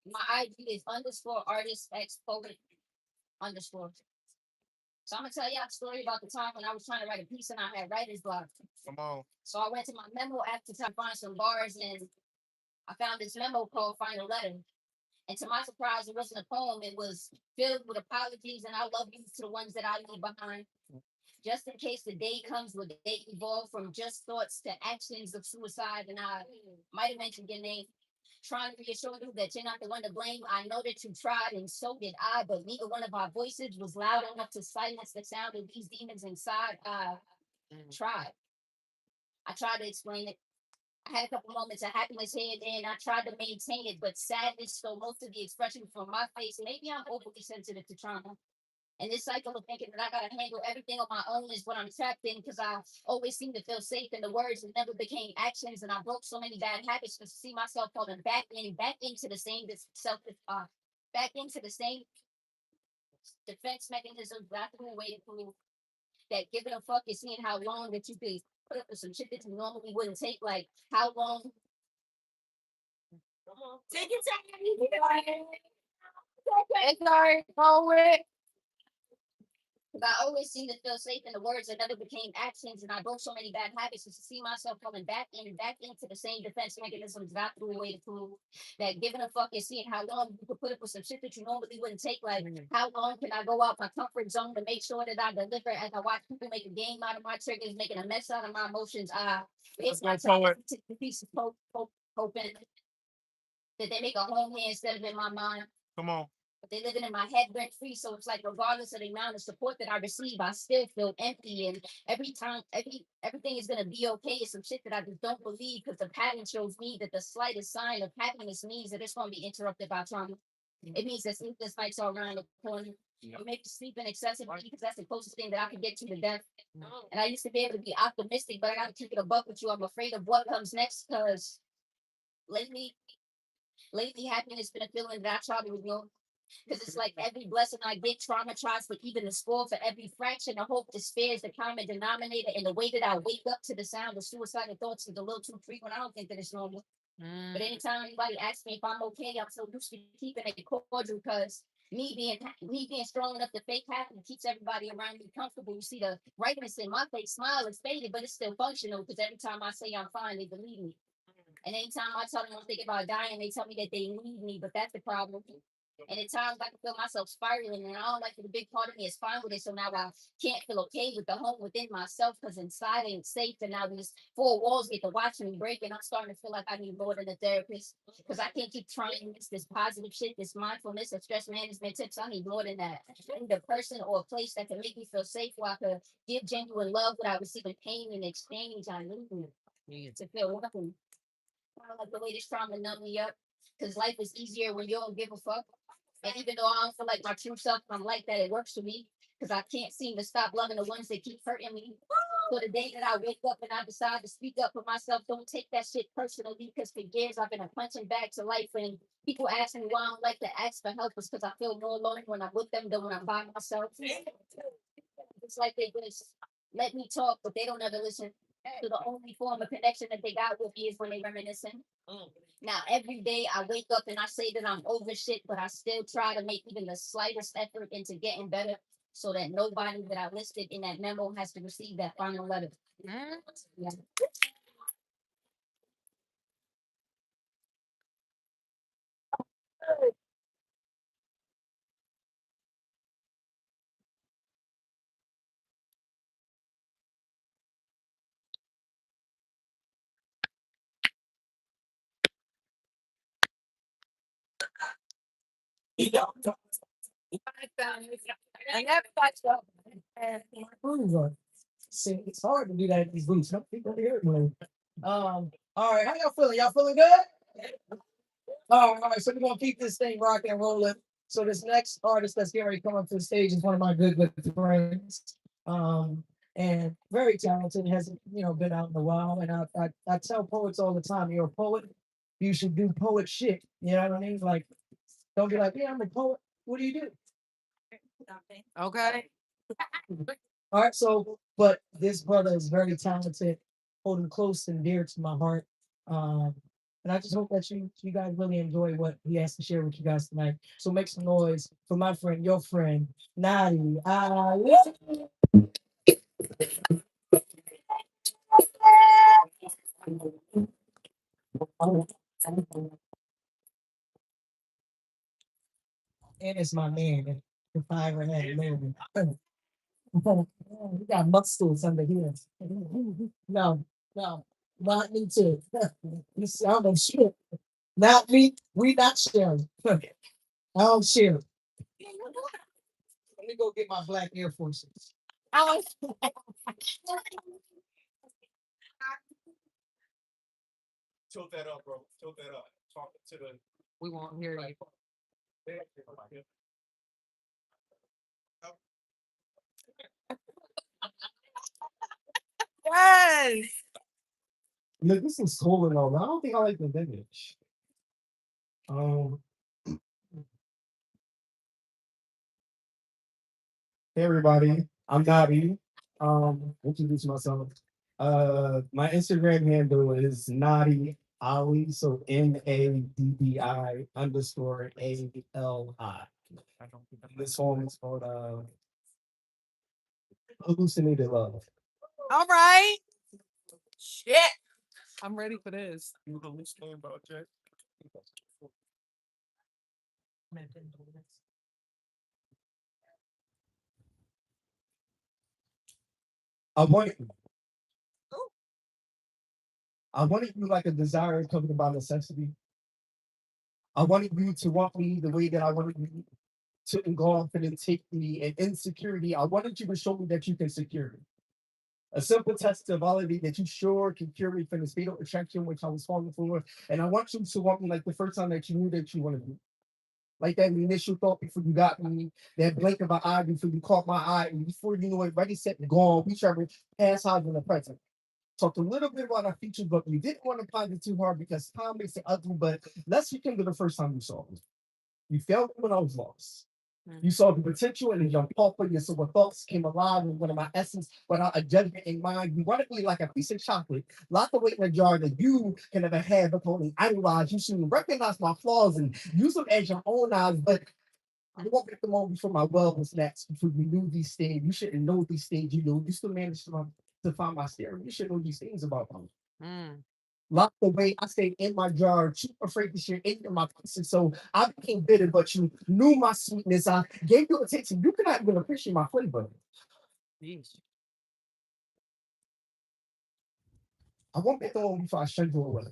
[SPEAKER 4] My IG is underscore artist X poet underscore. So I'm gonna tell y'all a story about the time when I was trying to write a piece and I had writer's block.
[SPEAKER 3] Come on.
[SPEAKER 4] So I went to my memo app to try to find some bars and I found this memo called Final Letter. And to my surprise, it wasn't a poem. It was filled with apologies and I love you to the ones that I leave behind. Just in case the day comes where they evolve from just thoughts to actions of suicide. And I might have mentioned your name. Trying to reassure you that you're not the one to blame. I know that you tried, and so did I, but neither one of our voices was loud enough to silence the sound of these demons inside. I tried. I tried to explain it. I had a couple moments of happiness here and there, and I tried to maintain it, but sadness stole most of the expression from my face. Maybe I'm overly sensitive to trauma. And this cycle of thinking that I gotta handle everything on my own is what I'm trapped in because I always seem to feel safe in the words and never became actions. And I broke so many bad habits to see myself falling back into the same back into the same defense mechanism that I threw away to prove that giving a fuck is seeing how long that you could put up with some shit that you normally wouldn't take. Like how long? Take your time. It's our poet. Because I always seem to feel safe in the words that never became actions, and I broke so many bad habits to see myself coming back into the same defense mechanisms that I threw away to prove that giving a fuck is seeing how long you could put up with some shit that you normally wouldn't take. Like, how long can I go out my comfort zone to make sure that I deliver as I watch people make a game out of my triggers, making a mess out of my emotions? It's my time to take the piece of hoping that they make a home here instead of in my mind.
[SPEAKER 3] Come on.
[SPEAKER 4] But they living in my head rent free. So it's like regardless of the amount of support that I receive, I still feel empty. And every time, everything is gonna be okay. It's some shit that I just don't believe because the pattern shows me that the slightest sign of happiness means that it's gonna be interrupted by trauma. It means that sleepless nights are around the corner. It makes sleeping excessive because that's the closest thing that I can get to death. And I used to be able to be optimistic, but I gotta keep it a buck with you. I'm afraid of what comes next because lately, happiness has been a feeling that I try to ignore. Because it's like every blessing I get, trauma tries for even the score for every fraction of hope. Despair is the common denominator. And the way that I wake up to the sound of suicidal thoughts is a little too frequent. I don't think that it's normal. But anytime anybody asks me if I'm okay, I'm so used to keeping it cordial because me being strong enough to fake happy keeps everybody around me comfortable. You see the brightness in my face, smile is faded, but it's still functional because every time I say I'm fine, they believe me. And anytime I tell them I'm thinking about dying, they tell me that they need me, but that's the problem. And at times I can feel myself spiraling, and I don't like it. A big part of me is fine with it. So now I can't feel okay with the home within myself because inside I ain't safe. And now these four walls get to watch me break, and I'm starting to feel like I need more than a therapist because I can't keep trying this positive shit, this mindfulness and stress management tips. I need more than that. I need a person or a place that can make me feel safe where I could give genuine love without receiving pain in exchange. I need to feel welcome. I don't like the way this trauma numb me up because life is easier when you don't give a fuck. And even though I don't feel like my true self, I'm like that, it works for me because I can't seem to stop loving the ones that keep hurting me. So the day that I wake up and I decide to speak up for myself, don't take that shit personally because for years I've been a punching bag to life. And people ask me why I don't like to ask for help is because I feel more alone when I'm with them than when I'm by myself. It's like they just let me talk, but they don't ever listen. So the only form of connection that they got with me is when they reminiscing. Now every day I wake up and I say that I'm over shit, but I still try to make even the slightest effort into getting better. so that nobody that I listed in that memo has to receive that final letter. Yeah.
[SPEAKER 1] And everybody's up. See, it's hard to do that in these boots. Some people hear it. All right, how y'all feeling? Y'all feeling good? All right, so we're gonna keep this thing rocking and rolling. So this next artist that's getting ready to come up to the stage is one of my good friends. And very talented, hasn't been out in a while. And I tell poets all the time, you're a poet, you should do poet shit. You know what I mean? Like, don't be like, yeah, I'm a poet. What do you do? Okay. All right, so but this brother is very talented, holding close and dear to my heart. Um, and I just hope that you guys really enjoy what he has to share with you guys tonight. So make some noise for my friend, your friend, Nadi. And it's my man, if I ever had a man. We got muscles under here. No, no, not me too. You sound of shit. Not me. We not sharing. I don't share. Let me go get my black Air Forces.
[SPEAKER 3] Tilt that up, bro. Tilt that up. Talk to the.
[SPEAKER 1] We won't hear you. Yes.
[SPEAKER 2] Look, this is cool and all. I don't think I like the image. Um, hey everybody, I'm Nabi. Introduce myself. My Instagram handle is Nadi Ali, so NADDI underscore ALI. This song is called Hallucinated Love.
[SPEAKER 1] All right. Shit. I'm ready for this.
[SPEAKER 3] You hallucinating about Jack?
[SPEAKER 2] I want I wanted you like a desire coming by necessity. I wanted you to want me the way that I wanted you to engulf and take me and insecurity. I wanted you to show me that you can secure me. A simple test to validate that you sure can cure me from this fatal attraction which I was falling for. And I want you to want me like the first time that you knew that you wanted me. Like that initial thought before you got me, that blink of an eye before you caught my eye, and before you know it, ready, set, and gone. We traveled past highs in the present. Talked a little bit about our features, but we didn't want to find it too hard because time makes it ugly. But let's rekindle the first time you saw me. You felt when I was lost. You saw the potential in a young pulper. Your silver thoughts came alive in one of my essence without a judgment in mind. You wanted me like a piece of chocolate, locked away in a jar that you can never have, but only idolize. You should recognize my flaws and use them as your own eyes. But I won't get them on before my well was next. Before you knew these things, you shouldn't know these things. You know, you still managed to find my stereo. You should know these things about me. Locked away, I stayed in my jar, too afraid to share any of my pieces. So I became bitter, but you knew my sweetness. I gave you attention. You cannot even appreciate my flavor. I won't get the one before I shut you away.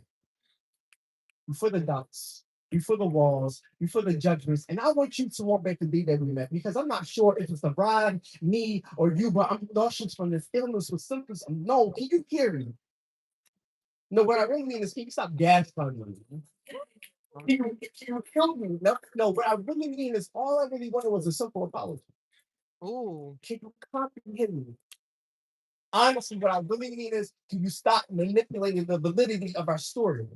[SPEAKER 2] Before the doubts, before the walls, before the judgments. And I want you to walk back the day that we met because I'm not sure if it's the bride, me, or you, but I'm nauseous from this illness with symptoms. No, can you hear me? No, what I really mean is, can you stop gaslighting me? You killed me. No, no, what I really mean is all I really wanted was a simple apology. Oh, can you comprehend me? Honestly, what I really mean is, can you stop manipulating the validity of our story?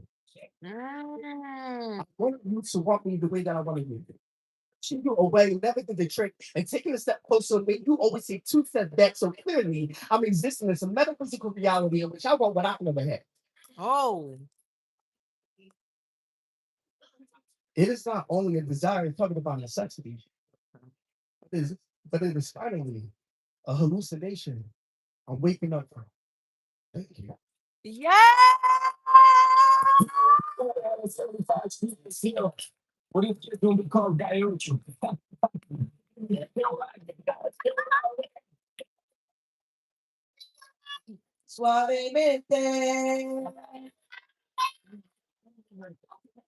[SPEAKER 2] I want you to want me the way that I want you. Pushing you away, never did the trick, and taking a step closer made you always take two steps back. So clearly, I'm existing in some metaphysical reality in which I want what I've never had. Oh. It is not only a desire, talking about necessity. It is but it is finally a hallucination. I'm waking up from. Thank you.
[SPEAKER 4] Yeah.
[SPEAKER 2] What do you do to call diuretic? Suavemente.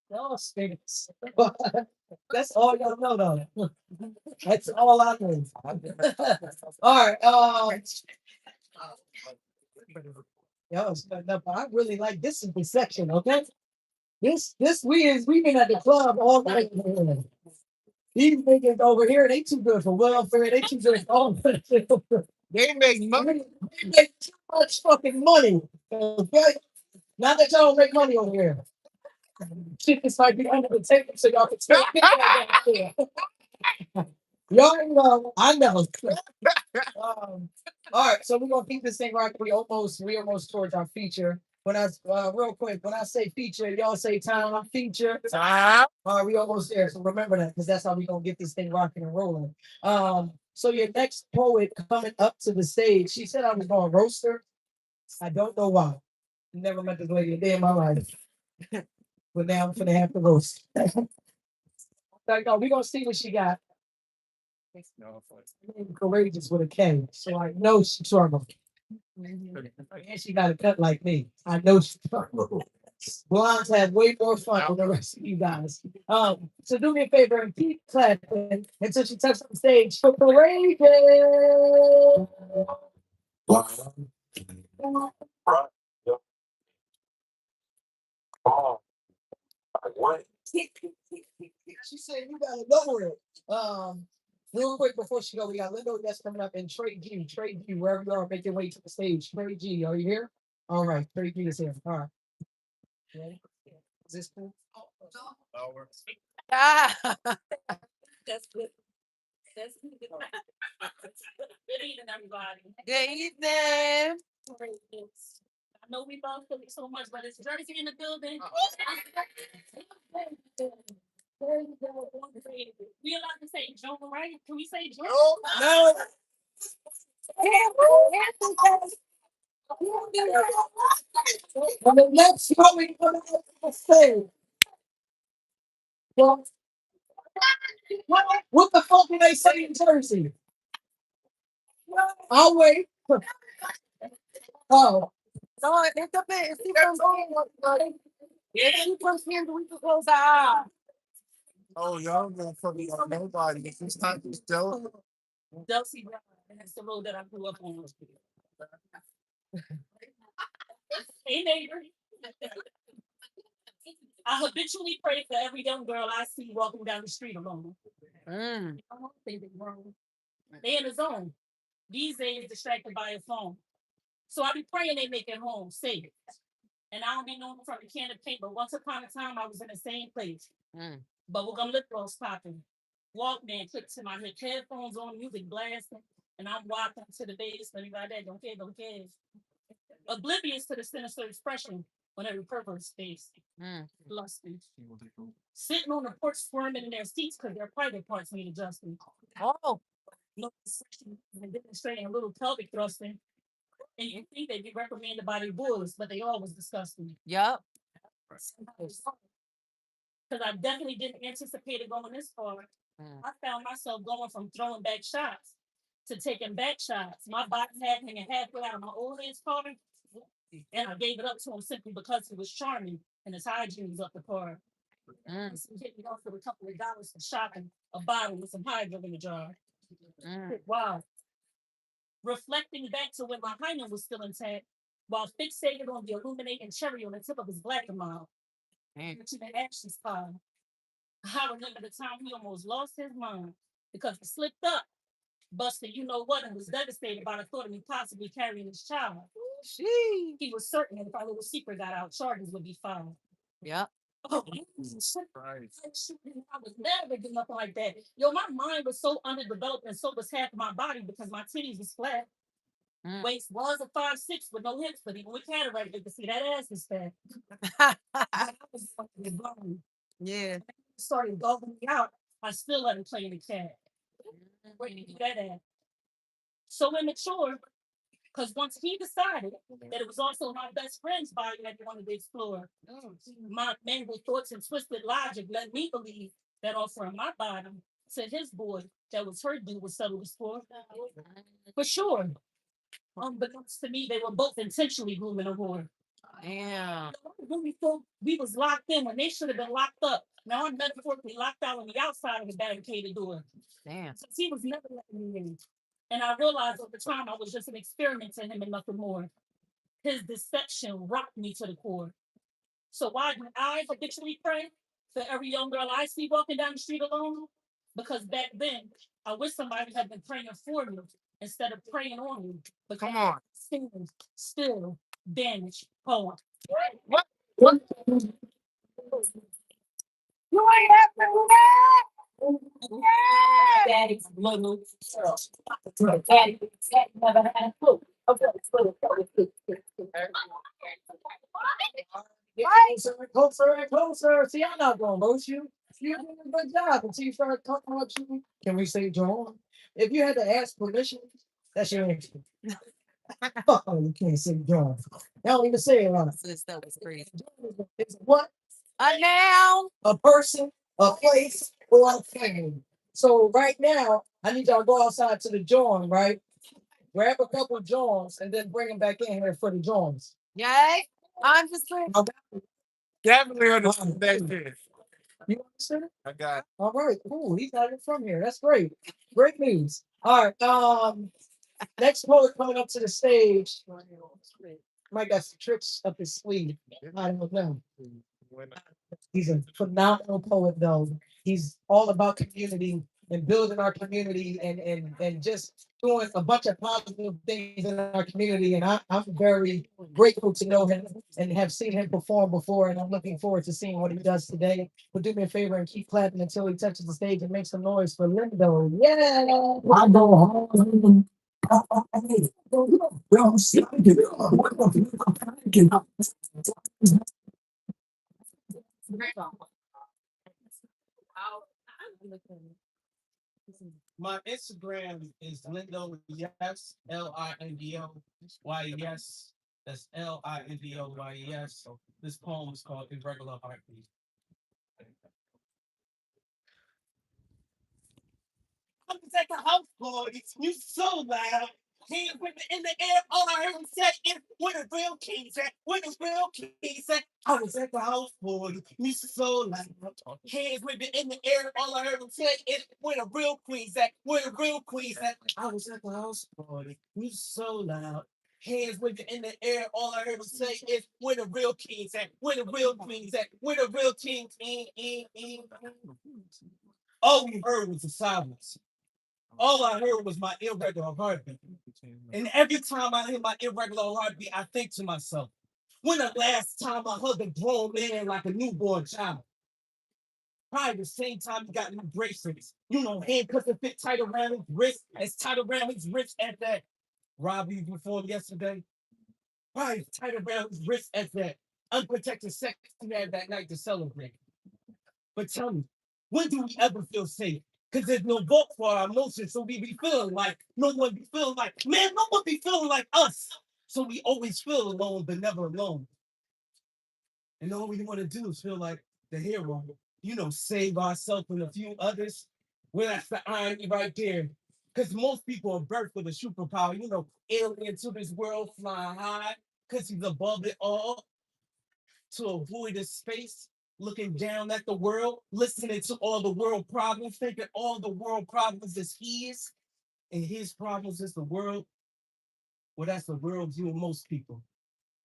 [SPEAKER 2] No, spirits. That's all y'all know, though. That's all I know. All right. Yo, I really like this is the section, okay? This we been at the club all night. These niggas over here, they too good for welfare. They too good for all. They make money. They make too much fucking money. Okay? Not that y'all don't make money over here. Shit, this might be under the table so y'all can take it. Y'all know, I know. All right, so we're gonna keep this thing right. We almost towards our feature. When I real quick, when I say feature, y'all say time feature. Time. All right, we almost there. So remember that because that's how we gonna get this thing rocking and rolling. So your next poet coming up to the stage. She said I was gonna roast her. I don't know why. Never met this lady a day in my life. But now I'm gonna have to roast. We're gonna see what she got. Courageous with a K. So I know she's trouble. And she got a cut like me. I know she's trouble. Blondes have way more fun than the rest of you guys. So do me a favor and keep clapping until she touches the stage for Courageous. She said you gotta lower it. Real quick before she go, we got Lindo that's coming up and Trey G. Trey G, wherever you are, make your way to the stage. Trey G, are you here? All right, Trey G is here. All right. Ready? Is this cool?
[SPEAKER 4] Ah. That's good. That's good. Good evening, everybody. Good evening. I know we love Philly so much, but it's Jersey in the building. We allowed to say Joan, right? Can we say Joan?
[SPEAKER 2] No. And the next coming on the stage. Well, what the fuck do they say in Jersey? I'll wait. Oh.
[SPEAKER 4] No, it depends. If she comes here, we can close our eyes.
[SPEAKER 3] Oh, y'all gonna fucking got nobody. It's not just Joe.
[SPEAKER 4] Delsey Brown. That's the road that I grew up on. Hey, neighbor. I habitually pray for every young girl I see walking down the street alone. I don't think they're wrong. They in the zone. These days distracted by a phone. So I be praying they make it home safe. And I don't be known from a can of paint, but once upon a time I was in the same place. Bubblegum lip gloss popping. Walkman clipped to my head, headphones on, music blasting, and I'm walking to the basement like that. Don't care, don't care. Oblivious to the sinister expression on every purpose face. Lusty. Sitting on the porch squirming in their seats because their private parts need adjusting. Oh. Look, and demonstrating a little pelvic thrusting. And you think they'd be reprimanded by their boys, but they always disgusting. Yep. Because I definitely didn't anticipate it going this far. I found myself going from throwing back shots to taking back shots. My body had hanging halfway out of my old man's car, and I gave it up to him simply because he was charming and his hygiene was up to par. He hit me off with a couple of dollars for shopping a bottle with some hydro in the jar. Wow. Reflecting back to when my hymen was still intact, while fixated on the illuminating cherry on the tip of his black mouth, to the ashes pile. I remember the time he almost lost his mind because he slipped up, busted you know what, and was devastated by the thought of me possibly carrying his child. He was certain that if our little secret got out, charges would be filed. Yep. Oh, right. I was never getting up like that. Yo, my mind was so underdeveloped and so was half of my body because my titties was flat. Waist was a 5'6" with no hips, but even with cataract, you can see that ass is fat. I was fucking blown. Yeah. Started dogging me out. I still let him play in the cat. Where did you do that at? So immature, because once he decided that it was also my best friend's body that he wanted to explore, my mangled thoughts and twisted logic led me believe that offering my body to his boy that was her due was settled before. For sure. Unbeknownst to me, they were both intentionally grooming a whore. Yeah. We thought we was locked in when they should have been locked up. Now I'm metaphorically locked out on the outside of the barricaded door. Damn. Since he was never letting me in. And I realized over time I was just an experiment to him and nothing more. His deception rocked me to the core. So why do I habitually pray for every young girl I see walking down the street alone? Because back then, I wish somebody had been praying for me instead of praying on me. But come on, still damaged poem. What? You ain't have to do that. Daddy's little girl. Daddy never had a clue.
[SPEAKER 1] Closer and closer. See, I'm not gonna lose you. You're doing a good job until you start talking about you. Can we say John? If you had to ask permission, that's your answer. Oh, you can't say John. They don't even say it right. That was crazy. It's what? A noun. A person, a place, or a thing. So right now, I need y'all to go outside to the John, right? Grab a couple of Johns and then bring them back in here for the Johns. Yay. I'm just saying.
[SPEAKER 3] Definitely understand that shit.
[SPEAKER 1] You understand?
[SPEAKER 3] I got it.
[SPEAKER 1] All right, cool. He's not even from here. That's great. Great news. All right. Next poet coming up to the stage. Might got some tricks up his sleeve. I don't know. He's a phenomenal poet, though. He's all about community and building our community and just doing a bunch of positive things in our community. And I'm very grateful to know him and have seen him perform before. And I'm looking forward to seeing what he does today. But do me a favor and keep clapping until he touches the stage and make some noise for Lindo. Yeah. I go home.
[SPEAKER 2] My Instagram is Lindo Yes, Lindoyes. That's Lindoyes. This poem is called Irregular Heartbeat. I'm at the house, boys. You so loud. Hands with it in the air. All I heard him say is, "Where the real keys at? Where the real keys at?" I was at the house, boy. You so loud. Hands with it in the air. All I heard him say is, "Where the real queens at? Where the real queens at?" I was at the house, boy. You so loud. Hands with it in the air. All I heard him say is, "Where the real kings at? Where the real queens at? Where the real kings?" All we heard was the silence. All I heard was my irregular heartbeat. And every time I hear my irregular heartbeat, I think to myself, when the last time I hugged a grown man like a newborn child? Probably the same time he got new bracelets. You know, handcuffs that fit tight around his wrist, as tight around his wrist as that robbery before yesterday. Probably as tight around his wrist as that unprotected sex he had that night to celebrate. But tell me, when do we ever feel safe? Because there's no vote for our emotions, so we be feeling like no one be feeling like, man, no one be feeling like us. So we always feel alone, but never alone. And all we want to do is feel like the hero, you know, save ourselves and a few others. Well, that's the irony right there. Because most people are birthed with a superpower, you know, alien to this world, flying high, because he's above it all to avoid his space, looking down at the world, listening to all the world problems, thinking all the world problems is his, and his problems is the world. Well, that's the world view of most people.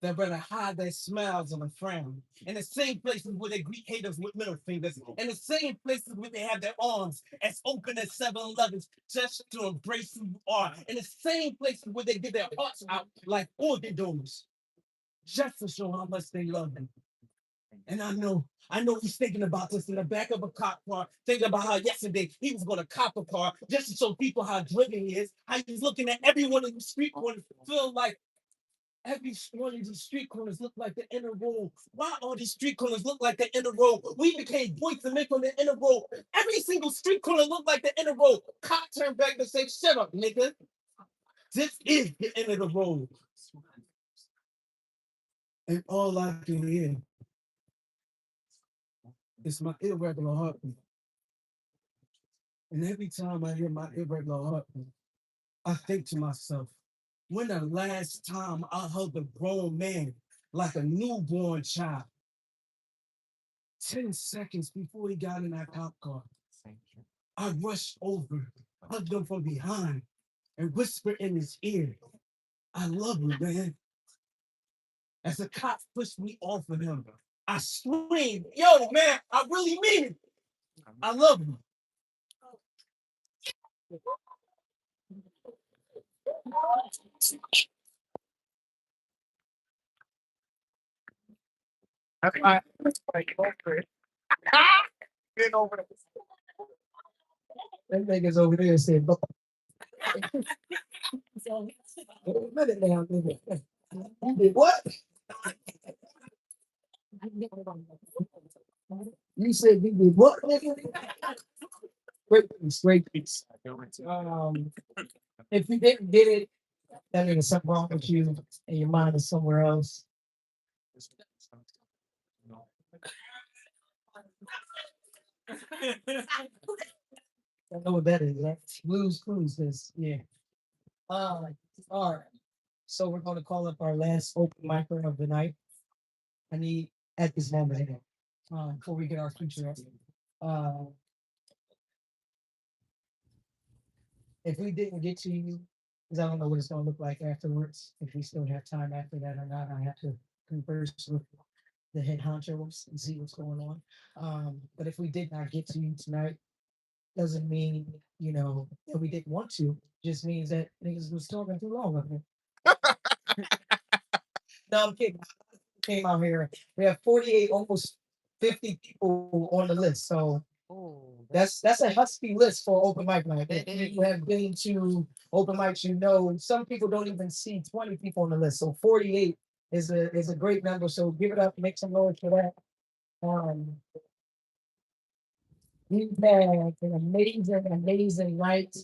[SPEAKER 2] That rather hide their smiles and a frown. In the same places where they greet haters with middle fingers. In the same places where they have their arms as open as 7-Elevens just to embrace who you are. In the same places where they give their hearts out like organ donors just to show how much they love them. And I know he's thinking about this in the back of a cop car, thinking about how yesterday he was going to cop a car just to show people how driven he is, how he's looking at everyone in the street corner, feel like Every one of these street corners look like the inner road. Why all these street corners look like the inner road? We became boys to make on the inner road. Every single street corner look like the inner road. Cop turned back and say, "Shut up, nigga. This is the end of the road." And all I can hear is my irregular heartbeat. And every time I hear my irregular heartbeat, I think to myself, when the last time I hugged a grown man like a newborn child? 10 seconds before he got in that cop car, I rushed over, hugged him from behind, and whispered in his ear, "I love you, man." As the cop pushed me off of him, I screamed, "Yo, man, I really mean it. I love you."
[SPEAKER 1] I get over it. Them niggas over there said, "Look, wait a minute now, nigga. You did what? You said you did what, nigga?" Great piece. If you didn't get it, that means something wrong with you and your mind is somewhere else. I know what that is. That's Blues Clues. This, yeah. Uh, all right. So we're going to call up our last open micer of the night. I need at this moment, before we get our feature up. Uh, if we didn't get to you, because I don't know what it's going to look like afterwards, if we still have time after that or not, I have to converse with the head honchos and see what's going on. But if we did not get to you tonight, doesn't mean, that we didn't want to. Just means that niggas was talking too long of it. No, I'm kidding. Came out here. We have 48, almost 50 people on the list. So that's a husky list for open mic night. If you have been to open mics, some people don't even see 20 people on the list. So 48 is a great number. So give it up, make some noise for that. Um, we've had an amazing night.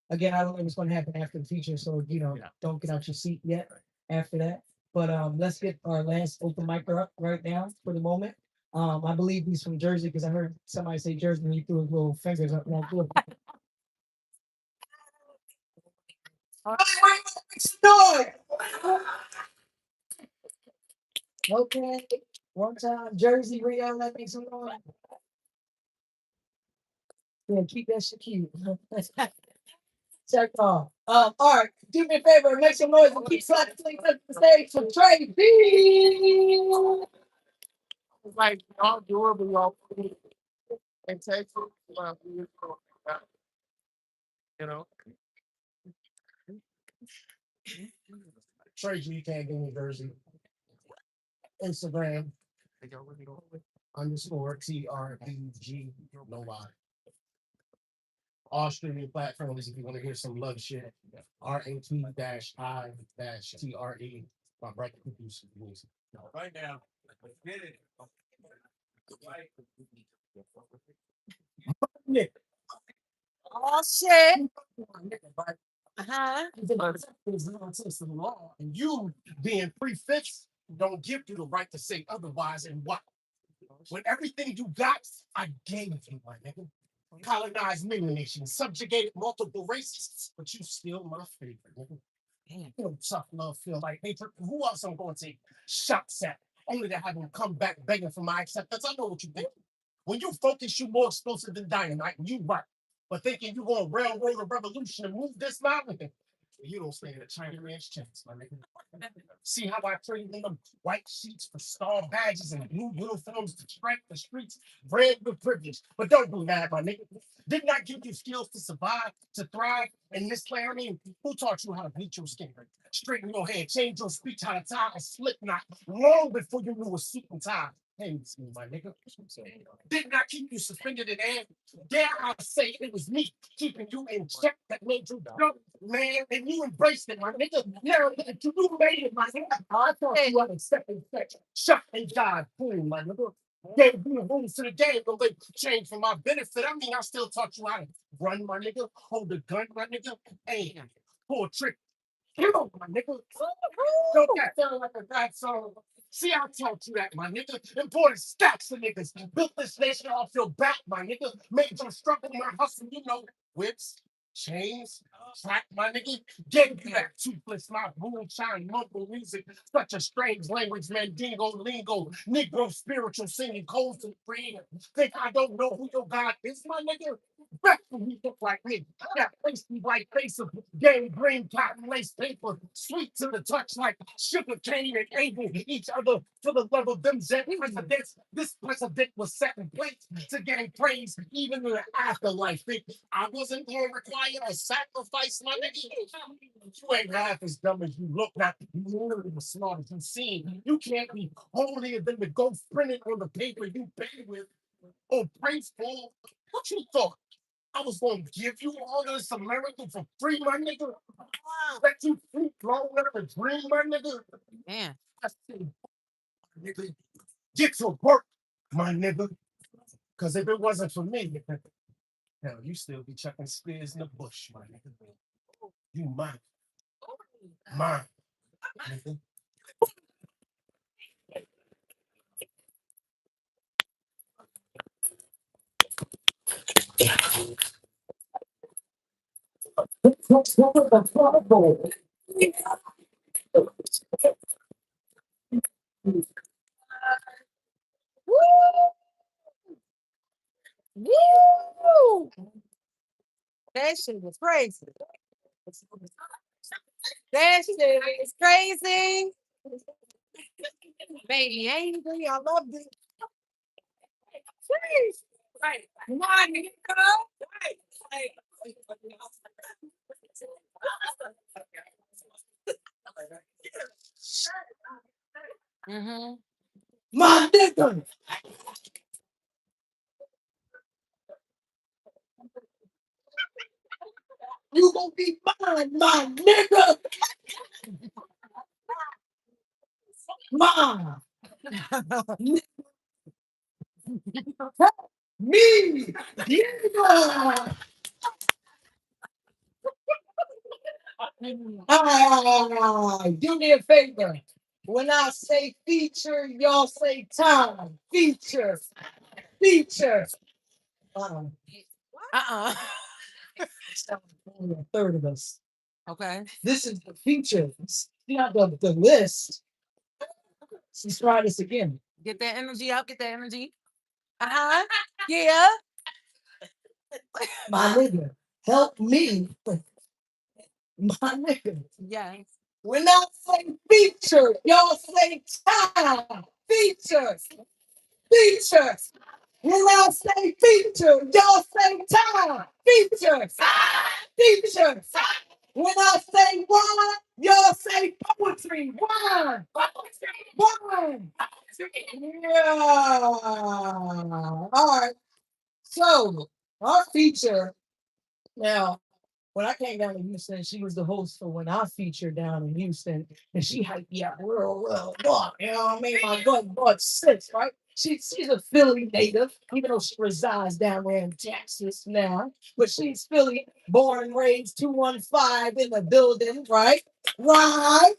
[SPEAKER 1] Again, I don't know what's going to happen after the feature, so don't get out your seat yet after that. But let's get our last open micer up right now for the moment. I believe he's from Jersey because I heard somebody say Jersey and he threw his little fingers up. Like, look. Okay, one time, Jersey, Rio, let me some noise. Yeah, keep that shit cute. Check off. All right, do me a favor, make some noise and keep slapping things up the stage for Trey B.
[SPEAKER 5] Like y'all durable, y'all in Texas, you know.
[SPEAKER 2] Tracy, you can't give me Jersey. Instagram underscore TREG, no lie. All streaming platforms if you want to hear some love shit. RAT-I-TRE. My break producer music.
[SPEAKER 3] Right now, let's get it.
[SPEAKER 2] Nick.
[SPEAKER 4] Oh shit.
[SPEAKER 2] And you being prefixed don't give you the right to say otherwise and what? When everything you got, I gave you, my nigga. Colonized many nations, subjugated multiple races, but you still my favorite, nigga. You know, tough love feel like hatred. Who else I'm going to take shots at? Only to have him come back begging for my acceptance. I know what you think. When you focus, you more explosive than dynamite, and you right. But thinking you going to railroad a revolution and move this mountain, you don't stand a China man's chance, my nigga. See how I traded in them white sheets for star badges and blue uniforms to strike the streets, bred with privilege. But don't be mad, my nigga. Didn't I give you skills to survive, to thrive in this land? I mean, who taught you how to bleach your skin? Straighten your hair, change your speech, how to tie a slip knot long before you knew a suit and tie. Pains me, my nigga. Did not keep you suspended in air. Dare I say it was me keeping you in check that made you jump, man, and you embraced it, my nigga. Now that you made it, my nigga. I thought you had a second section. Shut and dive, boom, my nigga. Gave you rules to the game, but they changed for my benefit. I mean, I still taught you how to run, my nigga, hold a gun, my nigga, and pull a trick. Kill, my nigga. Don't that sound like a rap song? See, I taught you that, my nigga. Imported stacks of niggas. Built this nation off your back, my nigga. Made your struggle my hustle, you know. Whips, chains, track, my nigga. Gave you that toothless mouth, moonshine, mumble music. Such a strange language, mandingo, lingo, Negro spiritual singing, codes and freedom. Think I don't know who your God is, my nigga? Back when you look like me. That pasty white face of gay green cotton lace paper, sweet to the touch like sugar cane and able each other to the love of them Zen presidents. This president was set in place to gain praise even in the afterlife. Think I wasn't going to require a sacrifice, my nigga. You ain't half as dumb as you look, not nearly as smart as you seem. You can't be holier than the ghost printed on the paper you pay with or praise for. What you thought? I was going to give you all this America for free, my nigga. Let you sleep long enough to dream, my nigga.
[SPEAKER 6] Man.
[SPEAKER 2] I said, nigga, get to work, my nigga. Because if it wasn't for me, hell, you still be chucking spears in the bush, my nigga. You mine. Mine. Nigga.
[SPEAKER 6] Woo! That shit was crazy. That shit is crazy. Baby angry. I love it. Jeez. Right. Come on, nigga. Right. Mm-hmm.
[SPEAKER 1] My nigga, you gonna be mine, my nigga. Mine. Me. Nigga. Do me a favor. When I say feature, y'all say time. Feature. Feature. Uh-uh.
[SPEAKER 6] Uh-uh.
[SPEAKER 1] Only a third of us.
[SPEAKER 6] Okay.
[SPEAKER 1] This is the feature. See how the list. Let's try this again.
[SPEAKER 6] Get that energy up. Get that energy. Uh-huh. Yeah.
[SPEAKER 1] My nigga, help me. My nigga.
[SPEAKER 6] Yes.
[SPEAKER 1] When I say feature, y'all say time. Features. Features. When I say feature, y'all say time. Features. Features. When I say wine, y'all say poetry. Wine. Wine. Yeah. All right. So our feature now, when I came down to Houston, she was the host for when I featured down in Houston, and she hyped me up real good. You know what I mean? My butt six, right? She's a Philly native, even though she resides down there in Texas now. But she's Philly, born and raised 215 in the building, right? Right.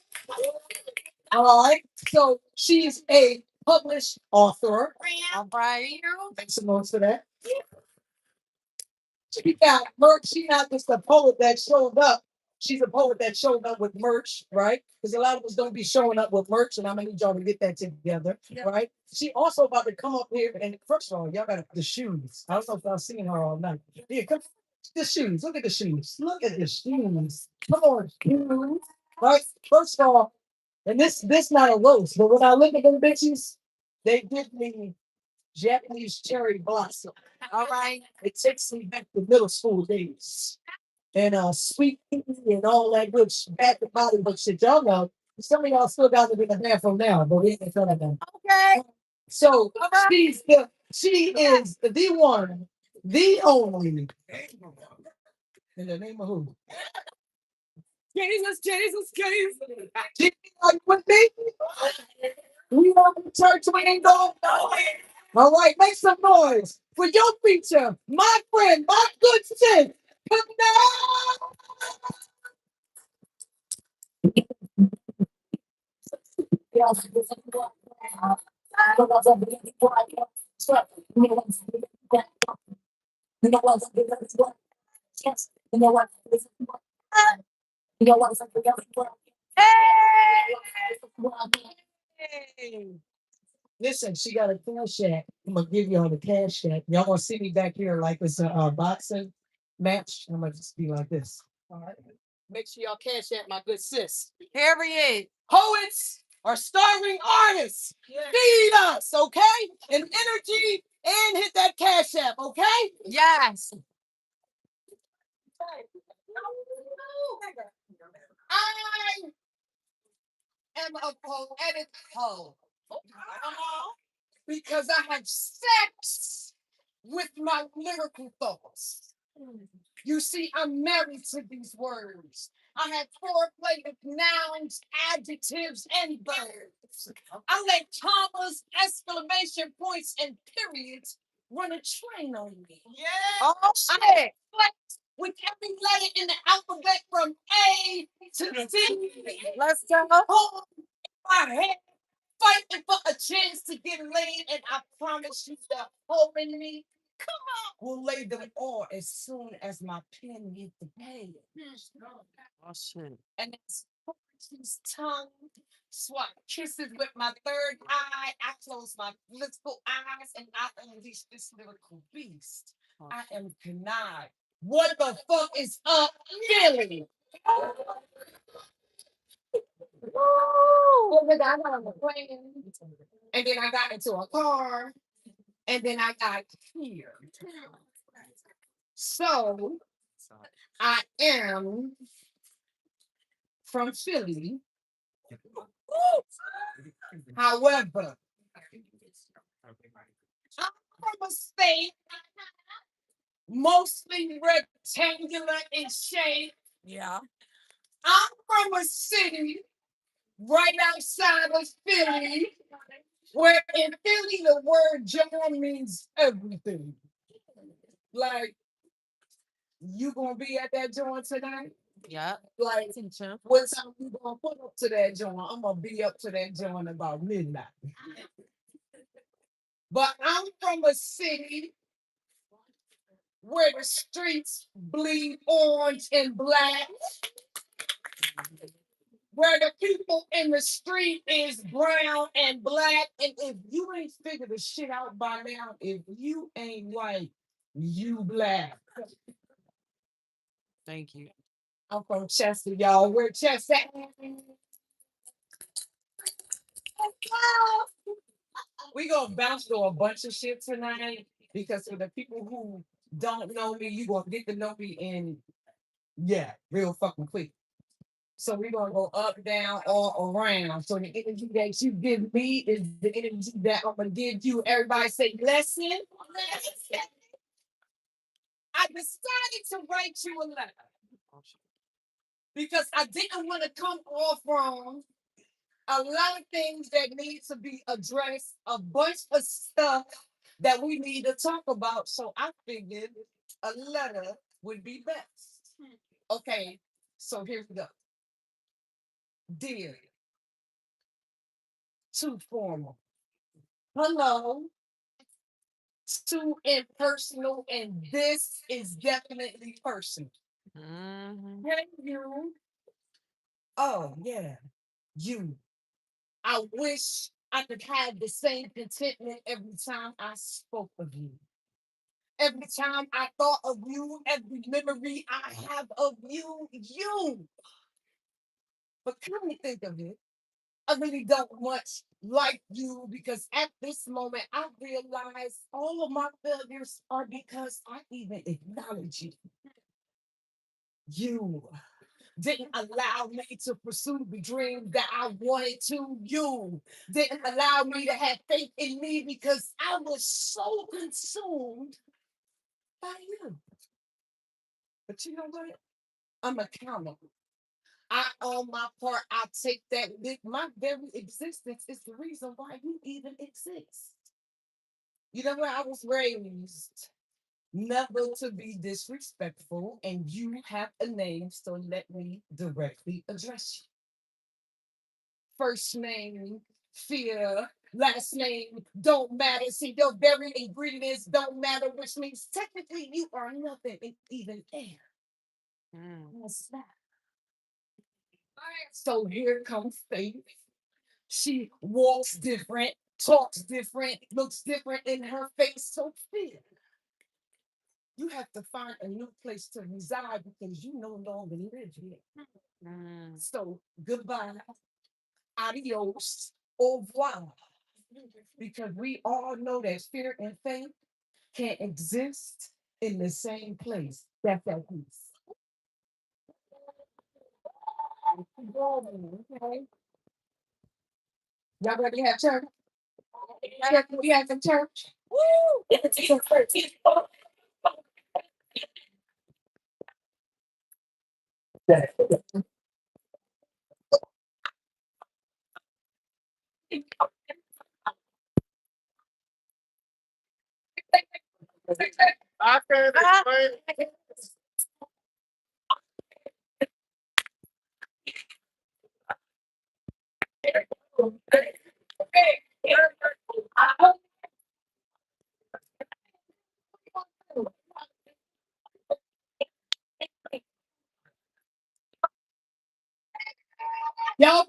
[SPEAKER 1] All right. So she's a published author.
[SPEAKER 6] All right.
[SPEAKER 1] Thanks so much for that. She got merch. She's not just a poet that showed up. She's a poet that showed up with merch, right? Because a lot of us don't be showing up with merch, and I'm gonna need y'all to get that together, right? She also about to come up here, and first of all, y'all got the shoes. I don't know if y'all seen her all night. Yeah, come the shoes. Look at the shoes. Look at the shoes. Come on, shoes. Right? First of all, and this not a roast, but when I look at them bitches, they give me Japanese cherry blossom.
[SPEAKER 6] All right.
[SPEAKER 1] It takes me back to middle school days. And sweet pea and all that good bad body but shit. Y'all know some of y'all still got it in the bathroom now, but we ain't gonna them.
[SPEAKER 6] Okay.
[SPEAKER 1] So she is the one, the only. In the name of who?
[SPEAKER 6] Jesus, Jesus, Jesus.
[SPEAKER 1] Jesus, are you with me? We are in church, we ain't going nowhere. All right, make some noise for your feature, my friend, my good sis. Come
[SPEAKER 6] Hey.
[SPEAKER 1] Listen, she got a cash app. I'm gonna give y'all the cash app. Y'all gonna see me back here like it's a boxing match. I'm gonna just be like this. All right. Make sure y'all cash app my good sis.
[SPEAKER 6] Period.
[SPEAKER 1] Poets are starving artists. Feed us, okay? And energy and hit that cash app, okay?
[SPEAKER 6] Yes.
[SPEAKER 1] I am a poetic hoe because I have sex with my lyrical thoughts. You see, I'm married to these words. I have foreplay with nouns, adjectives, and verbs. I let commas, exclamation points, and periods run a train on me. Yeah.
[SPEAKER 6] Oh
[SPEAKER 1] I
[SPEAKER 6] shit.
[SPEAKER 1] flex with every letter in the alphabet from A to Z.
[SPEAKER 6] Let's go.
[SPEAKER 1] Hold my head, fighting for a chance to get laid, and I promise you that holding me will lay them all as soon as my pen hit the page.
[SPEAKER 6] Oh shit.
[SPEAKER 1] And it's poetry's tongue. Swap kisses with my third eye. I close my blissful eyes and I unleash this lyrical beast. I am Kanai. What the fuck is up, Philly? And then I got on the plane, and then I got into a car, and then I got here. So I am from Philly. However, I'm from a state mostly rectangular in shape.
[SPEAKER 6] Yeah.
[SPEAKER 1] I'm from a city right outside of Philly, where in Philly the word John means everything. Like, you gonna be at that joint tonight?
[SPEAKER 6] Yep.
[SPEAKER 1] Like,
[SPEAKER 6] Teacher.
[SPEAKER 1] what time you gonna put up to that joint? I'm gonna be up to that joint about midnight. But I'm from a city where the streets bleed orange and black, where the people in the street is brown and black. And if you ain't figured the shit out by now, if you ain't white, you black.
[SPEAKER 6] Thank you.
[SPEAKER 1] I'm from Chester, y'all. Where Chester at? We gonna bounce through a bunch of shit tonight because for the people who don't know me, you gonna get to know me in real fucking quick. So we're gonna go up, down, all around. So the energy that you give me is the energy that I'm gonna give you. Everybody say lesson. Lesson. I decided to write you a letter because I didn't want to come off wrong. A lot of things that need to be addressed, a bunch of stuff that we need to talk about. So I figured a letter would be best. Okay, so here we go. Dear, too formal. Hello, too impersonal, and this is definitely personal.
[SPEAKER 6] Mm-hmm.
[SPEAKER 1] Hey, you. Oh, yeah, you. I wish I could have the same contentment every time I spoke of you. Every time I thought of you, every memory I have of you, you. But come to think of it, I really don't much like you because at this moment I realize all of my failures are because I even acknowledge you. You.
[SPEAKER 4] didn't allow me to pursue the dream that I wanted to. You didn't allow me to have faith in me because I was so consumed by you. But you know what? I'm accountable. I own my part. I take that. My very existence is the reason why you even exist. You know where I was raised? Never to be disrespectful, and you have a name, so let me directly address you. First name, fear. Last name don't matter. See, your very ingredients don't matter, which means technically you are nothing in even air. What's that? So here comes Faith. She walks different, talks different, looks different in her face. So fear. You have to find a new place to reside because you no longer live here. So goodbye, adios, au revoir. Because we all know that fear and faith can't exist in the same place. That's that piece. Okay. Y'all ready to have church? We have some church. Woo! Y'all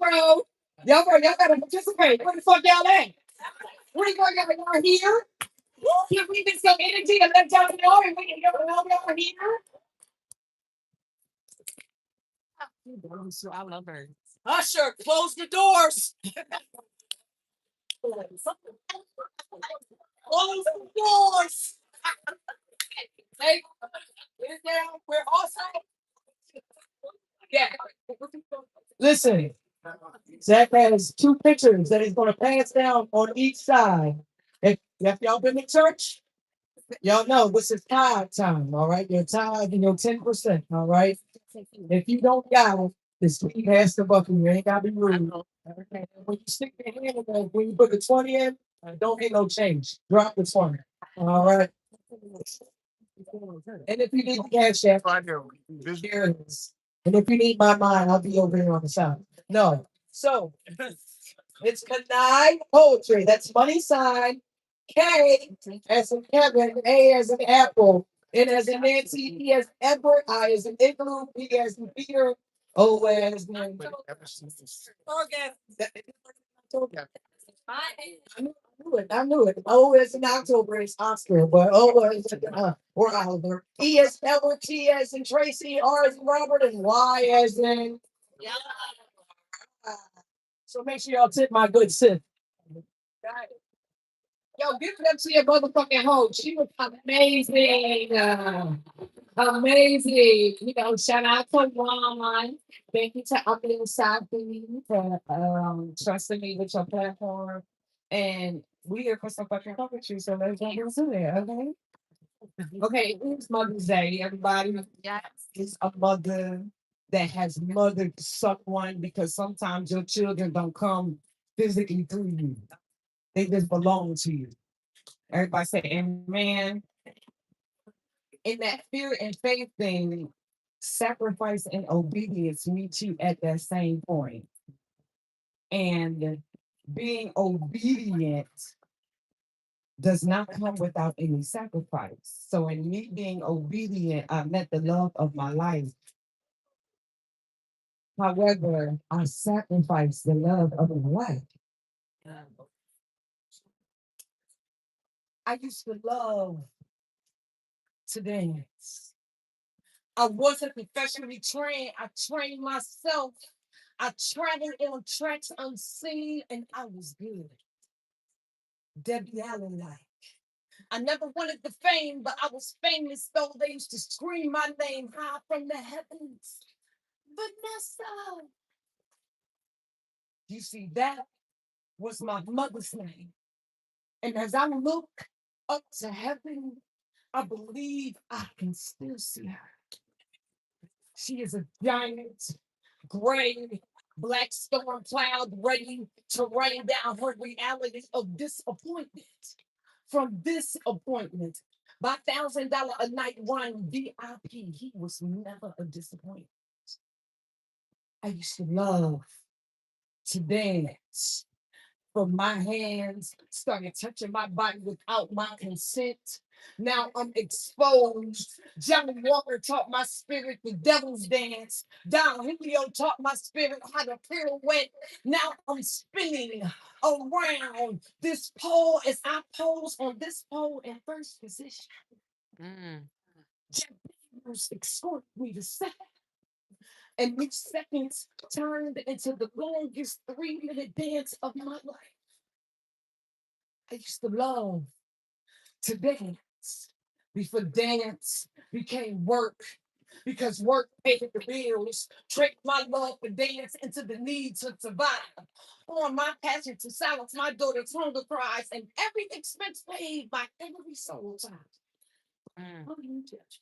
[SPEAKER 4] gotta participate. Where the fuck y'all at? Where the fuck y'all here? Can we get some energy and let y'all know and we can know y'all here?
[SPEAKER 6] I love her.
[SPEAKER 4] Usher, close the doors. Close the doors. Hey, get down. We're also. Yeah. Listen, Zach has two pictures that he's going to pass down on each side. If y'all been to church, y'all know this is tithe time, all right? Your tithe and your 10%, all right? If you don't got it, just pass the bucket. You ain't got to be rude. Okay? When you stick your hand in there, when you put the 20 in, don't get no change. Drop the 20. All right? And if you need the cash app, here it is. And if you need my mind, I'll be over here on the side. No. So it's Kanai poetry. That's money sign. K as in Kevin, A as in Apple, N as in Nancy, E as in Edward, I as in Igloo, P as in Peter, O as in I knew it. O is in October is Oscar, but O is in, or Oliver. E as Edward, T as in Tracy, R as in Robert, and Y as in. So make sure y'all tip my good sis. Yo, give it up to your motherfucking host. She was amazing. Amazing. You know, shout out to Ron. Thank you to Up Inside for trusting me with your platform. And we here for some fucking puppetry, so let's get into it, okay? Okay, it's Mother's Day, everybody.
[SPEAKER 6] Yes.
[SPEAKER 4] It's a mother that has mothered someone because sometimes your children don't come physically through you. They just belong to you. Everybody say amen. In that fear and faith thing, sacrifice and obedience meet you at that same point. And being obedient does not come without any sacrifice. So in me being obedient, I met the love of my life. However, I sacrificed the love of my life. I used to love to dance. I wasn't professionally trained. I trained myself. I traveled on tracks unseen and I was good. Debbie Allen like. I never wanted the fame, but I was famous though they used to scream my name high from the heavens. Vanessa. You see, that was my mother's name. And as I look up to heaven, I believe I can still see her. She is a giant, gray, black storm cloud ready to rain down her reality of disappointment. From this appointment, my $1,000 a night wine VIP, he was never a disappointment. I used to love to dance. From my hands started touching my body without my consent. Now I'm exposed. Johnny Walker taught my spirit the devil's dance. Don Julio taught my spirit how to pirouette. Now I'm spinning around this pole as I pose on this pole in first position. Jack Daniels escort me to second. And each seconds turned into the longest 3-minute dance of my life. I used to love to dance before dance became work because work paid the bills, tricked my love for dance into the need to survive. On my passion to silence my daughter's hunger cries and every expense paid by every soul time. How do you judge?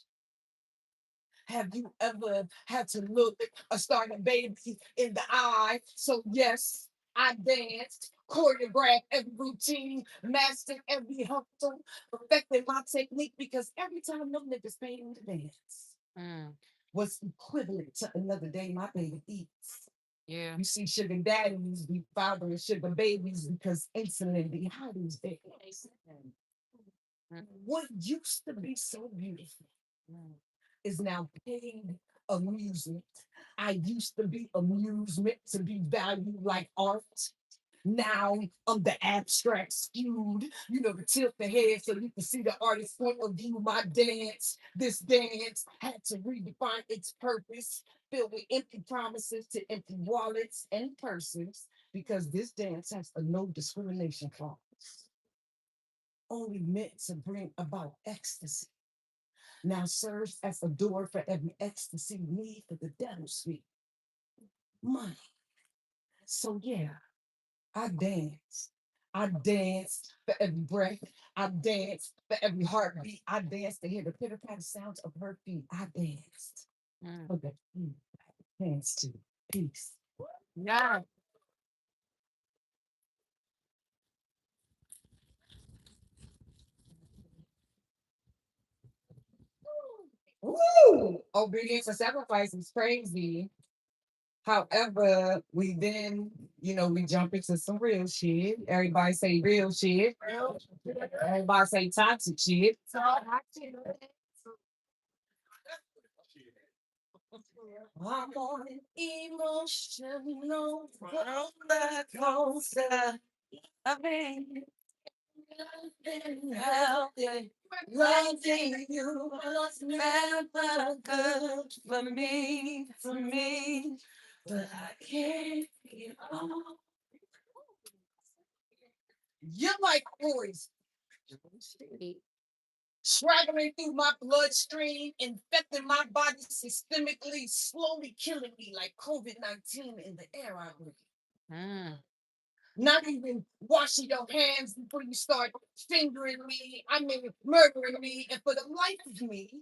[SPEAKER 4] Have you ever had to look a starting baby in the eye? So yes, I danced, choreographed every routine, mastered every hustle, perfected my technique because every time them niggas paid me to dance was equivalent to another day my baby eats.
[SPEAKER 6] Yeah.
[SPEAKER 4] You see, sugar daddies be fathering sugar babies because insulin be high these days. What used to be so beautiful is now paid amusement. I used to be amusement to be valued like art. Now I'm the abstract skewed, to tilt the head so you can see the artist's point of view. My dance, this dance had to redefine its purpose, filled with empty promises to empty wallets and purses, because this dance has a no discrimination clause, only meant to bring about ecstasy. Now serves as a door for every ecstasy need for the devil's feet. Money. So yeah, I dance. I dance for every breath. I dance for every heartbeat. I dance to hear the pitter patter sounds of her feet. I danced. Okay. Dance to peace.
[SPEAKER 6] Yeah.
[SPEAKER 4] Woo! Obedience and sacrifice is crazy. However, we then, we jump into some real shit. Everybody say real shit. Everybody say toxic shit. I'm on an emotional roller coaster.
[SPEAKER 6] I mean,
[SPEAKER 4] Nothing healthy. Loving you was never good for me. But I can't get on. You're like poison, traveling through my bloodstream, infecting my body systemically, slowly killing me like COVID-19 in the air I breathe. Not even washing your hands before you start fingering me. I mean, murdering me. And for the life of me,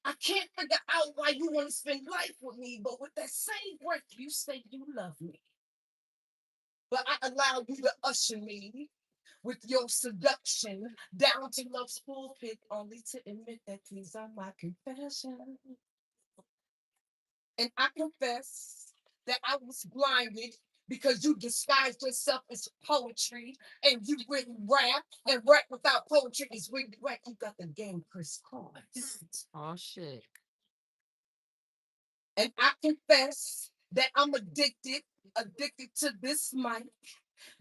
[SPEAKER 4] I can't figure out why you want to spend life with me, but with that same breath, you say you love me. But I allow you to usher me with your seduction down to love's pulpit, only to admit that these are my confessions. And I confess that I was blinded because you disguised yourself as poetry and you wouldn't rap, and rap without poetry is really whack. You got the game Chris Cards.
[SPEAKER 6] oh shit.
[SPEAKER 4] And I confess that I'm addicted to this mic.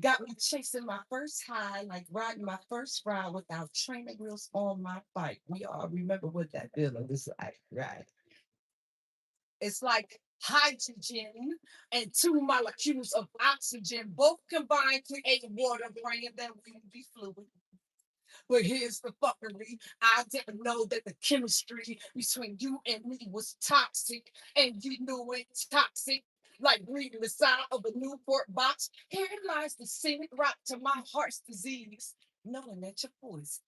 [SPEAKER 4] Got me chasing my first high, like riding my first ride without training wheels on my bike. We all remember what that feeling is like, right? It's like hydrogen and two molecules of oxygen, both combined create water, brain that will be fluid.
[SPEAKER 5] But here's the fuckery. I didn't know that the chemistry between you and me was toxic, and you knew it toxic. Like reading the side of a Newport box, here lies the scenic route to my heart's disease. Knowing that your voice,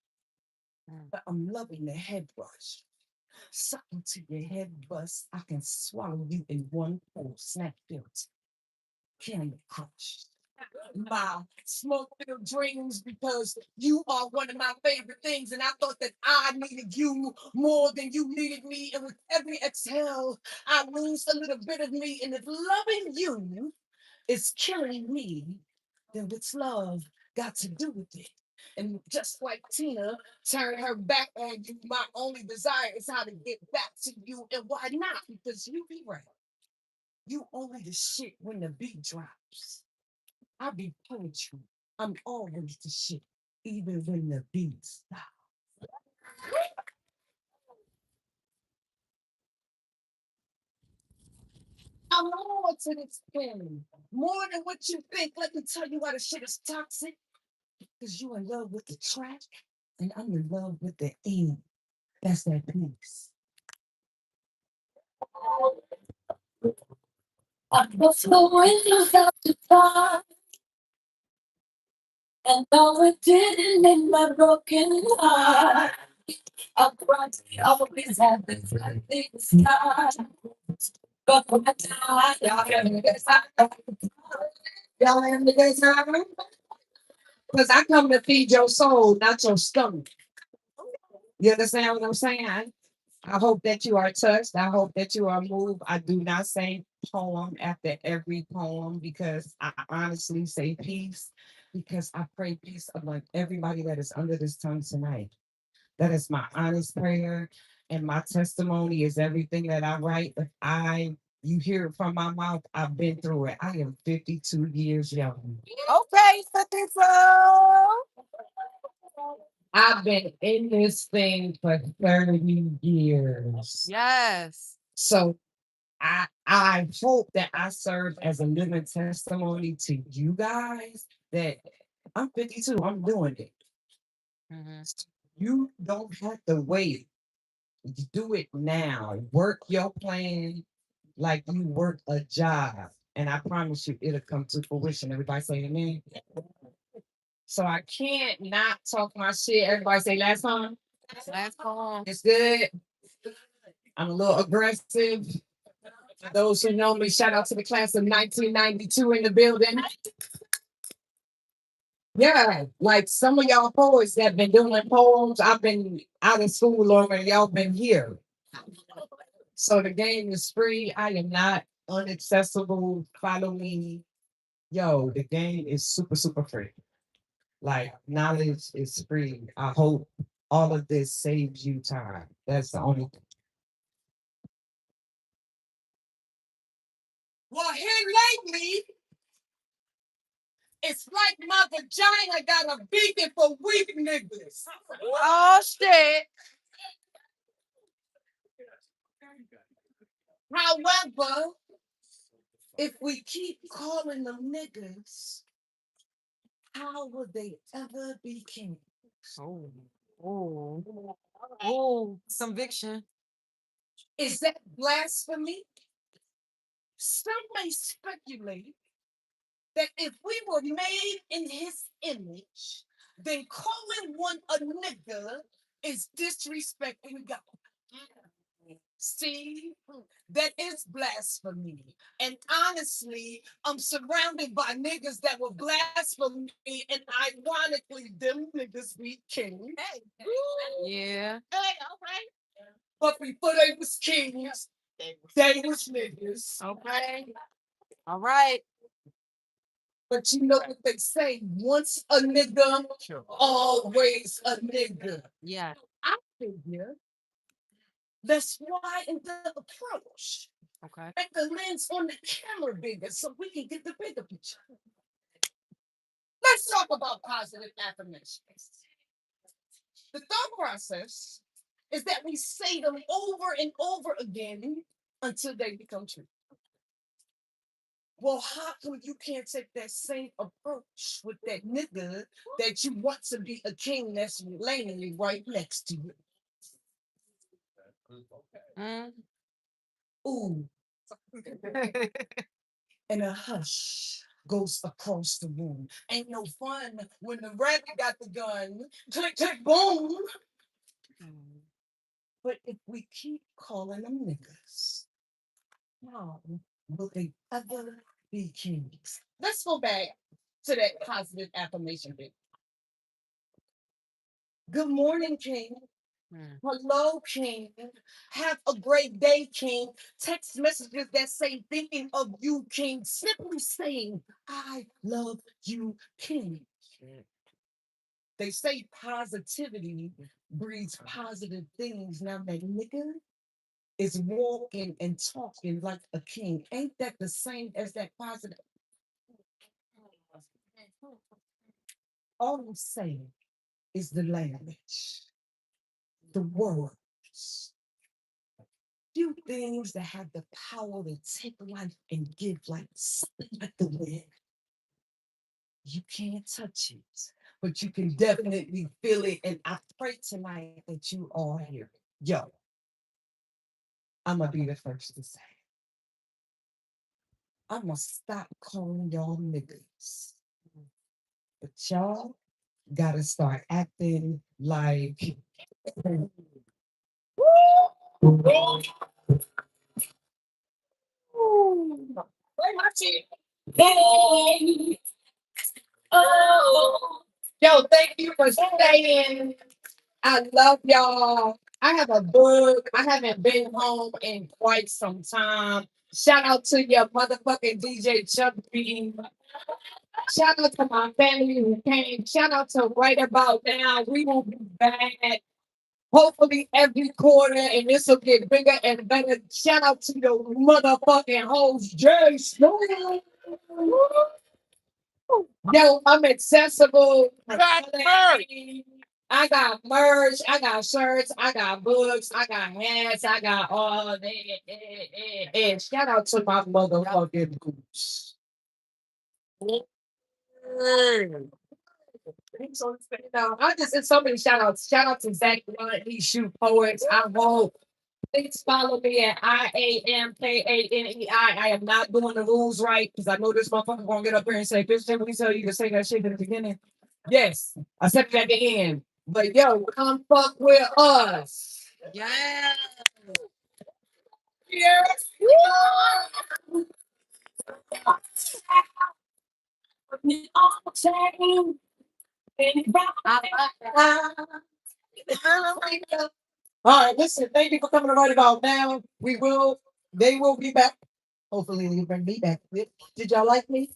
[SPEAKER 5] but I'm loving the head rush. Sucking to your head bust, I can swallow you in one full snap built. Candy crush. My smoke filled dreams because you are one of my favorite things. And I thought that I needed you more than you needed me. And with every exhale, I lose a little bit of me. And if loving you is killing me, then what's love got to do with it? And just like Tina turned her back on you, my only desire is how to get back to you. And why not? Because you be right. You only the shit when the beat drops. I be poetry. I'm always the shit, even when the beat stops. I'm more to this thing. More than what you think. Let me tell you why the shit is toxic. Because you in love with the track, and I'm in love with the end. That's that piece. I was going without to find, and though it didn't in my broken heart, I cried, I always had this like this time. But when I die, y'all hear me this time. Y'all hear me this time? Because I come to feed your soul, not your stomach. You understand what I'm saying? I hope that you are touched. I hope that you are moved. I do not say poem after every poem because I honestly say peace because I pray peace among everybody that is under this tongue tonight. That is my honest prayer. And my testimony is everything that I write. If you hear it from my mouth, I've been through it. I am 52 years young.
[SPEAKER 6] Okay, 54.
[SPEAKER 5] I've been in this thing for 30 years.
[SPEAKER 6] Yes.
[SPEAKER 5] So I hope that I serve as a living testimony to you guys that I'm 52, I'm doing it.
[SPEAKER 6] Mhm.
[SPEAKER 5] You don't have to wait. Do it now. Work your plan like you work a job. And I promise you it'll come to fruition. Everybody say amen. So I can't not talk my shit. Everybody say last time.
[SPEAKER 6] Last poem.
[SPEAKER 5] It's good. I'm a little aggressive. Those who know me, shout out to the class of 1992 in the building. Yeah, like some of y'all poets that been doing poems, I've been out of school longer than y'all been here. So the game is free. I am not unaccessible. Follow me. Yo, the game is super, super free. Like knowledge is free. I hope all of this saves you time. That's the only thing. Well, here lately, it's like my vagina got a beacon for weak niggas.
[SPEAKER 6] Oh shit.
[SPEAKER 5] However, if we keep calling them niggas, how will they ever be king?
[SPEAKER 6] Oh. Oh. Oh. Conviction.
[SPEAKER 5] Is that blasphemy? Some may speculate that if we were made in his image, then calling one a nigga is disrespecting God. See, that is blasphemy. And honestly, I'm surrounded by niggas that will blaspheme me, and ironically, them niggas be kings.
[SPEAKER 6] Yeah.
[SPEAKER 5] But before they was kings, they was niggas.
[SPEAKER 6] Okay. All right.
[SPEAKER 5] But you know what they say? Once a nigga, always a nigga.
[SPEAKER 6] Yeah.
[SPEAKER 5] I figure let's widen the approach.
[SPEAKER 6] Okay.
[SPEAKER 5] Make the lens on the camera bigger so we can get the bigger picture. Let's talk about positive affirmations. The thought process is that we say them over and over again until they become true.
[SPEAKER 2] Well, how come you can't take that same approach with that nigga that you want to be a king that's laying right next to you?
[SPEAKER 6] Mm.
[SPEAKER 2] Ooh. And a hush goes across the room. Ain't no fun when the rabbit got the gun. Click, click, boom. But if we keep calling them niggas, how will they ever be kings? Let's go back to that positive affirmation bit. Good morning, King. Hello, King. Have a great day, King. Text messages that say thinking of you, King. Simply saying, I love you, King. They say positivity breeds positive things. Now that nigga is walking and talking like a king. Ain't that the same as that positive? All I'm saying is the language, the words. Few things that have the power to take life and give life, something like the wind. You can't touch it, but you can definitely feel it. And I pray tonight that you are here. Yo, I'm gonna be the first to say, I'm gonna stop calling y'all niggas. But y'all gotta start acting like Play my shit. Hey, oh. Yo, thank you for staying. I love y'all. I have a book. I haven't been home in quite some time. Shout out to your motherfucking DJ Chuck B. Shout out to my family who came. Shout out to right about now. We will be back. Hopefully every quarter, and this will get bigger and better. Shout out to the motherfucking host, Jay Snow. Yo, I'm accessible. I got merch, I got shirts, I got books, I got hats, I got all that. And shout out to my motherfucking boots. I just did so many shout outs. Shout out to Zach Blunt, he shoot poets. I hope. Please follow me at IAMKANEI. I am not doing the rules right because I know this motherfucker gonna get up here and say, bitch, did we tell you to say that shit in the beginning? Yes, I said it at the end. But yo, come fuck with us.
[SPEAKER 6] Yeah.
[SPEAKER 2] Yes. All right, listen, thank you for coming to right about now. They will be back. Hopefully, they bring me back. Did y'all like me?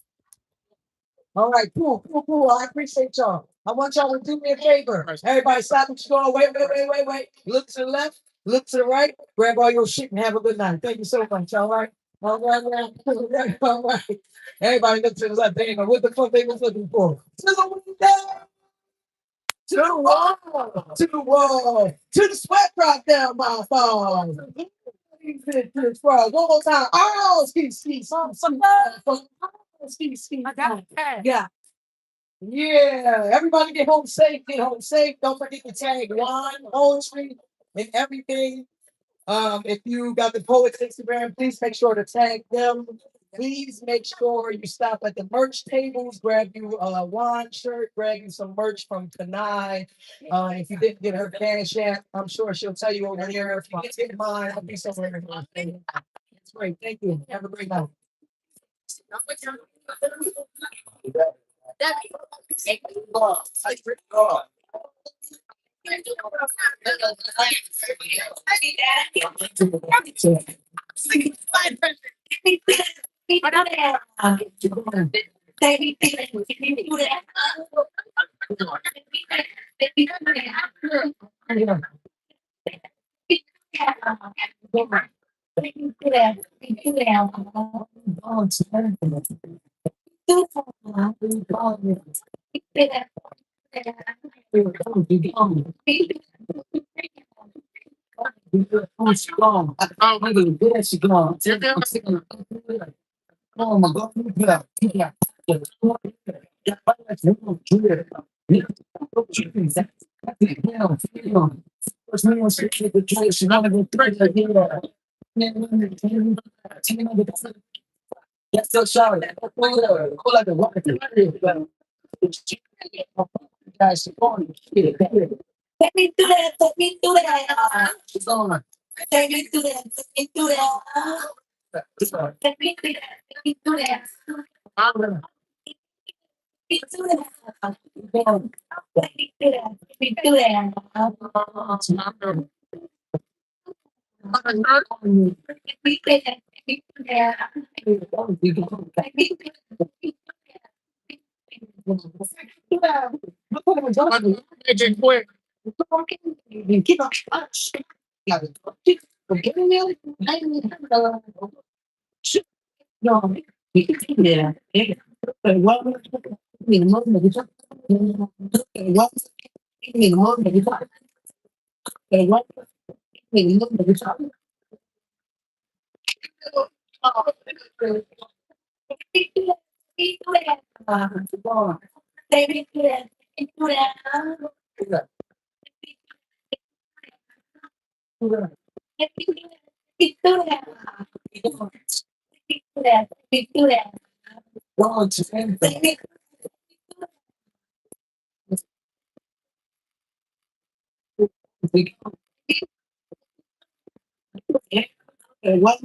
[SPEAKER 2] All right, cool. I appreciate y'all. I want y'all to do me a favor. Everybody stop what you're doing. Wait. Look to the left, look to the right, grab all your shit and have a good night. Thank you so much. All right. All right. Everybody look to the left. They know what the fuck they was looking for. To the window, to the wall, to the sweat drop down my phone. One more time. Oh, ski. Yeah. Yeah, everybody get home safe. Get home safe. Don't forget to tag poetry, and everything. If you got the poets Instagram, please make sure to tag them. Please make sure you stop at the merch tables, grab you a wine shirt, grab you some merch from Kanai. If you didn't get her cash app, I'm sure she'll tell you over here. If you didn't get mine, I'll be somewhere. It's great. Thank you. Have a great night.
[SPEAKER 3] Oh my God. Yeah. Yeah. Yes, so sorry. Cool like a rocket. Guys, let me do that. Let me do that. It's on. Let me do that. Let me do that. Let me do that. Let me do that. I'm gonna be do that. Let me do that. Let me do that. Let me do that. Let me do that. Agent quick. Keep up. No, yeah. What?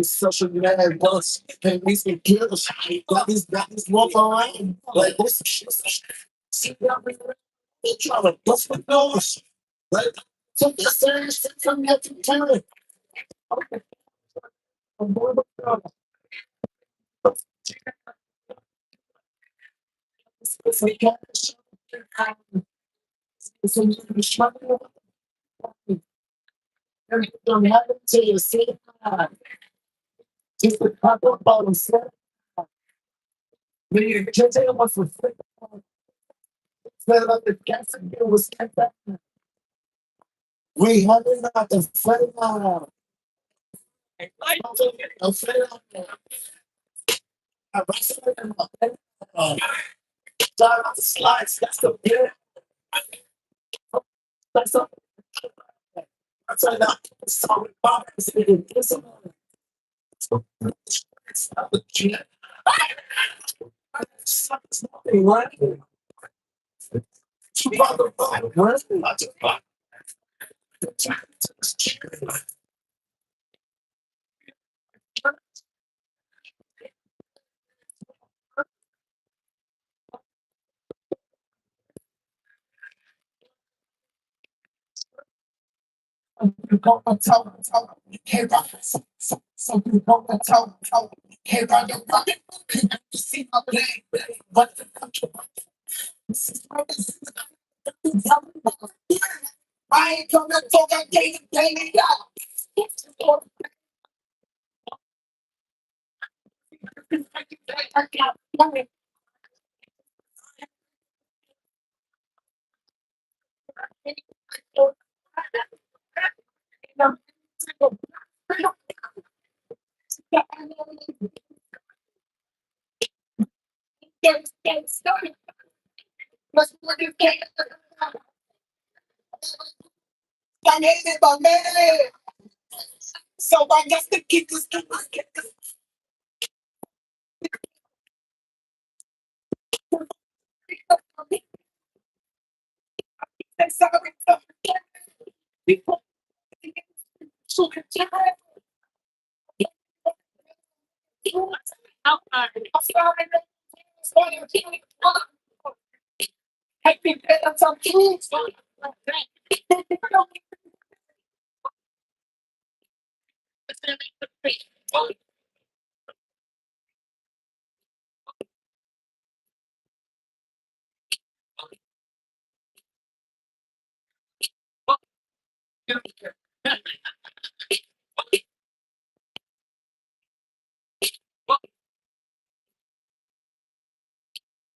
[SPEAKER 3] Social media boss and these kills. Got this walk on. Like what's the shit? See what they try to bust my nose. Like so the serious from your talent. It's like so you shut don't have to you see just the proper bottom set. When you just say what's the set up the gas and it was kept up. We have it not the set up. I'm set up. I'm set up. Start off the slides. That's the bit. That's up. That's not so box. It's not the kid. It's nothing right. She bought the bottle. Where's the bottle? You go and tell you can't run. So you go and tell you can't run your pocket. You see my blade, but the country. I ain't coming for that game, baby. So I guess the kick is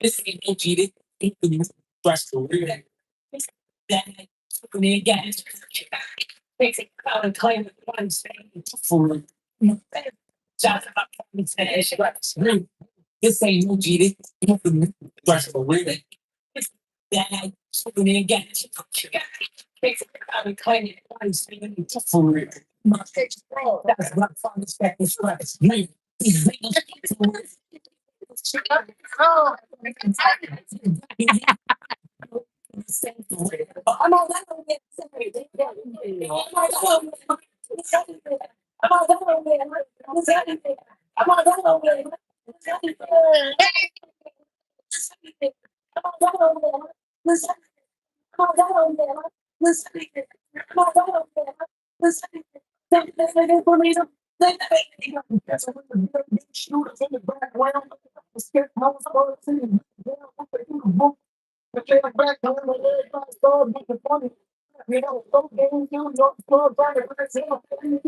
[SPEAKER 2] This ain't no cheating. Fresh for real. That nigga got his makes it out and claim it one for real. Shots about saying shit like this ain't no cheating. Fresh for real. That nigga got his makes it out and claim it one for real. My face, bro. That's what I'm respecting stress. Oh, I'm all that on it. I'm all that on it. I'm all that on it. I'm all that on it. Listen, I'm all that on it. Listen, I'm all that on it. Listen, for me to that's what the shooters in the background. The skip house, but they're back on the leg, my dog, make it funny. You know, so games, New York clubs, I can myself, New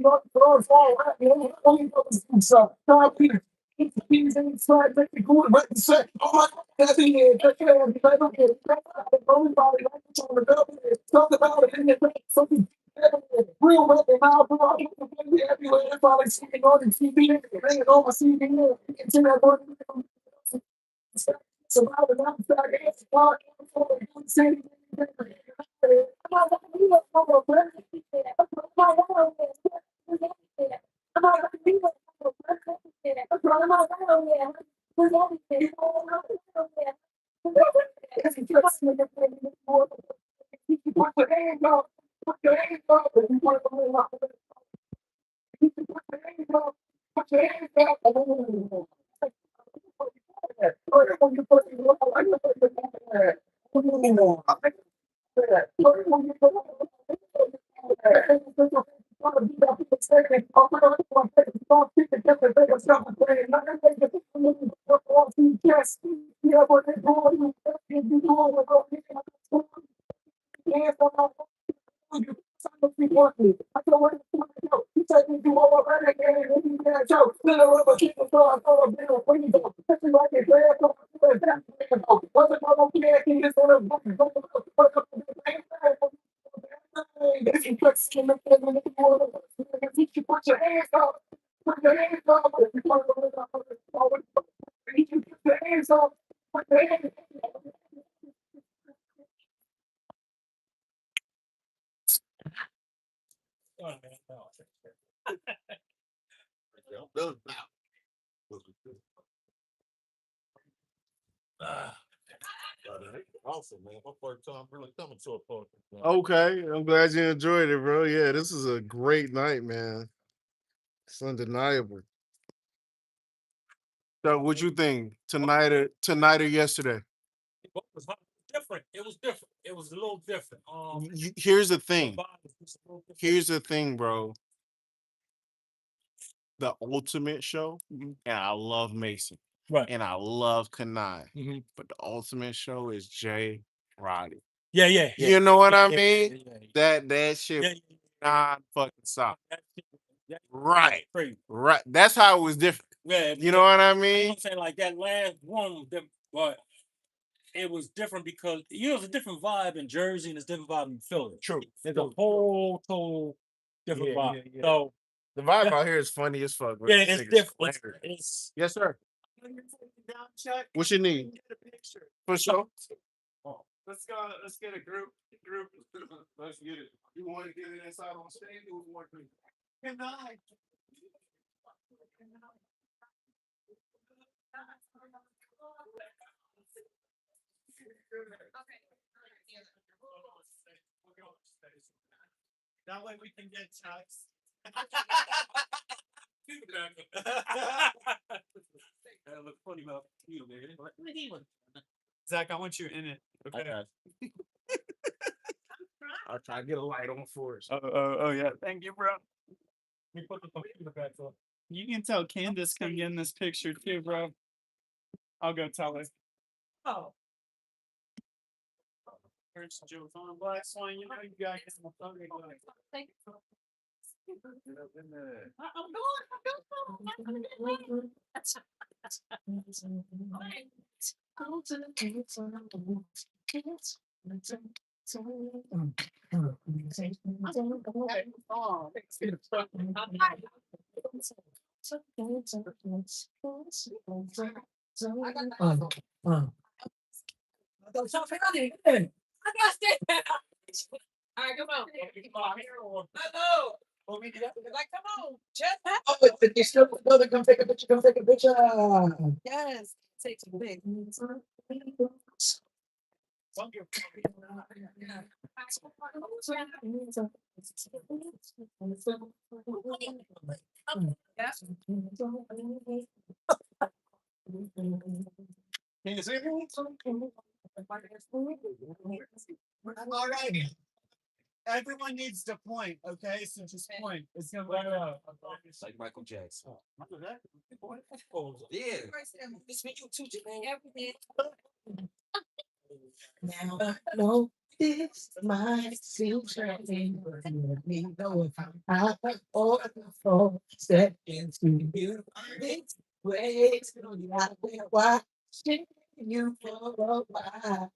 [SPEAKER 2] York clubs, all right, you know, only those so, Tom Peters, keep the peas inside, make the good, right, and say, oh my God, that's in here, take care of it, I don't get it, everybody, like it's on the double, talk about it, and it's something. Real rap and now, bro, I'm gonna be everywhere. Everybody singing on the TV, bringing over CD, and to that one. So I was outside the park for the city. Put your hands up. Put your hands up. Yes, Put your hands up. Put your hands up. Put your hands up. Put your hands up.
[SPEAKER 3] Awesome, man. My first time really coming to a party. Okay, I'm glad you enjoyed it, bro. Yeah, this is a great night, man. It's undeniable. So, what you think tonight or yesterday?
[SPEAKER 7] It was different. It was different. It was a little different.
[SPEAKER 3] Here's the
[SPEAKER 7] The
[SPEAKER 3] thing.
[SPEAKER 7] vibe was just a little different.
[SPEAKER 3] Here's the thing, bro. The ultimate show, and I love Mason,
[SPEAKER 7] Right.
[SPEAKER 3] and I love Kanai,
[SPEAKER 7] Mhm.
[SPEAKER 3] but the ultimate show is Jay Roddy.
[SPEAKER 7] Yeah, yeah, yeah.
[SPEAKER 3] You know what I
[SPEAKER 7] Yeah,
[SPEAKER 3] mean?
[SPEAKER 7] yeah.
[SPEAKER 3] That shit
[SPEAKER 7] Yeah,
[SPEAKER 3] non fucking stop.
[SPEAKER 7] that shit was- that-
[SPEAKER 3] Right.
[SPEAKER 7] Crazy.
[SPEAKER 3] Right. That's how it was different.
[SPEAKER 7] Yeah,
[SPEAKER 3] You know what I
[SPEAKER 7] you know what
[SPEAKER 3] mean?
[SPEAKER 7] I'm saying? Like that last one was different, but it was different because it's a different vibe in Jersey and it's a different vibe in Philly.
[SPEAKER 3] True.
[SPEAKER 7] It's a whole total different
[SPEAKER 3] Yeah,
[SPEAKER 7] vibe.
[SPEAKER 3] yeah, yeah.
[SPEAKER 7] So
[SPEAKER 3] The vibe
[SPEAKER 7] yeah,
[SPEAKER 3] out here is funny as fuck. Bro.
[SPEAKER 7] yeah,
[SPEAKER 3] This
[SPEAKER 7] it's
[SPEAKER 3] nigga's
[SPEAKER 7] different.
[SPEAKER 3] hilarious.
[SPEAKER 7] It's
[SPEAKER 3] Yes, sir. What you need? For sure. Oh, let's go. Let's get a group. Let's get it. You want to get it inside on stage, or you want to? Can I?
[SPEAKER 7] that way we can get shots. That look funny about you, man. Zach, I want you in it. Okay.
[SPEAKER 3] I'll try to get a light on for us.
[SPEAKER 7] Oh, yeah. Thank you, bro. We put the computer back up. You can tell Candace can get in this picture too, bro. I'll go tell her. Oh. Here's Joe's on Black Swan. You know you got him.
[SPEAKER 1] I'm going. I got that. All right, come on. Hello. Like, come on. Just oh, you still brother, come take a picture. Come take a picture. Yes. Take some big.
[SPEAKER 3] Can you see me? All right. Everyone needs to point, okay? So just point. It's gonna
[SPEAKER 2] It's like Michael Jackson.
[SPEAKER 3] Oh,
[SPEAKER 2] Yeah. This with you too, Jermaine.
[SPEAKER 1] Now I know this might seem strange, but let me know if I'm out or before step into you. This way, I've been watching you for a while.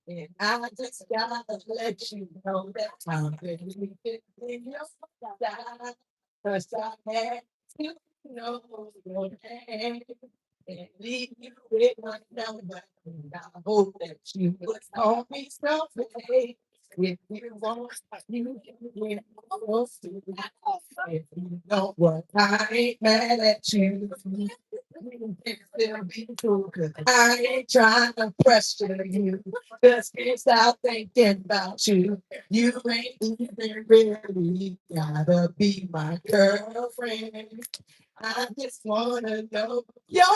[SPEAKER 1] And I just gotta let you know that I'm really in your side. Cause I had to know your name and leave you with my number. And I hope that you would call me someday. If you want, you can get close to me. If you don't want, I ain't mad at you. You can still be cool, 'cause I ain't trying to pressure you. Just can't stop thinking about you. You ain't even really gotta be my girlfriend. I just wanna know your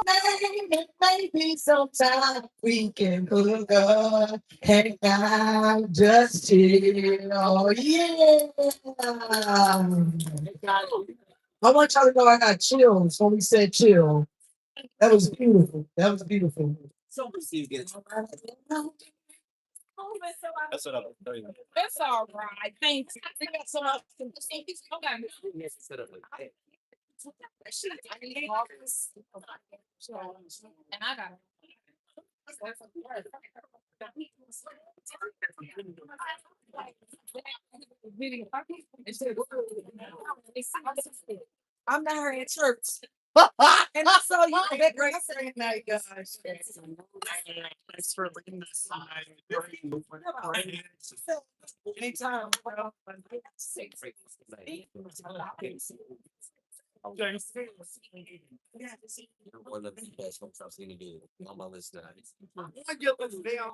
[SPEAKER 1] name, and maybe sometime we can hook up, hang out, just chill. Oh yeah. I want y'all to know I got chills when we said chill. That was beautiful. That was beautiful.
[SPEAKER 2] So you get
[SPEAKER 7] That's what I'm doing.
[SPEAKER 4] That's all right. Thanks. We got some else. Okay.
[SPEAKER 2] set up like that.
[SPEAKER 4] And I got I'm not her at church. And I saw you in that great Saturday night, guys.
[SPEAKER 7] Thanks for leading this.
[SPEAKER 4] Anytime, bro.
[SPEAKER 2] One of the best folks I've seen to do on my list now.
[SPEAKER 7] I get this damn